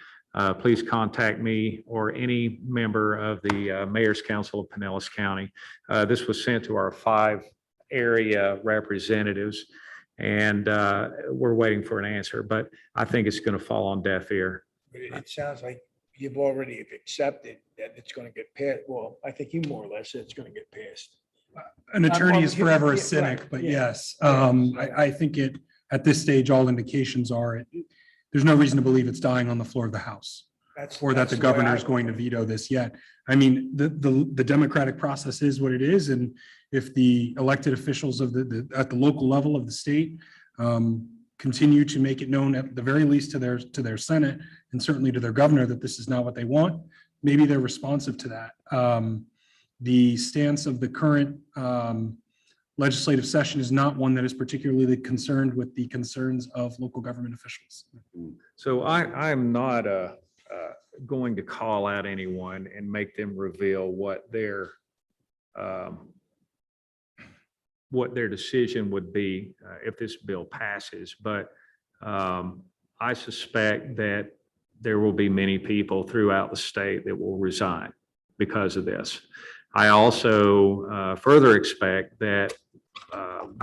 Please contact me or any member of the Mayor's Council of Pinellas County. This was sent to our 5 area representatives, and we're waiting for an answer, but I think it's going to fall on deaf ear. But it sounds like you've already accepted that it's going to get passed. Well, I think you more or less said it's going to get passed. An attorney is yeah, forever yeah, a cynic, right, but yeah. yes, I think at this stage, all indications are there's no reason to believe it's dying on the floor of the House or that the way governor I is going to look at it. veto this yet. I mean, the democratic process is what it is. And if the elected officials of at the local level of the state continue to make it known at the very least to their Senate and certainly to their governor that this is not what they want, maybe they're responsive to that. The stance of the current legislative session is not one that is particularly concerned with the concerns of local government officials. So I'm not going to call out anyone and make them reveal what their decision would be if this bill passes. But I suspect that there will be many people throughout the state that will resign because of this. I also further expect that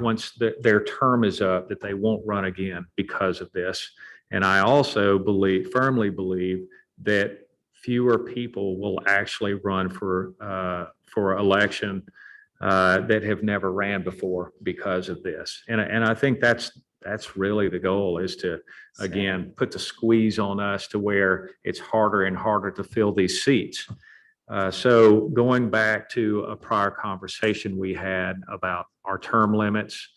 once their term is up, that they won't run again because of this. And I also firmly believe that fewer people will actually run for election that have never ran before because of this. And I think that's really the goal, is to, again, put the squeeze on us to where it's harder and harder to fill these seats. So going back to a prior conversation we had about our term limits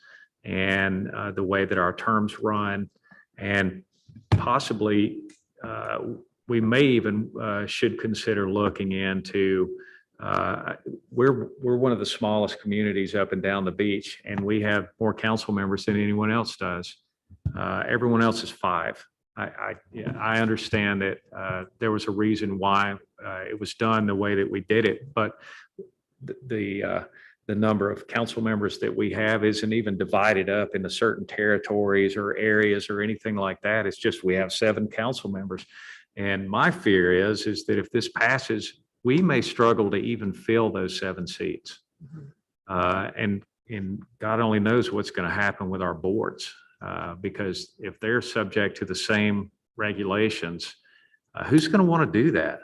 and the way that our terms run, and possibly we may even should consider looking into, we're one of the smallest communities up and down the beach, and we have more council members than anyone else does. Everyone else is 5. I understand that there was a reason why it was done the way that we did it, but the number of council members that we have isn't even divided up into certain territories or areas or anything like that. It's just we have 7 council members. And my fear is that if this passes, we may struggle to even fill those 7 seats. And God only knows what's going to happen with our boards. Because if they're subject to the same regulations, who's going to want to do that?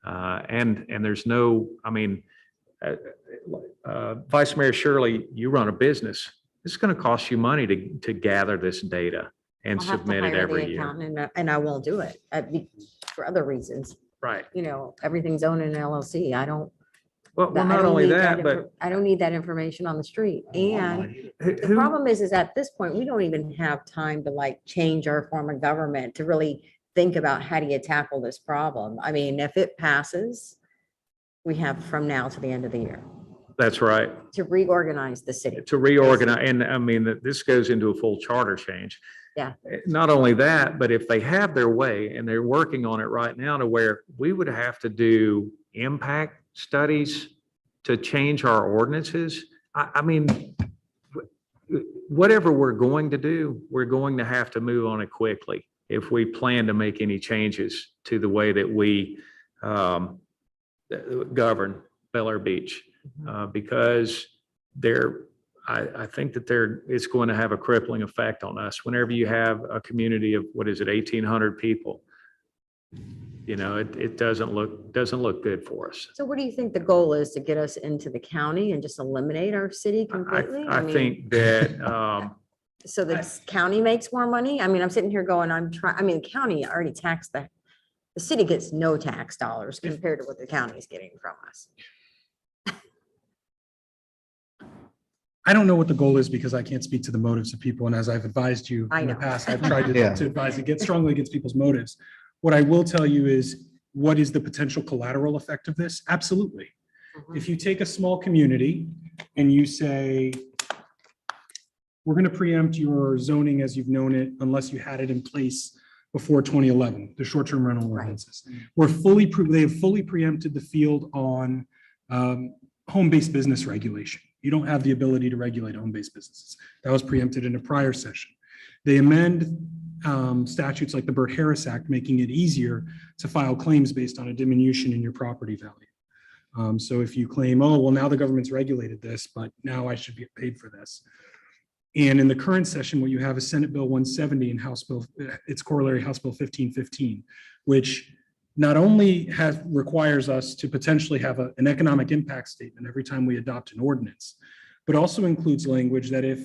And there's no, I mean, Vice Mayor Shirley, you run a business. It's going to cost you money to gather this data and I'll have to submit it hire the every year. accountant, and I won't do it for other reasons. Right. You know, everything's owned in LLC. I don't. Well, I not don't only need that, but I don't need that information on the street. And the who, problem is at this point, we don't even have time to like change our form of government to really think about how do you tackle this problem. I mean, if it passes, we have from now to the end of the year That's right. to reorganize the city. To reorganize, and I mean, that this goes into a full charter change. Yeah. Not only that, but if they have their way, and they're working on it right now, to where we would have to do impact studies to change our ordinances. I mean, whatever we're going to do, we're going to have to move on it quickly if we plan to make any changes to the way that we govern Bel Air Beach. Because I think that it's going to have a crippling effect on us. Whenever you have a community of, 1,800 people, it doesn't look good for us. So what do you think the goal is, to get us into the county and just eliminate our city completely? I mean, think that, so the county makes more money? I mean, I'm sitting here going, the county already taxed the city gets no tax dollars compared to what the county is getting from us. I don't know what the goal is because I can't speak to the motives of people. And as I've advised you I in the know. past, I've tried Yeah. to advise against strongly against people's motives. What I will tell you is, what is the potential collateral effect of this? Absolutely. If you take a small community and you say, we're going to preempt your zoning as you've known it, unless you had it in place before 2011, the short-term rental ordinances. They have fully preempted the field on home-based business regulation. You don't have the ability to regulate home-based businesses. That was preempted in a prior session. They amend statutes like the Burt-Harris Act, making it easier to file claims based on a diminution in your property value. So if you claim, oh, well, now the government's regulated this, but now I should get paid for this. And in the current session, what you have is Senate Bill 170 and House Bill, its corollary House Bill 1515, which not only requires us to potentially have an economic impact statement every time we adopt an ordinance, but also includes language that if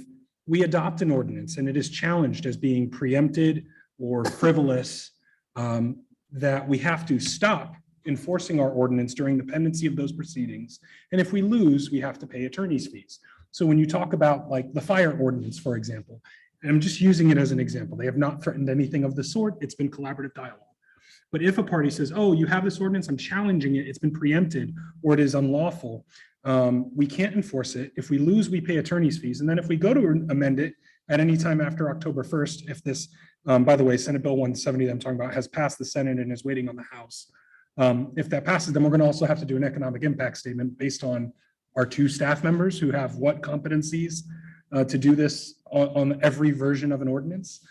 we adopt an ordinance and it is challenged as being preempted or frivolous, that we have to stop enforcing our ordinance during the pendency of those proceedings. And if we lose, we have to pay attorney's fees. So when you talk about like the fire ordinance, for example, and I'm just using it as an example, they have not threatened anything of the sort. It's been collaborative dialogue. But if a party says, oh, you have this ordinance, I'm challenging it, it's been preempted, or it is unlawful, we can't enforce it. If we lose, we pay attorney's fees. And then if we go to amend it at any time after October 1st, if this, by the way, Senate Bill 170 that I'm talking about has passed the Senate and is waiting on the House. If that passes, then we're going to also have to do an economic impact statement based on our 2 staff members who have what competencies to do this on every version of an ordinance.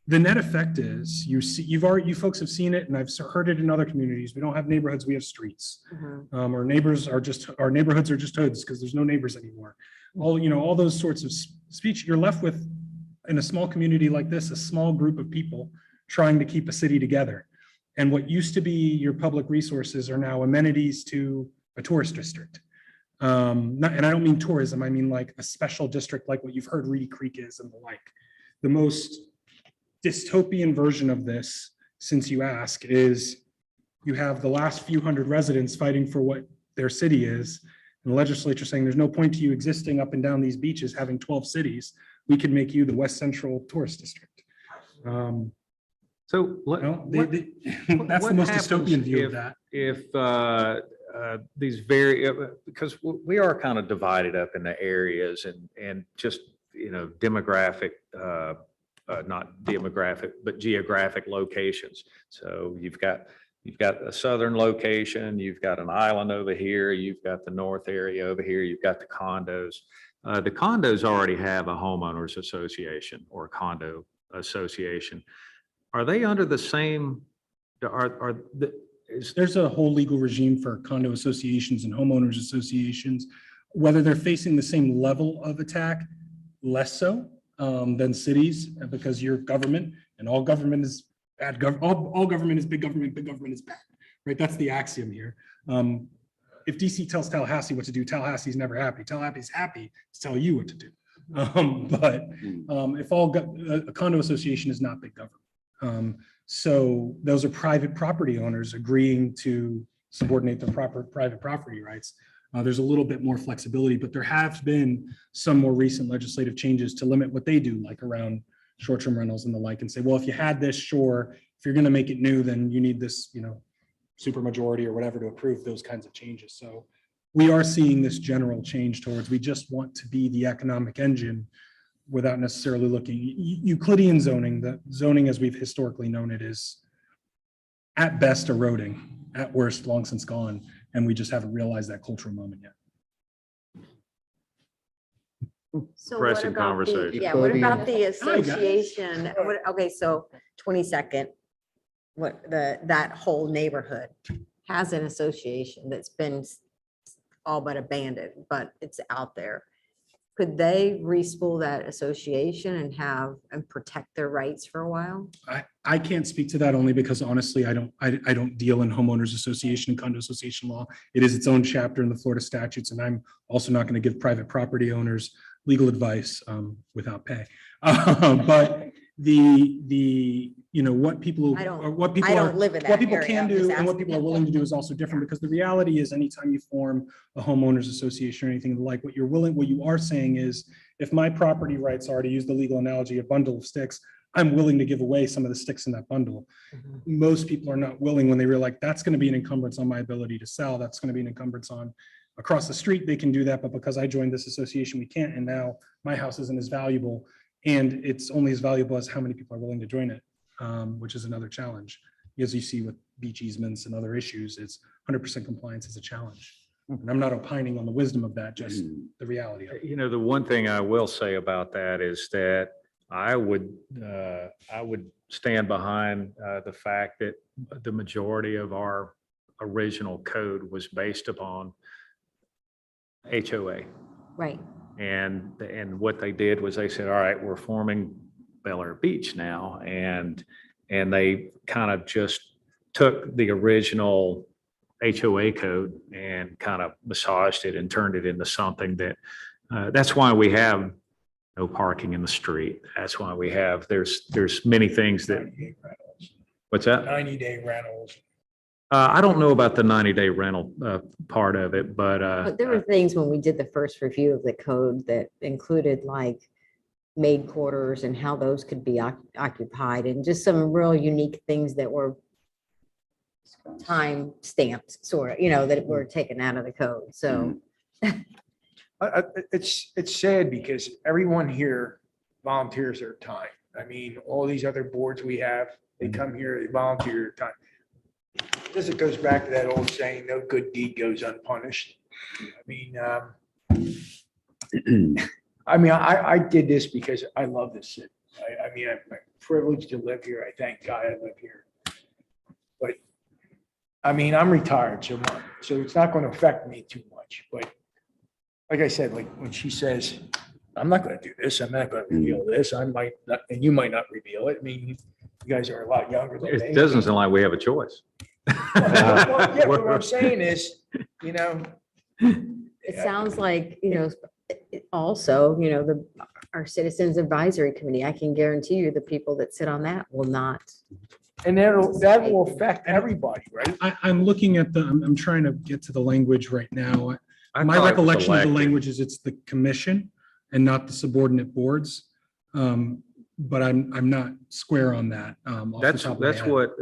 The net effect is you folks have seen it, and I've heard it in other communities. We don't have neighborhoods, we have streets. Our neighborhoods are just hoods because there's no neighbors anymore. All those sorts of speech, you're left with, in a small community like this, a small group of people trying to keep a city together. And what used to be your public resources are now amenities to a tourist district. And I don't mean tourism, I mean like a special district like what you've heard Reedy Creek is and the like. The most dystopian version of this, since you ask, is you have the last few hundred residents fighting for what their city is. And the legislature saying there's no point to you existing up and down these beaches, having 12 cities. We can make you the West Central Tourist District. So That's the most dystopian view of that. If these because we are kind of divided up in the areas and just, demographic, not demographic, but geographic locations. So you've got a southern location, you've got an island over here, you've got the north area over here, you've got the condos. The condos already have a homeowners association or a condo association. Are they under the same, There's a whole legal regime for condo associations and homeowners associations, whether they're facing the same level of attack, less so than cities, because you're government and all government is bad. All government is big government is bad, right? That's the axiom here. If DC tells Tallahassee what to do, Tallahassee's never happy. Tallahassee's happy to tell you what to do. If a condo association is not big government. So those are private property owners agreeing to subordinate their private property rights. There's a little bit more flexibility, but there have been some more recent legislative changes to limit what they do, like around short-term rentals and the like, and say, well, if you had this, sure, if you're going to make it new, then you need this, supermajority or whatever to approve those kinds of changes. So we are seeing this general change towards, we just want to be the economic engine without necessarily looking, Euclidean zoning, the zoning as we've historically known it is at best eroding, at worst long since gone, and we just haven't realized that cultural moment yet. So what Pressing about the, conversation. yeah, what about the guys. association? Okay, so 22nd, that whole neighborhood has an association that's been all but abandoned, but it's out there. Could they respool that association and protect their rights for a while? I can't speak to that only because honestly, I don't deal in homeowners association and condo association law. It is its own chapter in the Florida statutes, and I'm also not going to give private property owners legal advice without pay. But what people, I don't- or what people I are, don't live in what that people area. can I'm do just and what asking. people are willing to do is also different, because the reality is anytime you form a homeowners association or anything like what you are saying is, if my property rights are, to use the legal analogy, a bundle of sticks, I'm willing to give away some of the sticks in that bundle. Most people are not willing when they realize that's going to be an encumbrance on my ability to sell. That's going to be an encumbrance on across the street. They can do that, but because I joined this association, we can't. And now my house isn't as valuable, and it's only as valuable as how many people are willing to join it, which is another challenge. As you see with beach easements and other issues, it's 100% compliance is a challenge. And I'm not opining on the wisdom of that, just the reality of it. You know, the one thing I will say about that is that I would stand behind the fact that the majority of our original code was based upon HOA. Right. And what they did was they said, all right, we're forming Bel Air Beach now. And they kind of just took the original HOA code and kind of massaged it and turned it into something that, that's why we have no parking in the street. That's why we have, there's many things that, 90-day rentals, what's that? 90-day rentals. I don't know about the 90-day rental part of it, but But there were things when we did the first review of the code that included like maid quarters and how those could be occupied, and just some real unique things that were time stamped, sort of, that were taken out of the code. So It's sad because everyone here volunteers their time. I mean, all these other boards we have, they come here, they volunteer their time. This it goes back to that old saying, no good deed goes unpunished. I did this because I love this city. I'm privileged to live here. I thank God I live here. But I'm retired, so it's not going to affect me too much. But like I said, like when she says, I'm not going to do this, I'm not going to reveal this, I might not, and you might not reveal it. I mean, you guys are a lot younger than me. it doesn't sound like we have a choice. Well, yeah, but what I'm saying is, it sounds like, also, our Citizens Advisory Committee, I can guarantee you the people that sit on that will not. and that will affect everybody, right? I'm looking at I'm trying to get to the language right now. I My thought it was recollection of the elected. language is it's the commission and not the subordinate boards. But I'm not square on that. Off the That's top of my head. what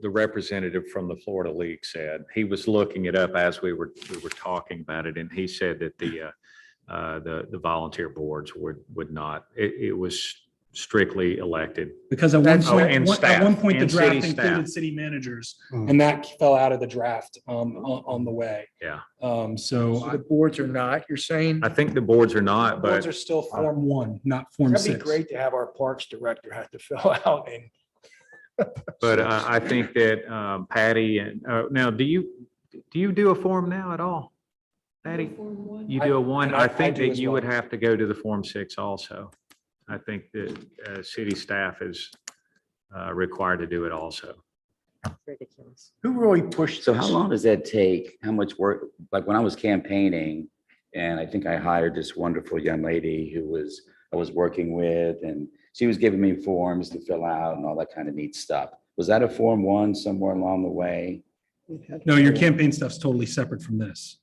the representative from the Florida League said. He was looking it up as we were talking about it, and he said that the volunteer boards would not. It was strictly elected. Because at That's- and at staff, one point, the and city draft staff. included city managers, Mm. and that fell out of the draft on the way. Yeah, So the boards are not, you're saying? I think the boards are not, Boards but are still Form 1, not Form That'd 6. be great to have our parks director have to fill out and. I think that Patty and now, do you do a form now at all? Patty, you do a one. I I think do that as you would well. have to go to the Form 6 also. I think that city staff is required to do it also. Ridiculous. Who really pushed? So how this? long does that take? How much work? Like when I was campaigning, and I think I hired this wonderful young lady I was working with, and she was giving me forms to fill out and all that kind of neat stuff. Was that a Form 1 somewhere along the way? No, your campaign stuff's totally separate from this.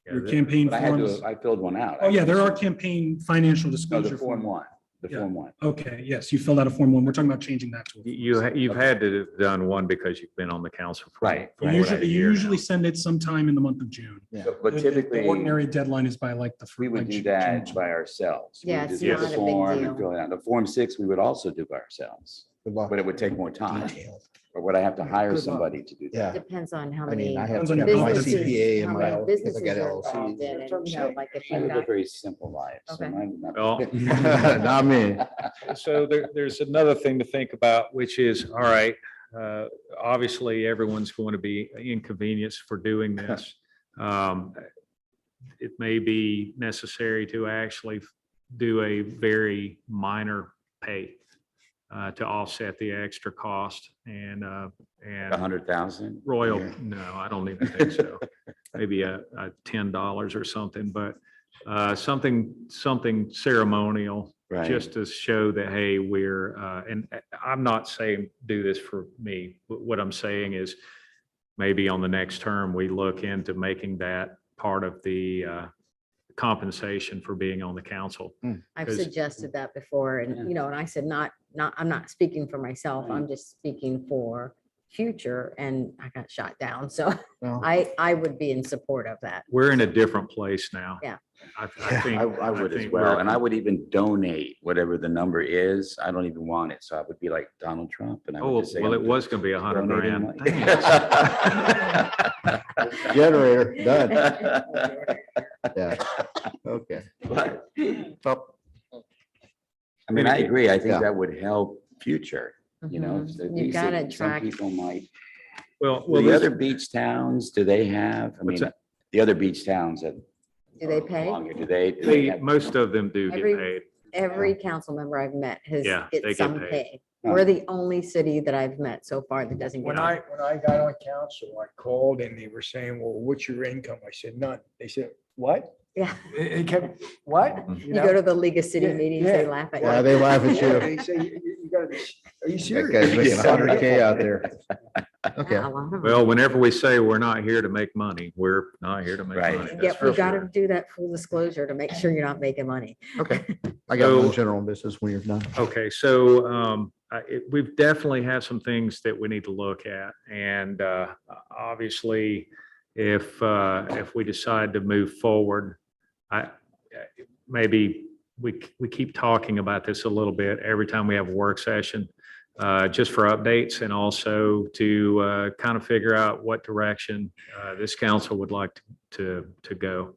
Yeah, Your the- campaign But I forms. I filled one out. Oh, yeah, there are campaign financial No, disclosure. the Form forms. 1. the Yeah. Form 1. Okay, yes, you filled out a Form 1. We're talking about changing that to. a Form You've had to have done one because you've been on the council. for Right, You right. usually, you a year now. usually send it sometime in the month of June. But The typically, ordinary deadline is by like the. we would like do June that 2. by ourselves. We Yeah, would it's just get not the a big form and deal. fill it out. The Form 6, we would also do by ourselves, but it would take more time. Or would I have to hire Good luck. somebody to do that? Yeah, Depends on how I many mean, I have Depends on your my businesses, CPA and how my, many if I businesses got are involved LLC. in it, and, you know, like if I you've live a got. very simple life. So Okay. mine- Well, Not me. So there's another thing to think about, which is, all right, obviously, everyone's going to be inconvenienced for doing this. It may be necessary to actually do a very minor pay to offset the extra cost and 100,000? Royal, no, I don't even think so. Maybe a $10 or something, but something ceremonial, Right. just to show that, hey, we're, and I'm not saying do this for me. What I'm saying is maybe on the next term, we look into making that part of the compensation for being on the council. I've 'Cause- suggested that before and, you know, and I said, I'm not speaking for myself. I'm just speaking for future and I got shot down. So Well, I would be in support of that. We're in a different place now. Yeah. I Yeah, think. I would as think well. we're- And I would even donate whatever the number is. I don't even want it. So I would be like Donald Trump and I Oh, would just say. well, I'm it was going to be 100 donating grand. money. Generator, done. Yeah, okay. But, Well, I mean, I agree. I think Yeah. that would help future, you know. Mhm. so You've these got to things, some attract, people might. Well, The this- other beach towns, do they have, I What's mean, that? the other beach towns that. do they are pay? along here, Do they have- most of them do get Every- paid. Every council member I've met has Yeah, they get get some paid. pay. Huh. We're the only city that I've met so far that doesn't When get. I got on council, I called and they were saying, well, what's your income? I said, none. They said, what? Yeah, It kept, what? you go to the League of City Yeah, meetings, they yeah. laugh at Yeah, you. they laugh at Yeah, you. They say, you gotta be, are you That serious? guy's making Yeah. 100K out there. Okay. Yeah, a lot of them. Well, whenever we say we're not here to make money, we're not here to make Right. money. that's Yeah, for we gotta sure. do that full disclosure to make sure you're not making money. Okay. I got one So- general business when you're done. Okay, so we've definitely have some things that we need to look at. And obviously, if we decide to move forward, maybe we keep talking about this a little bit every time we have a work session, just for updates and also to kind of figure out what direction this council would like to go.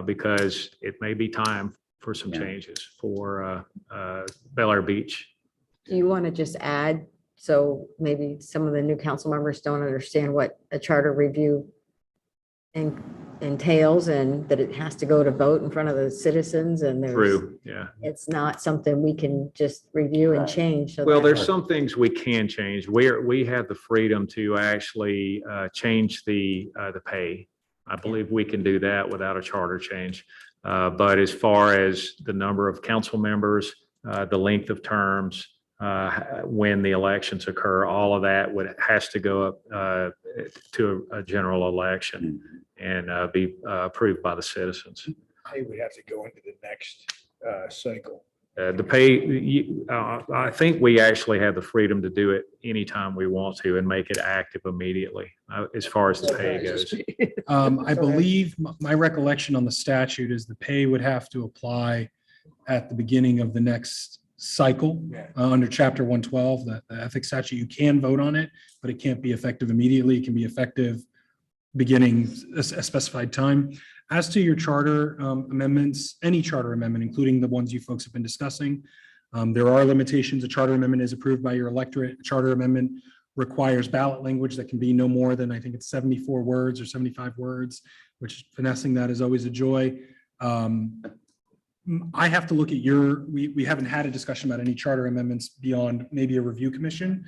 Because it may be time for some Yeah. changes for Bel Air Beach. Do you want to just add, so maybe some of the new council members don't understand what a charter review entails and that it has to go to vote in front of the citizens and there's, True, yeah. it's not something we can just review and Right. change. So Well, that- there's some things we can change. We have the freedom to actually change the pay. I believe we can do that without a charter change. But as far as the number of council members, the length of terms, when the elections occur, all of that has to go up to a general election and be approved by the citizens. I would have to go into the next cycle. The pay, I think we actually have the freedom to do it anytime we want to and make it active immediately, as far as the pay goes. I believe my recollection on the statute is the pay would have to apply at the beginning of the next cycle under chapter 112, the ethics statute. You can vote on it, but it can't be effective immediately. It can be effective beginning a specified time. As to your charter amendments, any charter amendment, including the ones you folks have been discussing, there are limitations. A charter amendment is approved by your electorate. A charter amendment requires ballot language that can be no more than, I think it's 74 words or 75 words, which finessing that is always a joy. I have to look at we haven't had a discussion about any charter amendments beyond maybe a review commission.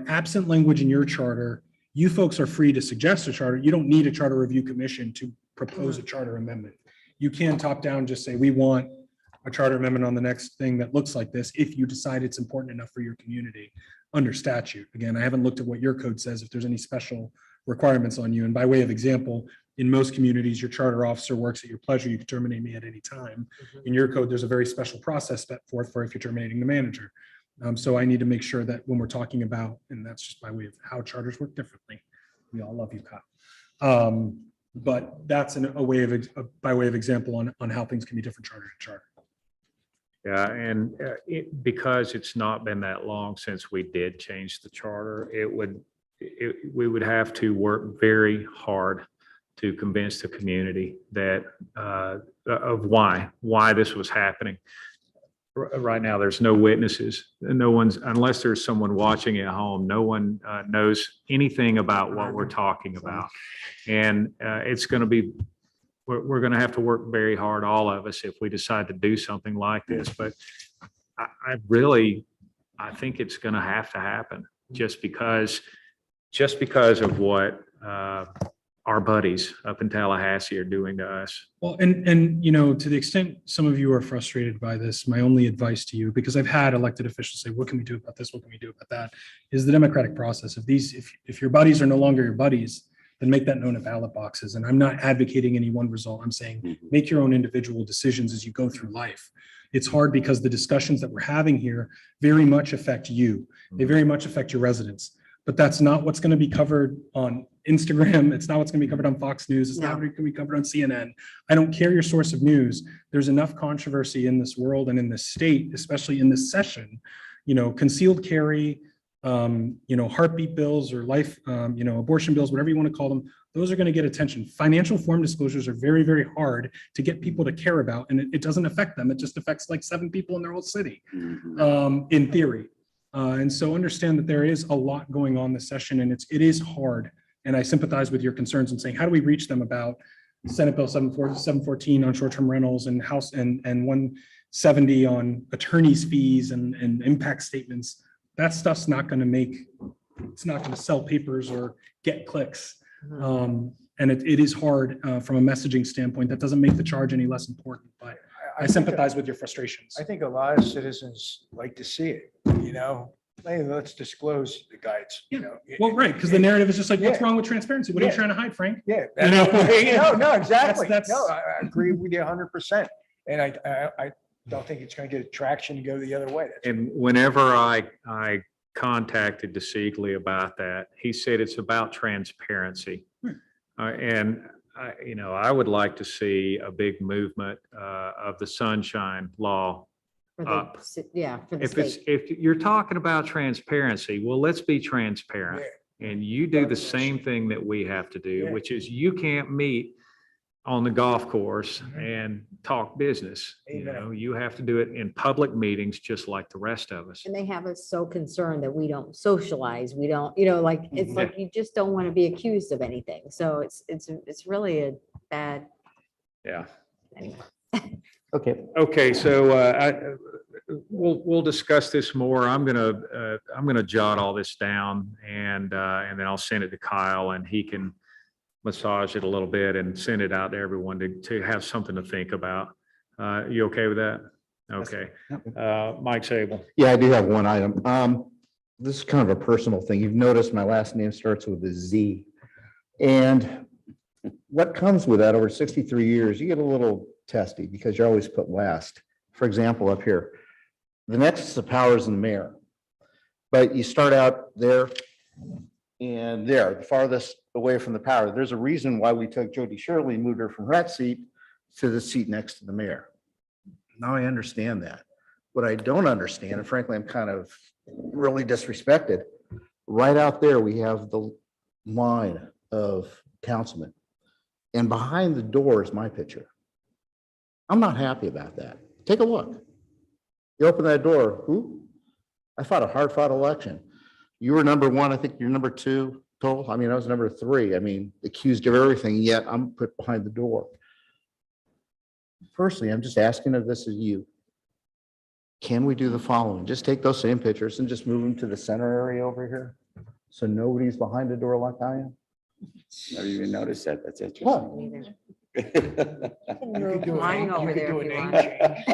Absent language in your charter, you folks are free to suggest a charter. You don't need a charter review commission to propose a charter amendment. You can top down just say, we want a charter amendment on the next thing that looks like this, if you decide it's important enough for your community under statute. Again, I haven't looked at what your code says, if there's any special requirements on you. And by way of example, In most communities, your charter officer works at your pleasure. You can terminate me at any time. In your code, there's a very special process set forth for if you're terminating the manager. So I need to make sure that when we're talking about, and that's just by way of how charters work differently. We all love you, Kyle. But that's a way of, by way of example on how things can be different charter to charter. Yeah, and because it's not been that long since we did change the charter, we would have to work very hard to convince the community that of why this was happening. Right now, there's no witnesses, and no one's, unless there's someone watching at home, no one knows anything about what we're talking about. And it's going to be, we're going to have to work very hard, all of us, if we decide to do something like this. But I think it's going to have to happen just because of what our buddies up in Tallahassee are doing to us. Well, and, you know, to the extent some of you are frustrated by this, my only advice to you, because I've had elected officials say, what can we do about this? What can we do about that? Is the democratic process. If your buddies are no longer your buddies, then make that known at ballot boxes. And I'm not advocating any one result. I'm saying, make your own individual decisions as you go through life. It's hard because the discussions that we're having here very much affect you. They very much affect your residents. But that's not what's going to be covered on Instagram. It's not what's going to be covered on Fox News. It's not going to be covered on CNN. I don't care your source of news. There's enough controversy in this world and in this state, especially in this session, you know, concealed carry, you know, heartbeat bills or life, you know, abortion bills, whatever you want to call them. Those are going to get attention. Financial form disclosures are very, very hard to get people to care about. And it doesn't affect them. It just affects like 7 people in their whole city, in theory. And so understand that there is a lot going on this session, and it is hard. And I sympathize with your concerns in saying, how do we reach them about Senate Bill 714 on short-term rentals and House and 170 on attorneys' fees and impact statements? That stuff's not going to it's not going to sell papers or get clicks. And it is hard from a messaging standpoint. That doesn't make the charge any less important, but I sympathize with your frustrations. I think a lot of citizens like to see it, you know, hey, let's disclose the guides, you know. Well, right, because the narrative is just like, what's Yeah. wrong with transparency? What are you Yeah. trying to hide, Frank? Yeah. You know? No, exactly. That's- No, I agree with you 100%. And I don't think it's going to get traction to go the other way. And whenever I contacted DeSiegel about that, he said it's about transparency. And you know, I would like to see a big movement of the Sunshine Law For up. Yeah, for the state. If you're talking about transparency, well, let's be transparent. And you do the same thing that we have to do, Yeah. which is you can't meet on the golf course and talk business. You Amen. know, you have to do it in public meetings, just like the rest of us. And they have us so concerned that we don't socialize, we don't, you know, like, it's like, you just don't want to be accused of anything. So it's really a bad, Yeah. anyway. Okay, so we'll discuss this more. I'm gonna jot all this down and then I'll send it to Kyle and he can massage it a little bit and send it out to everyone to have something to think about. You okay with that? Okay. Mike Sable. Yeah, I do have one item. This is kind of a personal thing. You've noticed my last name starts with a Z. And what comes with that over 63 years, you get a little testy because you're always put last. For example, up here, the nexus of power is in the mayor. But you start out there and there, the farthest away from the power. There's a reason why we took Jody Shirley and moved her from that seat to the seat next to the mayor. Now I understand that. What I don't understand, and frankly, I'm kind of really disrespected. Right out there, we have the line of councilmen. And behind the door is my picture. I'm not happy about that. Take a look. You open that door, who? I fought a hard-fought election. You were number 1, I think you're number 2 total. I mean, I was number 3. I mean, accused of everything, yet I'm put behind the door. Firstly, I'm just asking if this is you. Can we do the following? Just take those same pictures and just move them to the center area over here. So nobody's behind the door like I am. Never even noticed that. That's interesting. What? Neither. You could do a Mine name- over you could there do a if you name want. change.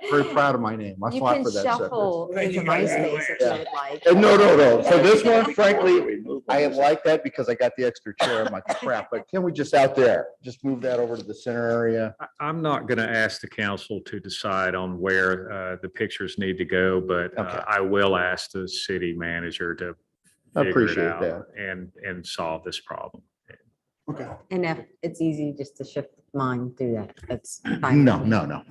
Very proud of my name. I You fought can for that sucker. shuffle Then into you gotta MySpace if you Yeah. would like. No. So this one, frankly, I am like that because I got the extra chair. I'm like, crap, but can we just out there, just move that over to the center area? I'm not going to ask the council to decide on where the pictures need to go, but Okay. I will ask the city manager to I figure it appreciate out that. and solve this problem. Okay. And if it's easy just to shift mine through that, that's fine. No, no, no.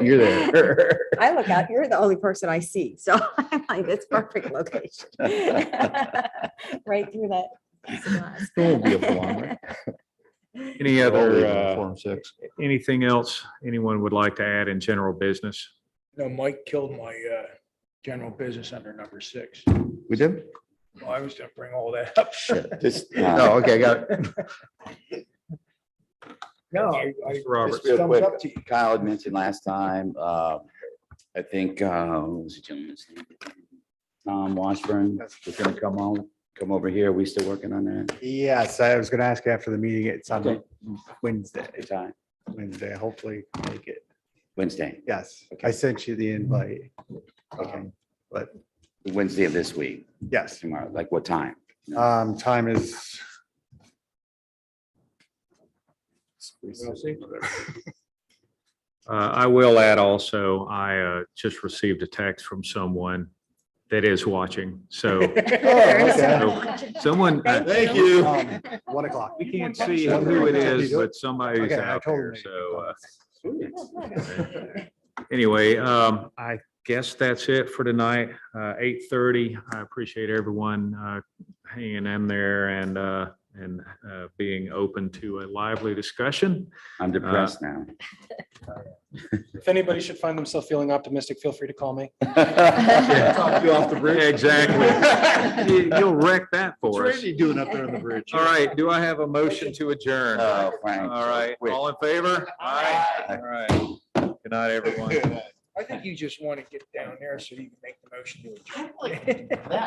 You're there. I look out, you're the only person I see, so I'm like, it's perfect location. Right through that piece of glass. It won't be a problem, Any other, Form 6. anything else anyone would like to add in general business? No, Mike killed my general business under number 6. We did? Well, I was gonna bring all that up. Shit. Just, Oh, okay, I got it. No, I. Robert. it's real thumbs quick, up to you. Kyle had mentioned last time, I think, what was the gentleman's name? Tom Washburn was gonna come over here. We still working on that? Yes, I was gonna ask after the meeting. It's on Okay. Wednesday, Good time. hopefully make it. Wednesday, Yes, I sent you the invite. Okay. But Wednesday of this week, yes, tomorrow, like what time? time is. I will add also, I just received a text from someone that is watching. So okay. someone, Thank you. 1 o'clock. we can't see who it is, but somebody's Okay, I out told there. him. So anyway, I guess that's it for tonight. 8:30. I appreciate everyone hanging in there and being open to a lively discussion. I'm depressed now. If anybody should find themselves feeling optimistic, feel free to call me. Talk you off the bridge. Exactly. You'll wreck that What's for us. Randy doing up there on the bridge? All right, do I have a motion to adjourn? Oh, Frank. All right, Wait. all in favor? Aye. All right. Good night, everyone. I think you just want to get down there so you can make the motion to adjourn.